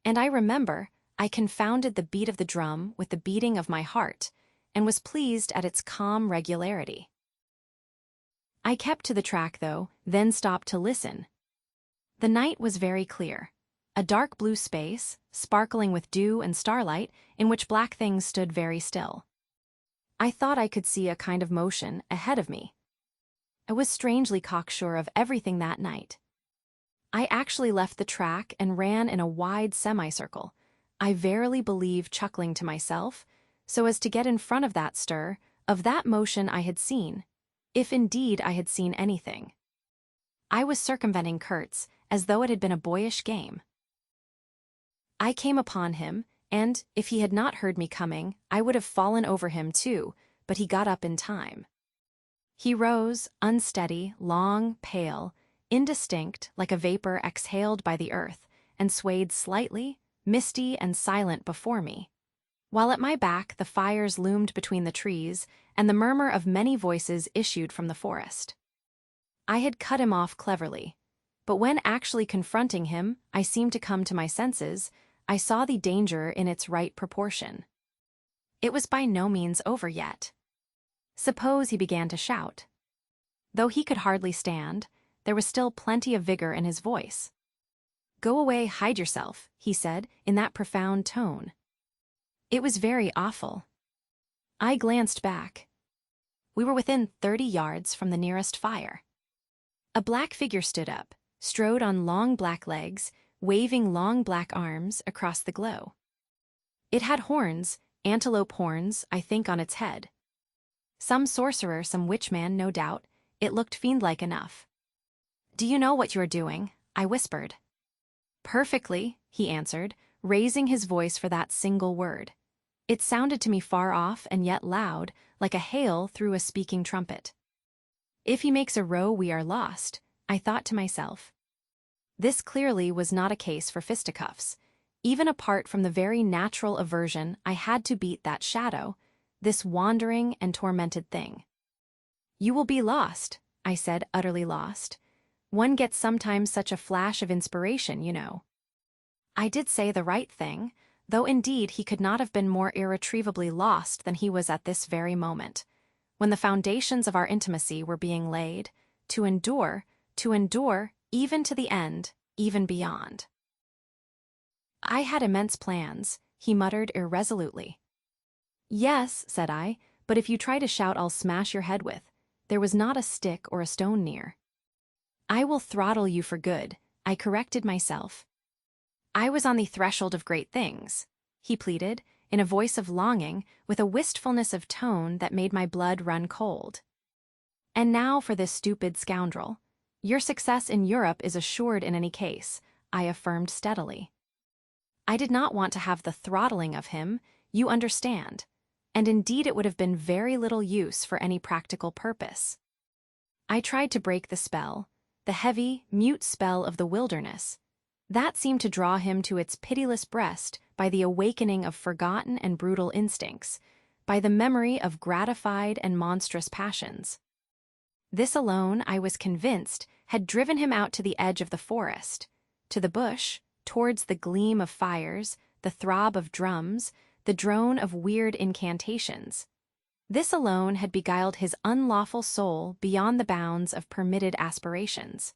And I remember I confounded the beat of the drum with the beating of my heart, and was pleased at its calm regularity. I kept to the track, though, then stopped to listen. The night was very clear, a dark blue space, sparkling with dew and starlight, in which black things stood very still. I thought I could see a kind of motion ahead of me. I was strangely cocksure of everything that night. I actually left the track and ran in a wide semicircle, I verily believe chuckling to myself, so as to get in front of that stir, of that motion I had seen, if indeed I had seen anything. I was circumventing Kurtz as though it had been a boyish game. I came upon him, and, if he had not heard me coming, I would have fallen over him too, but he got up in time. He rose, unsteady, long, pale, indistinct, like a vapor exhaled by the earth, and swayed slightly, misty and silent before me, while at my back the fires loomed between the trees, and the murmur of many voices issued from the forest. I had cut him off cleverly, but when actually confronting him, I seemed to come to my senses. I saw the danger in its right proportion. It was by no means over yet. Suppose he began to shout. Though he could hardly stand, there was still plenty of vigor in his voice. "Go away, hide yourself," he said, in that profound tone. It was very awful. I glanced back. We were within 30 yards from the nearest fire. A black figure stood up, strode on long black legs, waving long black arms across the glow. It had horns, antelope horns, I think, on its head. Some sorcerer, some witchman, no doubt. It looked fiend-like enough. "Do you know what you're doing?" I whispered. "Perfectly," he answered, raising his voice for that single word. It sounded to me far off and yet loud, like a hail through a speaking trumpet. "If he makes a row, we are lost," I thought to myself. This clearly was not a case for fisticuffs. Even apart from the very natural aversion I had to beat that shadow, this wandering and tormented thing. "You will be lost," I said, utterly lost. "One gets sometimes such a flash of inspiration, you know." I did say the right thing, though indeed he could not have been more irretrievably lost than he was at this very moment, when the foundations of our intimacy were being laid, to endure, even to the end, even beyond. "I had immense plans," he muttered irresolutely. "Yes," said I, "but if you try to shout I'll smash your head with." There was not a stick or a stone near. "I will throttle you for good," I corrected myself. "I was on the threshold of great things," he pleaded, in a voice of longing, with a wistfulness of tone that made my blood run cold. "And now for this stupid scoundrel. Your success in Europe is assured in any case," I affirmed steadily. I did not want to have the throttling of him, you understand, and indeed it would have been very little use for any practical purpose. I tried to break the spell, the heavy, mute spell of the wilderness. That seemed to draw him to its pitiless breast by the awakening of forgotten and brutal instincts, by the memory of gratified and monstrous passions. This alone, I was convinced, had driven him out to the edge of the forest, to the bush, towards the gleam of fires, the throb of drums, the drone of weird incantations. This alone had beguiled his unlawful soul beyond the bounds of permitted aspirations.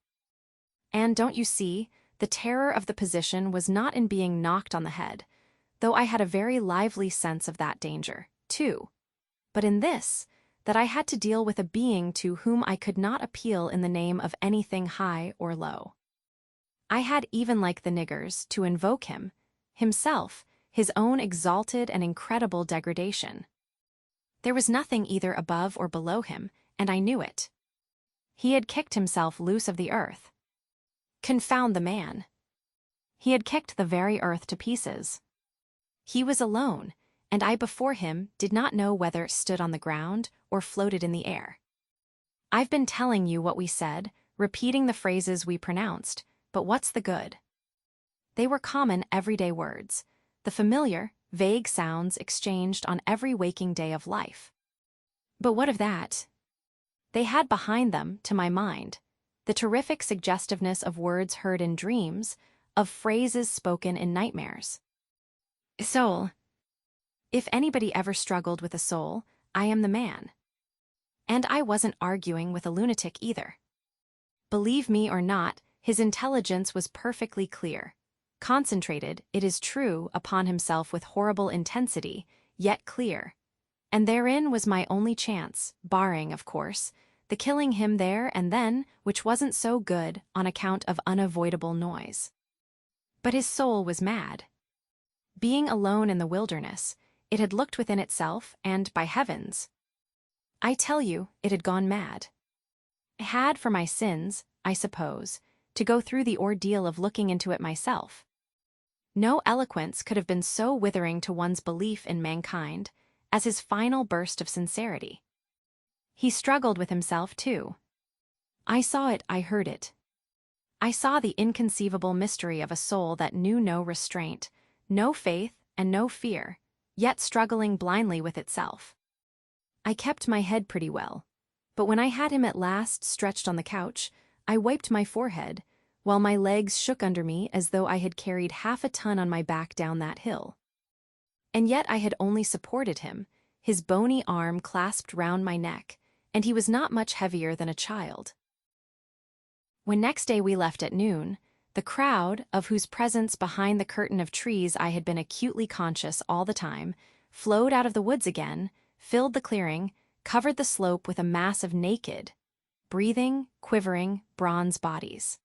And don't you see, the terror of the position was not in being knocked on the head, though I had a very lively sense of that danger, too, but in this, that I had to deal with a being to whom I could not appeal in the name of anything high or low. I had, even like the niggers, to invoke him, himself, his own exalted and incredible degradation. There was nothing either above or below him, and I knew it. He had kicked himself loose of the earth. Confound the man. He had kicked the very earth to pieces. He was alone, and I before him did not know whether stood on the ground or floated in the air. I've been telling you what we said, repeating the phrases we pronounced, but what's the good? They were common everyday words, the familiar, vague sounds exchanged on every waking day of life. But what of that? They had behind them, to my mind, the terrific suggestiveness of words heard in dreams, of phrases spoken in nightmares. Soul. If anybody ever struggled with a soul, I am the man. And I wasn't arguing with a lunatic either. Believe me or not, his intelligence was perfectly clear. Concentrated, it is true, upon himself with horrible intensity, yet clear. And therein was my only chance, barring, of course, the killing him there and then, which wasn't so good on account of unavoidable noise. But his soul was mad. Being alone in the wilderness, it had looked within itself, and, by heavens, I tell you, it had gone mad. I had, for my sins, I suppose, to go through the ordeal of looking into it myself. No eloquence could have been so withering to one's belief in mankind as his final burst of sincerity. He struggled with himself, too. I saw it, I heard it. I saw the inconceivable mystery of a soul that knew no restraint, no faith, and no fear, yet struggling blindly with itself. I kept my head pretty well, but when I had him at last stretched on the couch, I wiped my forehead, while my legs shook under me as though I had carried half a ton on my back down that hill. And yet I had only supported him, his bony arm clasped round my neck, and he was not much heavier than a child. When next day we left at noon, the crowd, of whose presence behind the curtain of trees I had been acutely conscious all the time, flowed out of the woods again, filled the clearing, covered the slope with a mass of naked, breathing, quivering, bronze bodies.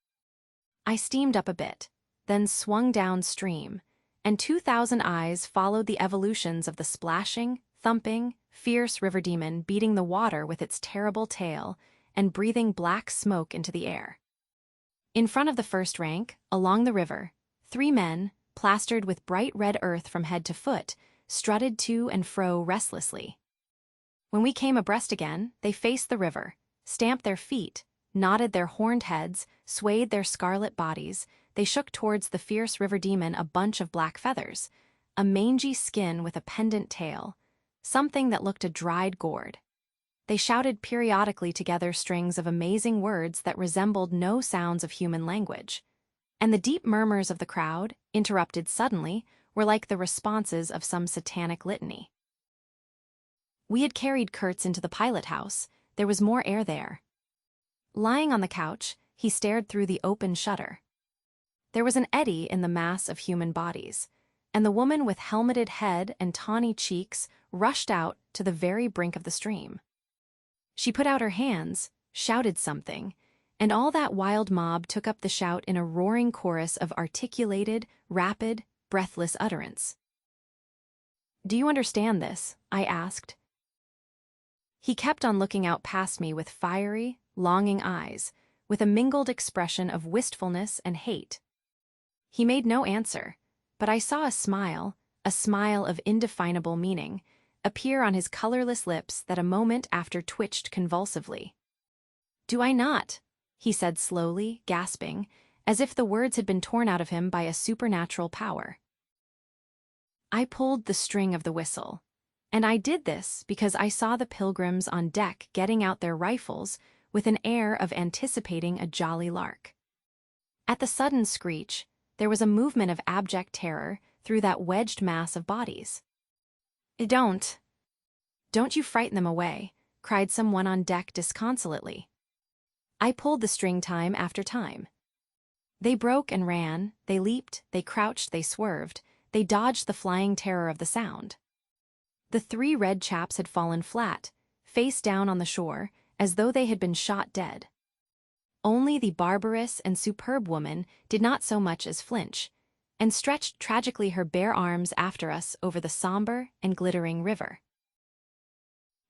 I steamed up a bit, then swung downstream, and 2,000 eyes followed the evolutions of the splashing, thumping, fierce river demon beating the water with its terrible tail and breathing black smoke into the air. In front of the first rank, along the river, 3 men, plastered with bright red earth from head to foot, strutted to and fro restlessly. When we came abreast again, they faced the river, stamped their feet, nodded their horned heads, swayed their scarlet bodies. They shook towards the fierce river demon a bunch of black feathers, a mangy skin with a pendant tail, something that looked a dried gourd. They shouted periodically together strings of amazing words that resembled no sounds of human language. And the deep murmurs of the crowd, interrupted suddenly, were like the responses of some satanic litany. We had carried Kurtz into the pilot house. There was more air there. Lying on the couch, he stared through the open shutter. There was an eddy in the mass of human bodies, and the woman with helmeted head and tawny cheeks rushed out to the very brink of the stream. She put out her hands, shouted something, and all that wild mob took up the shout in a roaring chorus of articulated, rapid, breathless utterance. "Do you understand this?" I asked. He kept on looking out past me with fiery, longing eyes, with a mingled expression of wistfulness and hate. He made no answer, but I saw a smile of indefinable meaning, appear on his colorless lips that a moment after twitched convulsively. "Do I not?" he said slowly, gasping, as if the words had been torn out of him by a supernatural power. I pulled the string of the whistle, and I did this because I saw the pilgrims on deck getting out their rifles with an air of anticipating a jolly lark. At the sudden screech, there was a movement of abject terror through that wedged mass of bodies. Don't you frighten them away," cried someone on deck disconsolately. I pulled the string time after time. They broke and ran, they leaped, they crouched, they swerved, they dodged the flying terror of the sound. The 3 red chaps had fallen flat, face down on the shore, as though they had been shot dead. Only the barbarous and superb woman did not so much as flinch, and stretched tragically her bare arms after us over the somber and glittering river.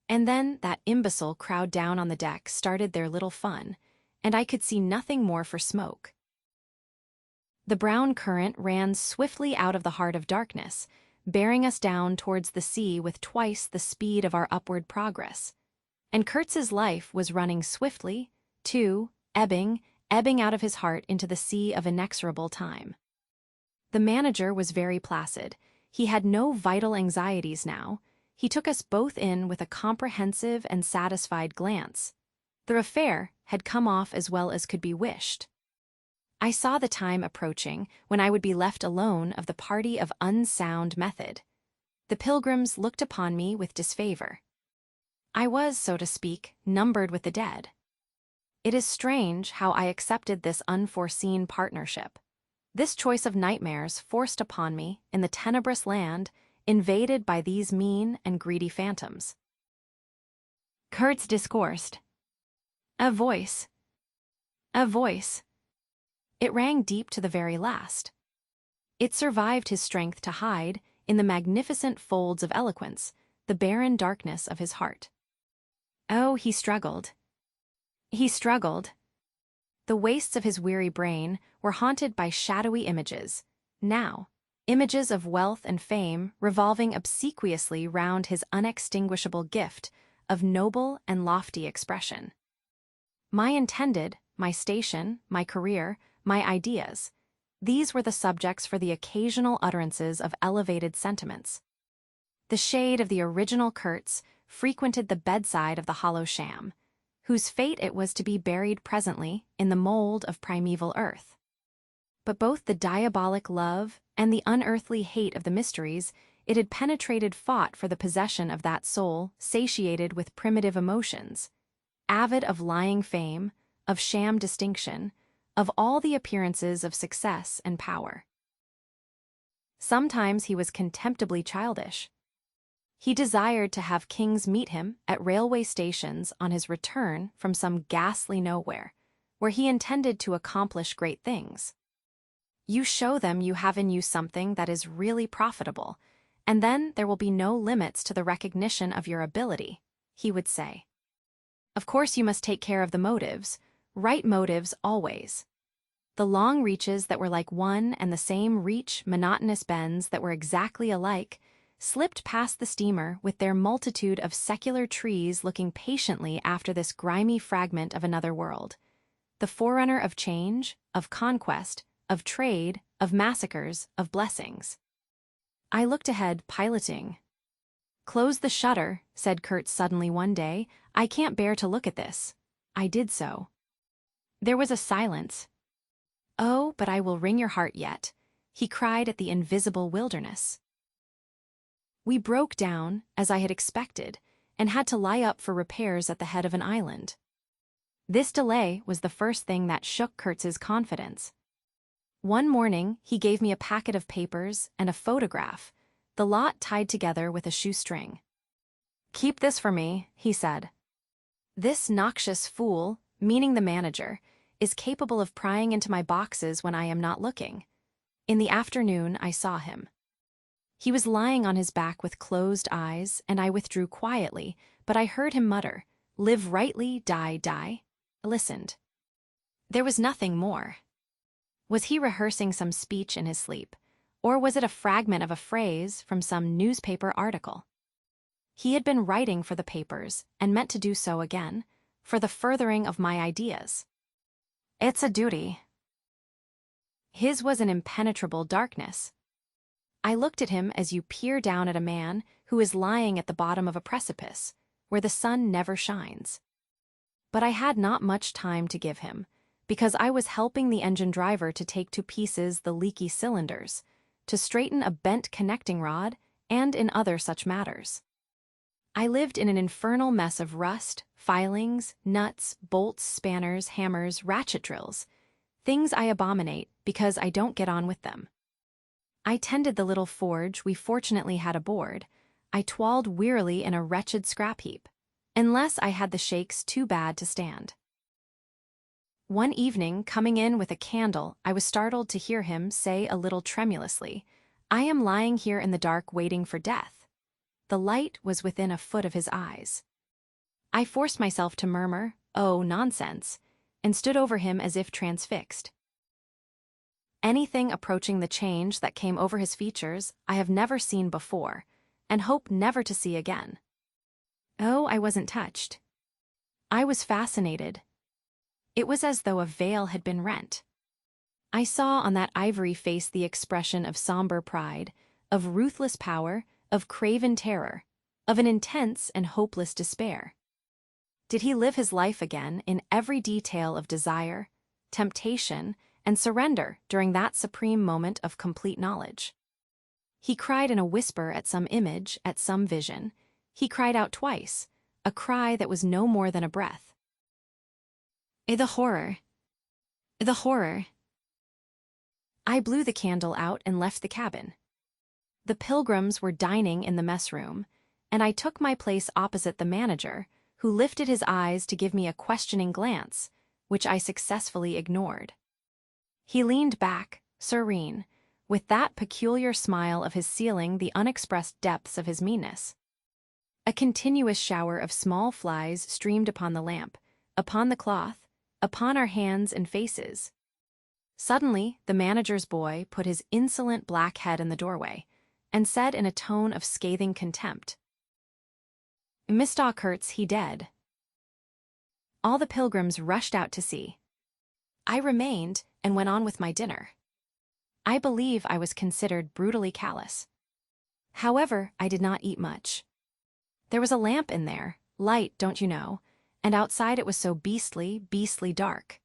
And then that imbecile crowd down on the deck started their little fun, and I could see nothing more for smoke. The brown current ran swiftly out of the heart of darkness, bearing us down towards the sea with twice the speed of our upward progress. And Kurtz's life was running swiftly, too, ebbing out of his heart into the sea of inexorable time. The manager was very placid. He had no vital anxieties now. He took us both in with a comprehensive and satisfied glance. The affair had come off as well as could be wished. I saw the time approaching when I would be left alone of the party of unsound method. The pilgrims looked upon me with disfavor. I was, so to speak, numbered with the dead. It is strange how I accepted this unforeseen partnership. This choice of nightmares forced upon me in the tenebrous land invaded by these mean and greedy phantoms. Kurtz discoursed. A voice. It rang deep to the very last. It survived his strength to hide, in the magnificent folds of eloquence, the barren darkness of his heart. Oh, he struggled. The wastes of his weary brain were haunted by shadowy images, now, images of wealth and fame revolving obsequiously round his unextinguishable gift of noble and lofty expression. My intended, my station, my career, my ideas, these were the subjects for the occasional utterances of elevated sentiments. The shade of the original Kurtz frequented the bedside of the hollow sham, whose fate it was to be buried presently in the mold of primeval earth. But both the diabolic love and the unearthly hate of the mysteries it had penetrated fought for the possession of that soul satiated with primitive emotions, avid of lying fame, of sham distinction, of all the appearances of success and power. Sometimes he was contemptibly childish. He desired to have kings meet him at railway stations on his return from some ghastly nowhere, where he intended to accomplish great things. You show them you have in you something that is really profitable, And then there will be no limits to the recognition of your ability, he would say. Of course you must take care of the motives, right motives always. The long reaches that were like one and the same reach, monotonous bends that were exactly alike, slipped past the steamer with their multitude of secular trees looking patiently after this grimy fragment of another world, the forerunner of change, of conquest, of trade, of massacres, of blessings. I looked ahead, piloting. "Close the shutter," said Kurtz suddenly one day. "I can't bear to look at this." I did so. There was a silence. "Oh, but I will wring your heart yet," he cried at the invisible wilderness. We broke down, as I had expected, and had to lie up for repairs at the head of an island. This delay was the first thing that shook Kurtz's confidence. One morning, he gave me a packet of papers and a photograph, the lot tied together with a shoestring. "Keep this for me," he said. "This noxious fool," meaning the manager, "is capable of prying into my boxes when I am not looking." In the afternoon, I saw him. He was lying on his back with closed eyes, and I withdrew quietly, but I heard him mutter, "Live rightly, die, die." I listened. There was nothing more. Was he rehearsing some speech in his sleep, or was it a fragment of a phrase from some newspaper article? He had been writing for the papers, and meant to do so again, for the furthering of my ideas. It's a duty. His was an impenetrable darkness. I looked at him as you peer down at a man who is lying at the bottom of a precipice, where the sun never shines. But I had not much time to give him, because I was helping the engine driver to take to pieces the leaky cylinders, to straighten a bent connecting rod, and in other such matters. I lived in an infernal mess of rust, filings, nuts, bolts, spanners, hammers, ratchet drills, things I abominate because I don't get on with them. I tended the little forge we fortunately had aboard. I toiled wearily in a wretched scrap heap, unless I had the shakes too bad to stand. One evening, coming in with a candle, I was startled to hear him say a little tremulously, "I am lying here in the dark waiting for death." The light was within a foot of his eyes. I forced myself to murmur, "Oh, nonsense," and stood over him as if transfixed. Anything approaching the change that came over his features I have never seen before, and hope never to see again. Oh, I wasn't touched. I was fascinated. It was as though a veil had been rent. I saw on that ivory face the expression of somber pride, of ruthless power, of craven terror, of an intense and hopeless despair. Did he live his life again in every detail of desire, temptation, and surrender during that supreme moment of complete knowledge? He cried in a whisper at some image, at some vision. He cried out twice, a cry that was no more than a breath. The horror! The horror! I blew the candle out and left the cabin. The pilgrims were dining in the mess room, and I took my place opposite the manager, who lifted his eyes to give me a questioning glance, which I successfully ignored. He leaned back, serene, with that peculiar smile of his sealing the unexpressed depths of his meanness. A continuous shower of small flies streamed upon the lamp, upon the cloth, upon our hands and faces. Suddenly, the manager's boy put his insolent black head in the doorway, and said in a tone of scathing contempt, "Mistah Kurtz, he dead." All the pilgrims rushed out to see. I remained and went on with my dinner. I believe I was considered brutally callous. However, I did not eat much. There was a lamp in there, light, don't you know, and outside it was so beastly, beastly dark.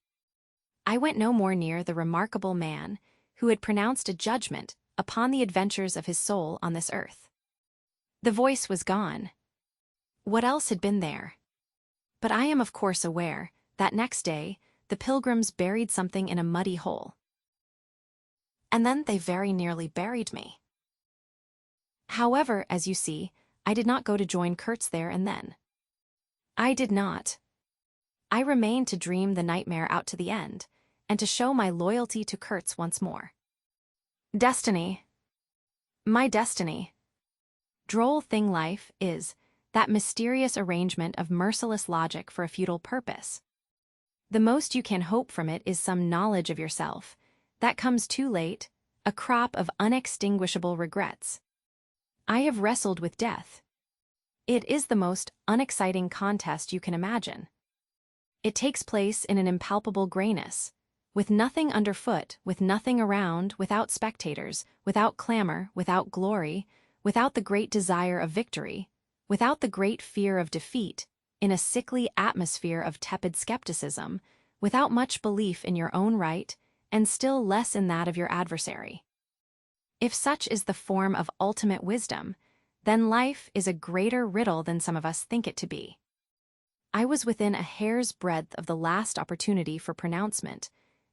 I went no more near the remarkable man who had pronounced a judgment upon the adventures of his soul on this earth. The voice was gone. What else had been there? But I am of course aware that next day the pilgrims buried something in a muddy hole. And then they very nearly buried me. However, as you see, I did not go to join Kurtz there and then. I did not. I remained to dream the nightmare out to the end, and to show my loyalty to Kurtz once more. Destiny. My destiny. droll thing life is, that mysterious arrangement of merciless logic for a futile purpose. The most you can hope from it is some knowledge of yourself. That comes too late, a crop of unextinguishable regrets. I have wrestled with death. It is the most unexciting contest you can imagine. It takes place in an impalpable grayness, with nothing underfoot, with nothing around, without spectators, without clamor, without glory, without the great desire of victory, without the great fear of defeat, in a sickly atmosphere of tepid skepticism, without much belief in your own right, and still less in that of your adversary. If such is the form of ultimate wisdom, then life is a greater riddle than some of us think it to be. I was within a hair's breadth of the last opportunity for pronouncement,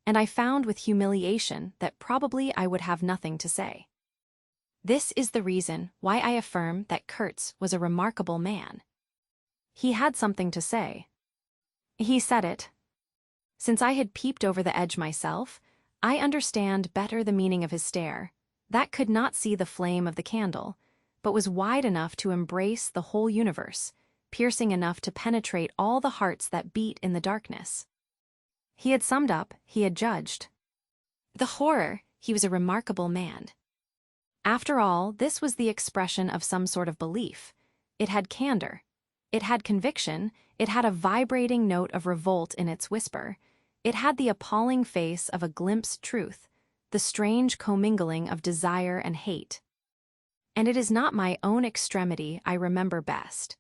and I found with humiliation that probably I would have nothing to say. This is the reason why I affirm that Kurtz was a remarkable man. He had something to say. He said it. Since I had peeped over the edge myself, I understand better the meaning of his stare. That could not see the flame of the candle, but was wide enough to embrace the whole universe, piercing enough to penetrate all the hearts that beat in the darkness. He had summed up, he had judged. The horror, he was a remarkable man. After all, this was the expression of some sort of belief. It had candor. It had conviction. It had a vibrating note of revolt in its whisper. It had the appalling face of a glimpsed truth, the strange commingling of desire and hate. And it is not my own extremity I remember best.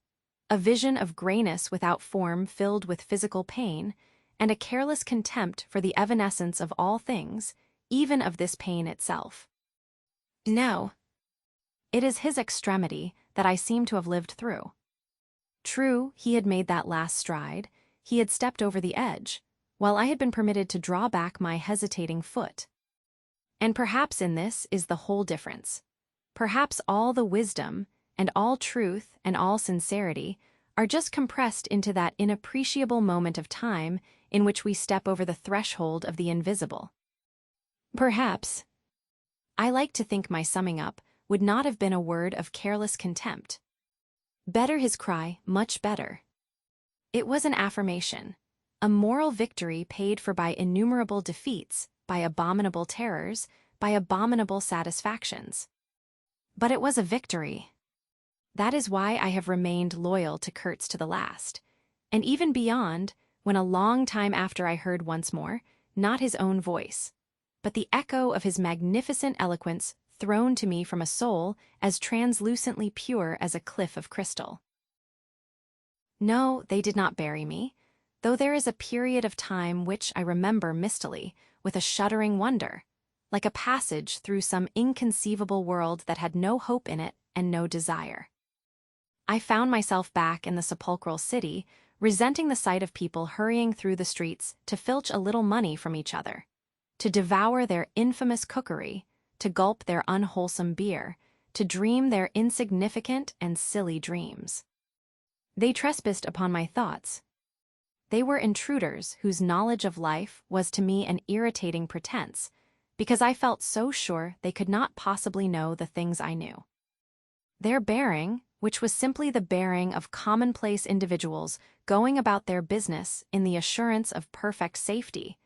A vision of grayness without form filled with physical pain, and a careless contempt for the evanescence of all things, even of this pain itself. No. It is his extremity that I seem to have lived through. True, he had made that last stride, he had stepped over the edge, while I had been permitted to draw back my hesitating foot. And perhaps in this is the whole difference. Perhaps all the wisdom, and all truth, and all sincerity are just compressed into that inappreciable moment of time in which we step over the threshold of the invisible. Perhaps. I like to think my summing up would not have been a word of careless contempt. Better his cry, much better. It was an affirmation, a moral victory paid for by innumerable defeats, by abominable terrors, by abominable satisfactions. But it was a victory. That is why I have remained loyal to Kurtz to the last, and even beyond, when a long time after I heard once more, not his own voice, but the echo of his magnificent eloquence thrown to me from a soul as translucently pure as a cliff of crystal. No, they did not bury me, though there is a period of time which I remember mistily, with a shuddering wonder, like a passage through some inconceivable world that had no hope in it and no desire. I found myself back in the sepulchral city, resenting the sight of people hurrying through the streets to filch a little money from each other, to devour their infamous cookery, to gulp their unwholesome beer, to dream their insignificant and silly dreams. They trespassed upon my thoughts. They were intruders whose knowledge of life was to me an irritating pretense, because I felt so sure they could not possibly know the things I knew. Their bearing, which was simply the bearing of commonplace individuals going about their business in the assurance of perfect safety,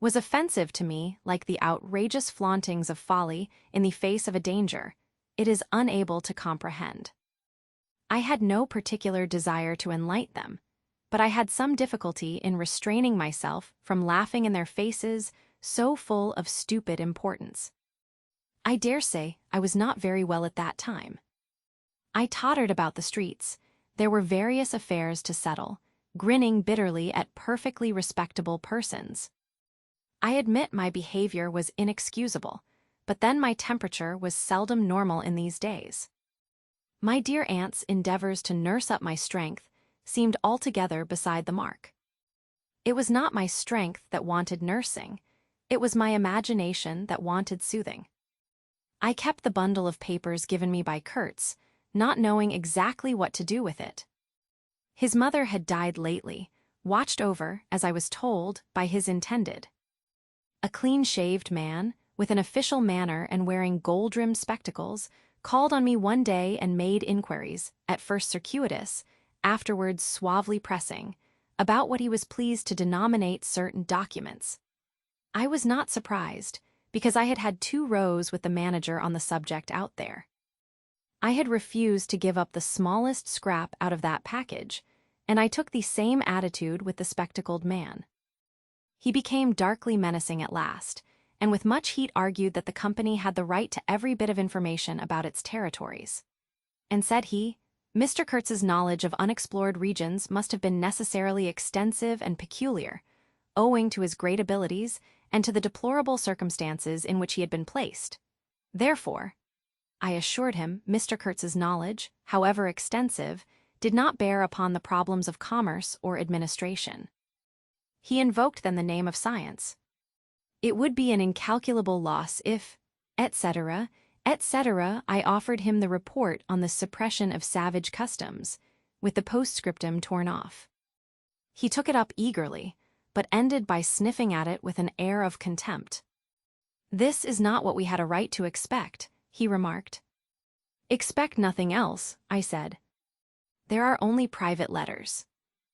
was offensive to me like the outrageous flauntings of folly in the face of a danger it is unable to comprehend. I had no particular desire to enlighten them, but I had some difficulty in restraining myself from laughing in their faces so full of stupid importance. I dare say I was not very well at that time. I tottered about the streets. There were various affairs to settle, grinning bitterly at perfectly respectable persons. I admit my behavior was inexcusable, but then my temperature was seldom normal in these days. My dear aunt's endeavors to nurse up my strength seemed altogether beside the mark. It was not my strength that wanted nursing, it was my imagination that wanted soothing. I kept the bundle of papers given me by Kurtz, not knowing exactly what to do with it. His mother had died lately, watched over, as I was told, by his intended. A clean-shaved man, with an official manner and wearing gold-rimmed spectacles, called on me one day and made inquiries, at first circuitous, afterwards suavely pressing, about what he was pleased to denominate certain documents. I was not surprised, because I had had 2 rows with the manager on the subject out there. I had refused to give up the smallest scrap out of that package, and I took the same attitude with the spectacled man. He became darkly menacing at last, and with much heat argued that the company had the right to every bit of information about its territories. And said he, Mr. Kurtz's knowledge of unexplored regions must have been necessarily extensive and peculiar, owing to his great abilities and to the deplorable circumstances in which he had been placed. Therefore, I assured him, Mr. Kurtz's knowledge, however extensive, did not bear upon the problems of commerce or administration. He invoked then the name of science. It would be an incalculable loss if, etc., etc. I offered him the report on the suppression of savage customs, with the postscriptum torn off. He took it up eagerly, but ended by sniffing at it with an air of contempt. This is not what we had a right to expect, he remarked. Expect nothing else, I said. There are only private letters.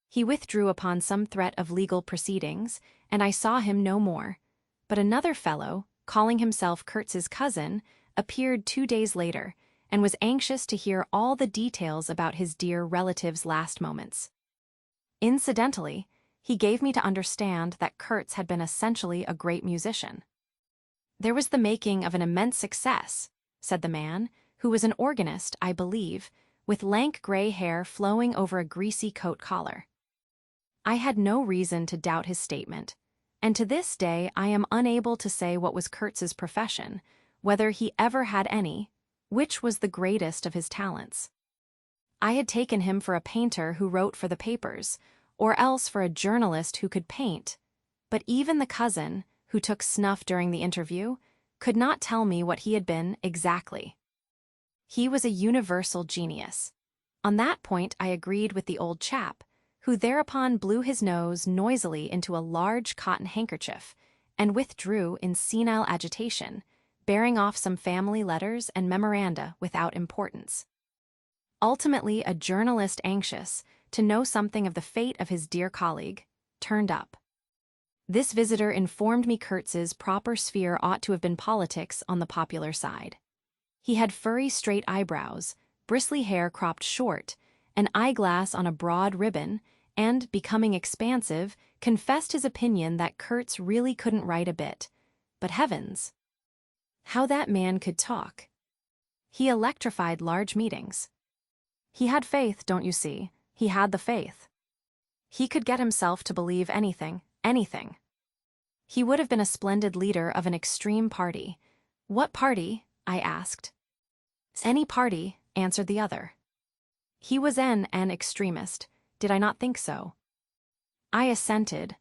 He withdrew upon some threat of legal proceedings, and I saw him no more. But another fellow, calling himself Kurtz's cousin, appeared 2 days later, and was anxious to hear all the details about his dear relative's last moments. Incidentally, he gave me to understand that Kurtz had been essentially a great musician. There was the making of an immense success, said the man, who was an organist, I believe, with lank gray hair flowing over a greasy coat collar. I had no reason to doubt his statement, and to this day I am unable to say what was Kurtz's profession, whether he ever had any, which was the greatest of his talents. I had taken him for a painter who wrote for the papers, or else for a journalist who could paint, but even the cousin, who took snuff during the interview, could not tell me what he had been exactly. He was a universal genius. On that point I agreed with the old chap, who thereupon blew his nose noisily into a large cotton handkerchief, and withdrew in senile agitation, bearing off some family letters and memoranda without importance. Ultimately, a journalist anxious to know something of the fate of his dear colleague turned up. This visitor informed me Kurtz's proper sphere ought to have been politics on the popular side. He had furry straight eyebrows, bristly hair cropped short, an eyeglass on a broad ribbon, and, becoming expansive, confessed his opinion that Kurtz really couldn't write a bit. But heavens! How that man could talk! He electrified large meetings. He had faith, don't you see? He had the faith. He could get himself to believe anything, anything. He would have been a splendid leader of an extreme party. What party? I asked. Any party, answered the other. He was an extremist. Did I not think so? I assented.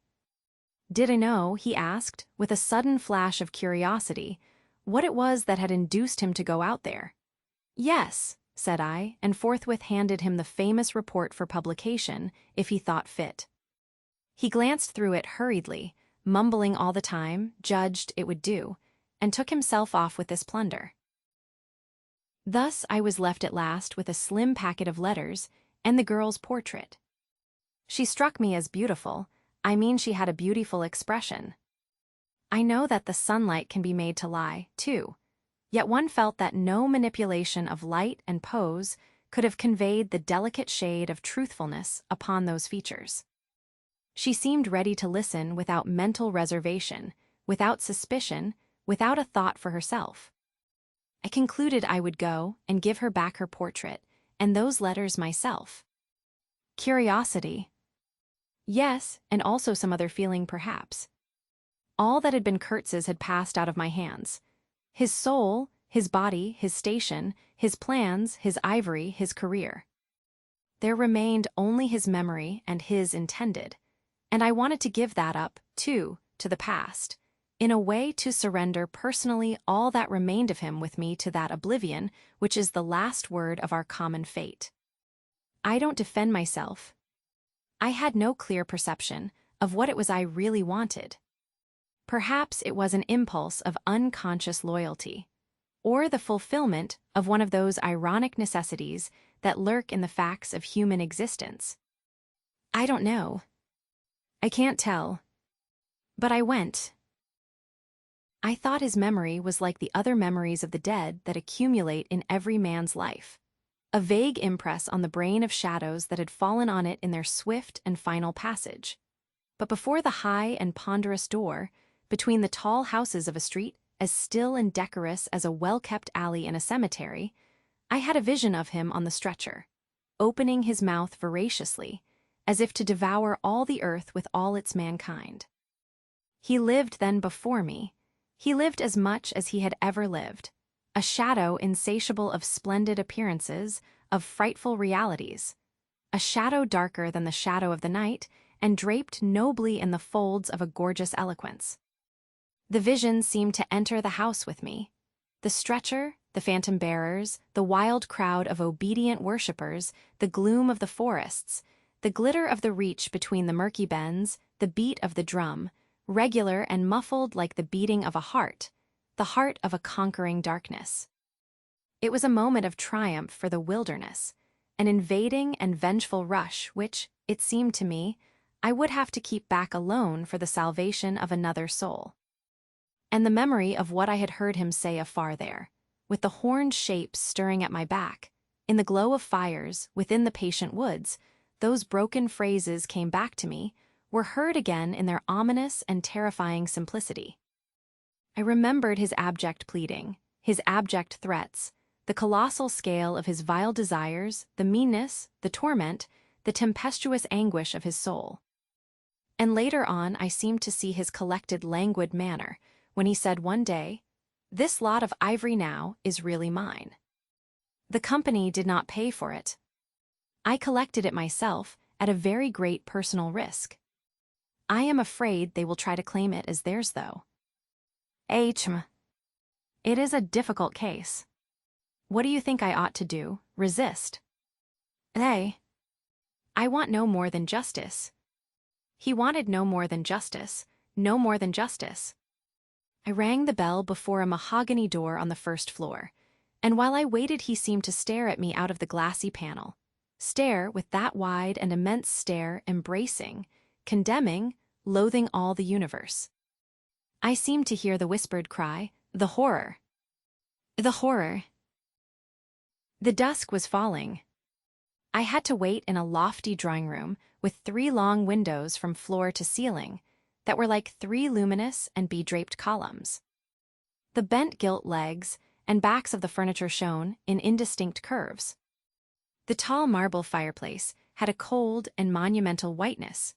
Did I know, he asked, with a sudden flash of curiosity, what it was that had induced him to go out there? Yes, said I, and forthwith handed him the famous report for publication, if he thought fit. He glanced through it hurriedly, mumbling all the time, judged it would do, and took himself off with this plunder. Thus I was left at last with a slim packet of letters and the girl's portrait. She struck me as beautiful. I mean, she had a beautiful expression. I know that the sunlight can be made to lie, too, yet one felt that no manipulation of light and pose could have conveyed the delicate shade of truthfulness upon those features. She seemed ready to listen without mental reservation, without suspicion, without a thought for herself. I concluded I would go and give her back her portrait, and those letters myself. Curiosity. Yes, and also some other feeling perhaps. All that had been Kurtz's had passed out of my hands. His soul, his body, his station, his plans, his ivory, his career. There remained only his memory and his intended, and I wanted to give that up, too, to the past, in a way to surrender personally all that remained of him with me to that oblivion which is the last word of our common fate. I don't defend myself. I had no clear perception of what it was I really wanted. Perhaps it was an impulse of unconscious loyalty. or the fulfillment of one of those ironic necessities that lurk in the facts of human existence? I don't know. I can't tell. But I went. I thought his memory was like the other memories of the dead that accumulate in every man's life. A vague impress on the brain of shadows that had fallen on it in their swift and final passage. But before the high and ponderous door, between the tall houses of a street as still and decorous as a well-kept alley in a cemetery, I had a vision of him on the stretcher, opening his mouth voraciously, as if to devour all the earth with all its mankind. He lived then before me. He lived as much as he had ever lived, a shadow insatiable of splendid appearances, of frightful realities, a shadow darker than the shadow of the night and draped nobly in the folds of a gorgeous eloquence. The vision seemed to enter the house with me. The stretcher, the phantom bearers, the wild crowd of obedient worshippers, the gloom of the forests, the glitter of the reach between the murky bends, the beat of the drum, regular and muffled like the beating of a heart, the heart of a conquering darkness. It was a moment of triumph for the wilderness, an invading and vengeful rush which, it seemed to me, I would have to keep back alone for the salvation of another soul. And the memory of what I had heard him say afar there, with the horned shapes stirring at my back, in the glow of fires, within the patient woods, those broken phrases came back to me, were heard again in their ominous and terrifying simplicity. I remembered his abject pleading, his abject threats, the colossal scale of his vile desires, the meanness, the torment, the tempestuous anguish of his soul. And later on I seemed to see his collected languid manner, when he said one day, "This lot of ivory now is really mine. The company did not pay for it. I collected it myself at a very great personal risk. I am afraid they will try to claim it as theirs, though. It is a difficult case. What do you think I ought to do? Resist? I want no more than justice." He wanted no more than justice, no more than justice. I rang the bell before a mahogany door on the first floor, and while I waited he seemed to stare at me out of the glassy panel, stare with that wide and immense stare embracing, condemning, loathing all the universe. I seemed to hear the whispered cry, "The horror! The horror!" The dusk was falling. I had to wait in a lofty drawing room with 3 long windows from floor to ceiling that were like 3 luminous and bedraped columns. The bent gilt legs and backs of the furniture shone in indistinct curves. The tall marble fireplace had a cold and monumental whiteness.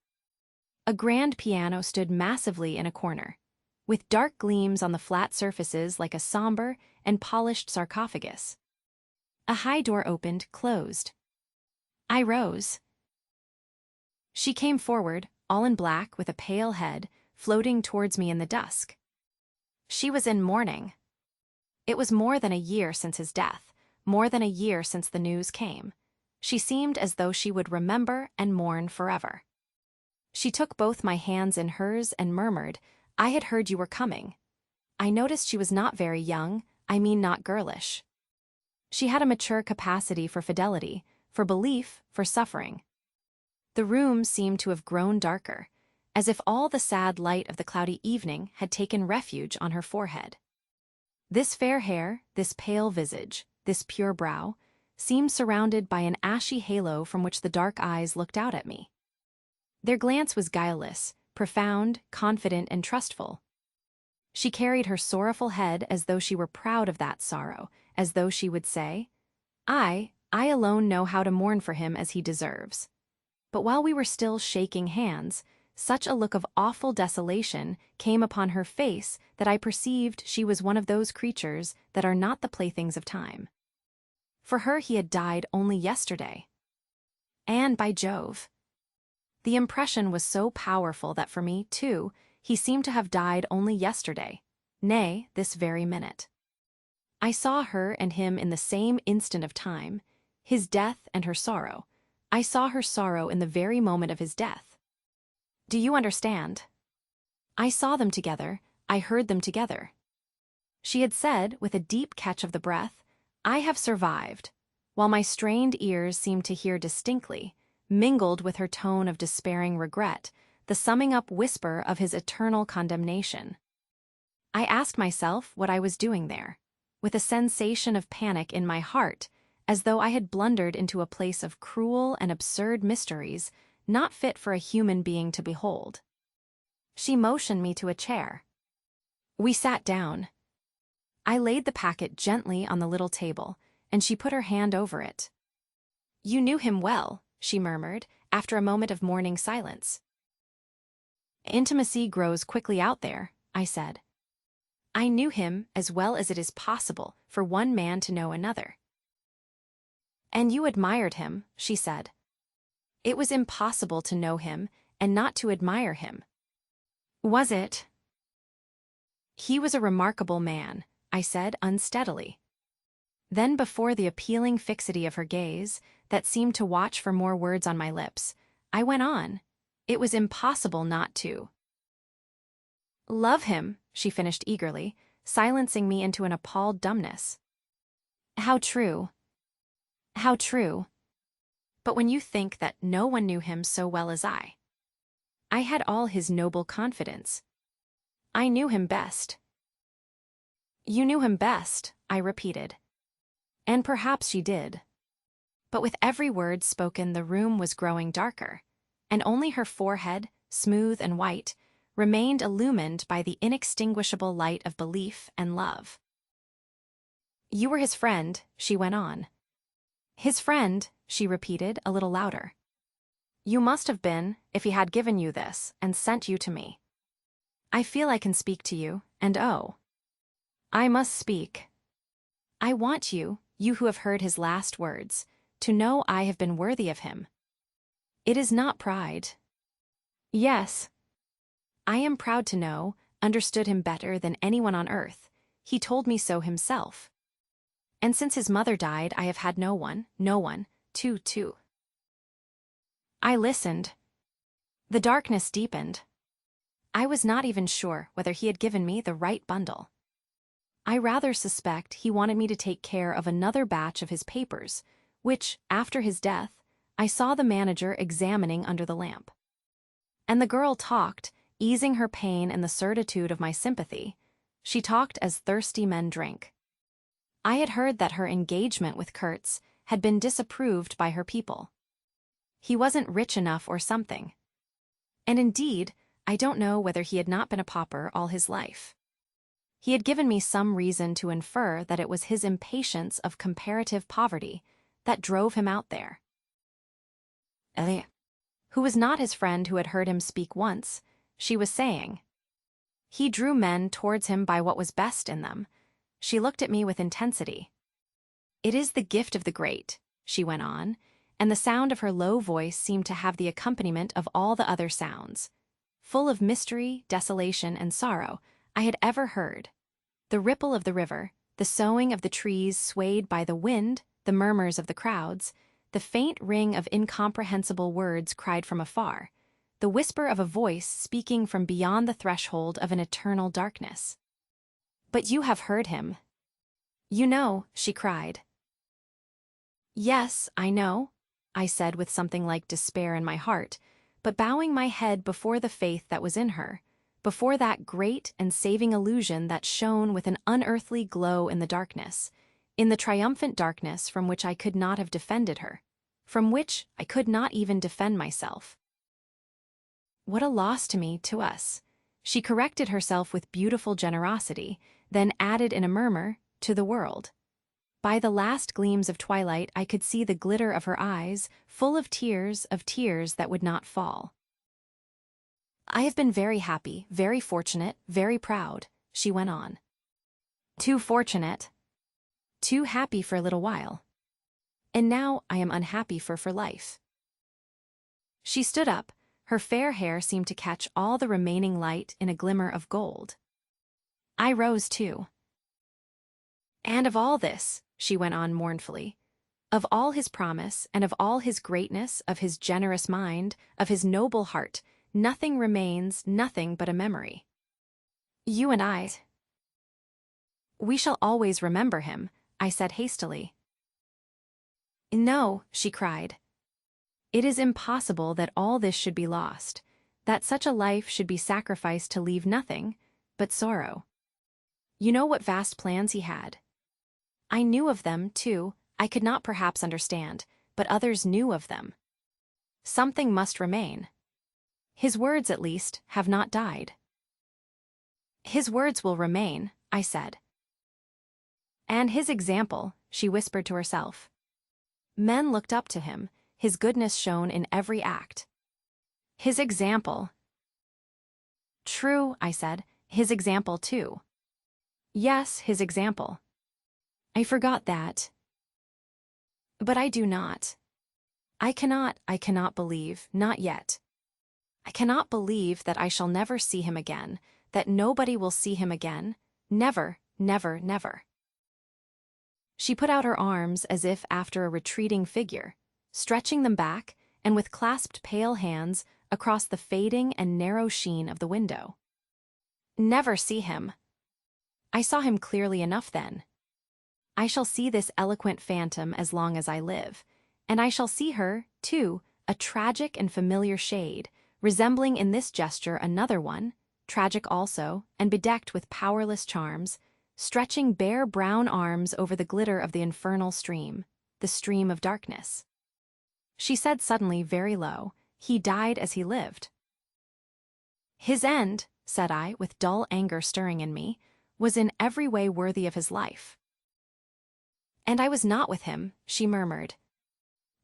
A grand piano stood massively in a corner, with dark gleams on the flat surfaces like a somber and polished sarcophagus. A high door opened, closed. I rose. She came forward, all in black with a pale head, floating towards me in the dusk. She was in mourning. It was more than a year since his death, more than a year since the news came. She seemed as though she would remember and mourn forever. She took both my hands in hers and murmured, "I had heard you were coming." I noticed she was not very young, I mean not girlish. She had a mature capacity for fidelity, for belief, for suffering. The room seemed to have grown darker, as if all the sad light of the cloudy evening had taken refuge on her forehead. This fair hair, this pale visage, this pure brow, seemed surrounded by an ashy halo from which the dark eyes looked out at me. Their glance was guileless, profound, confident, and trustful. She carried her sorrowful head as though she were proud of that sorrow, as though she would say, I alone know how to mourn for him as he deserves." But while we were still shaking hands, such a look of awful desolation came upon her face that I perceived she was one of those creatures that are not the playthings of time. For her he had died only yesterday. And by Jove! The impression was so powerful that for me, too, he seemed to have died only yesterday, nay, this very minute. I saw her and him in the same instant of time, his death and her sorrow. I saw her sorrow in the very moment of his death. Do you understand? I saw them together, I heard them together. She had said, with a deep catch of the breath, "I have survived," while my strained ears seemed to hear distinctly, mingled with her tone of despairing regret, the summing-up whisper of his eternal condemnation. I asked myself what I was doing there, with a sensation of panic in my heart, as though I had blundered into a place of cruel and absurd mysteries not fit for a human being to behold. She motioned me to a chair. We sat down. I laid the packet gently on the little table, and she put her hand over it. "You knew him well," she murmured, after a moment of mourning silence. "Intimacy grows quickly out there," I said. "I knew him as well as it is possible for one man to know another." "And you admired him," she said. "It was impossible to know him and not to admire him." "Was it?" "He was a remarkable man," I said unsteadily. Then, before the appealing fixity of her gaze, that seemed to watch for more words on my lips, I went on. It was impossible not to. "Love him," she finished eagerly, silencing me into an appalled dumbness. "How true. How true. But when you think that no one knew him so well as I had all his noble confidence. I knew him best." "You knew him best," I repeated. And perhaps she did. But with every word spoken, the room was growing darker, and only her forehead, smooth and white, remained illumined by the inextinguishable light of belief and love. "You were his friend," she went on. "His friend," she repeated, a little louder. "You must have been, if he had given you this and sent you to me. I feel I can speak to you, and oh, I must speak. I want you, you who have heard his last words, to know I have been worthy of him. It is not pride. Yes, I am proud to know, understood him better than anyone on earth. He told me so himself. And since his mother died, I have had no one, to. I listened. The darkness deepened. I was not even sure whether he had given me the right bundle. I rather suspect he wanted me to take care of another batch of his papers, which, after his death, I saw the manager examining under the lamp. And the girl talked, easing her pain in the certitude of my sympathy. She talked as thirsty men drink. I had heard that her engagement with Kurtz had been disapproved by her people. He wasn't rich enough or something. And indeed, I don't know whether he had not been a pauper all his life. He had given me some reason to infer that it was his impatience of comparative poverty that drove him out there. Elliot, who was not his friend who had heard him speak once, she was saying. He drew men towards him by what was best in them. She looked at me with intensity. "It is the gift of the great," she went on, and the sound of her low voice seemed to have the accompaniment of all the other sounds, full of mystery, desolation, and sorrow, I had ever heard. The ripple of the river, the soughing of the trees swayed by the wind, the murmurs of the crowds, the faint ring of incomprehensible words cried from afar, the whisper of a voice speaking from beyond the threshold of an eternal darkness. "But you have heard him. You know," she cried. "Yes, I know," I said with something like despair in my heart, but bowing my head before the faith that was in her, before that great and saving illusion that shone with an unearthly glow in the darkness, in the triumphant darkness from which I could not have defended her, from which I could not even defend myself. "What a loss to me, to us," she corrected herself with beautiful generosity, then added in a murmur, "to the world." By the last gleams of twilight I could see the glitter of her eyes, full of tears that would not fall. "I have been very happy, very fortunate, very proud," she went on. "Too fortunate. Too happy for a little while. And now I am unhappy for life." She stood up. Her fair hair seemed to catch all the remaining light in a glimmer of gold. I rose too. "And of all this," she went on mournfully, "of all his promise and of all his greatness, of his generous mind, of his noble heart, nothing remains, nothing but a memory. You and I. We shall always remember him, I said hastily. No, she cried. It is impossible that all this should be lost, that such a life should be sacrificed to leave nothing but sorrow. You know what vast plans he had. I knew of them, too. I could not perhaps understand, but others knew of them. Something must remain. His words, at least, have not died. His words will remain, I said. And his example, she whispered to herself. Men looked up to him, his goodness shone in every act. His example. True, I said, his example too. Yes, his example. I forgot that. But I do not. I cannot believe, not yet. I cannot believe that I shall never see him again, that nobody will see him again, never, never, never. She put out her arms as if after a retreating figure, stretching them back and with clasped pale hands across the fading and narrow sheen of the window. Never see him. I saw him clearly enough then. I shall see this eloquent phantom as long as I live, and I shall see her, too, a tragic and familiar shade, resembling in this gesture another one, tragic also, and bedecked with powerless charms, stretching bare brown arms over the glitter of the infernal stream, the stream of darkness. She said suddenly, very low, he died as he lived. His end, said I, with dull anger stirring in me, was in every way worthy of his life. And I was not with him, she murmured.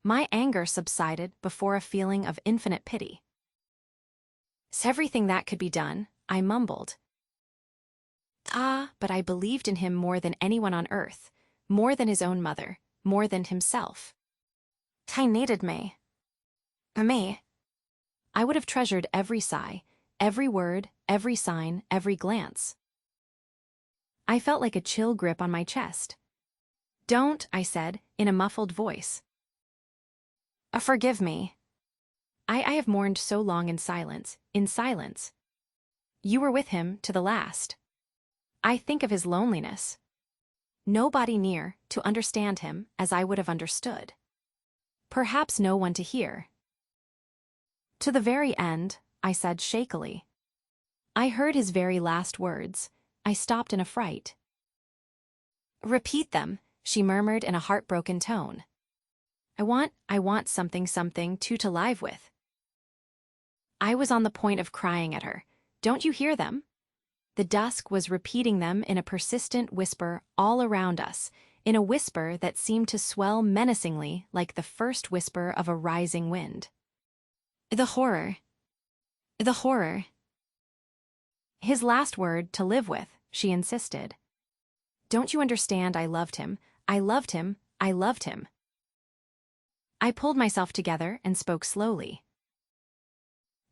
My anger subsided before a feeling of infinite pity. "'S everything that could be done," I mumbled. Ah, but I believed in him more than anyone on earth, more than his own mother, more than himself. I needed me. I would have treasured every sigh, every word, every sign, every glance. I felt like a chill grip on my chest. Don't, I said, in a muffled voice. Forgive me. I have mourned so long in silence, in silence. You were with him to the last. I think of his loneliness. Nobody near to understand him as I would have understood. Perhaps no one to hear. To the very end, I said shakily. I heard his very last words. I stopped in a fright. Repeat them, she murmured in a heartbroken tone. I want something to live with. I was on the point of crying at her. Don't you hear them? The dusk was repeating them in a persistent whisper all around us, in a whisper that seemed to swell menacingly like the first whisper of a rising wind. The horror. The horror. His last word, to live with, she insisted. Don't you understand? I loved him. I loved him. I loved him. I pulled myself together and spoke slowly.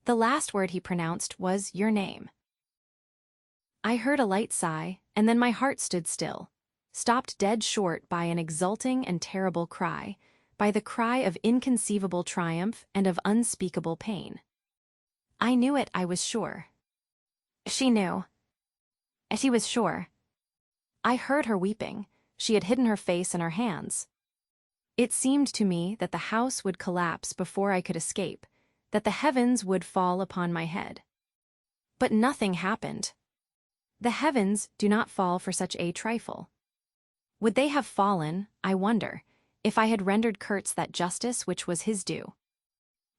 The last word he pronounced was your name. I heard a light sigh, and then my heart stood still, stopped dead short by an exulting and terrible cry, by the cry of inconceivable triumph and of unspeakable pain. I knew it, I was sure. She knew. And he was sure. I heard her weeping. She had hidden her face in her hands. It seemed to me that the house would collapse before I could escape, that the heavens would fall upon my head. But nothing happened. The heavens do not fall for such a trifle. Would they have fallen, I wonder, if I had rendered Kurtz that justice which was his due?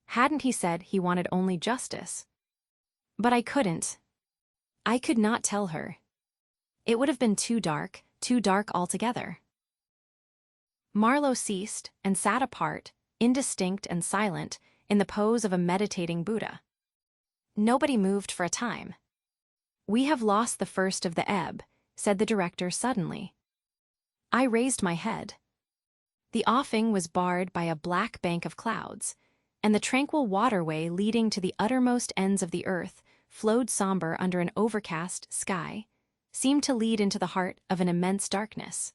Hadn't he said he wanted only justice? But I couldn't. I could not tell her. It would have been too dark altogether. Marlowe ceased and sat apart, indistinct and silent, in the pose of a meditating Buddha. Nobody moved for a time. We have lost the first of the ebb, said the director suddenly. I raised my head. The offing was barred by a black bank of clouds, and the tranquil waterway leading to the uttermost ends of the earth flowed somber under an overcast sky, seemed to lead into the heart of an immense darkness.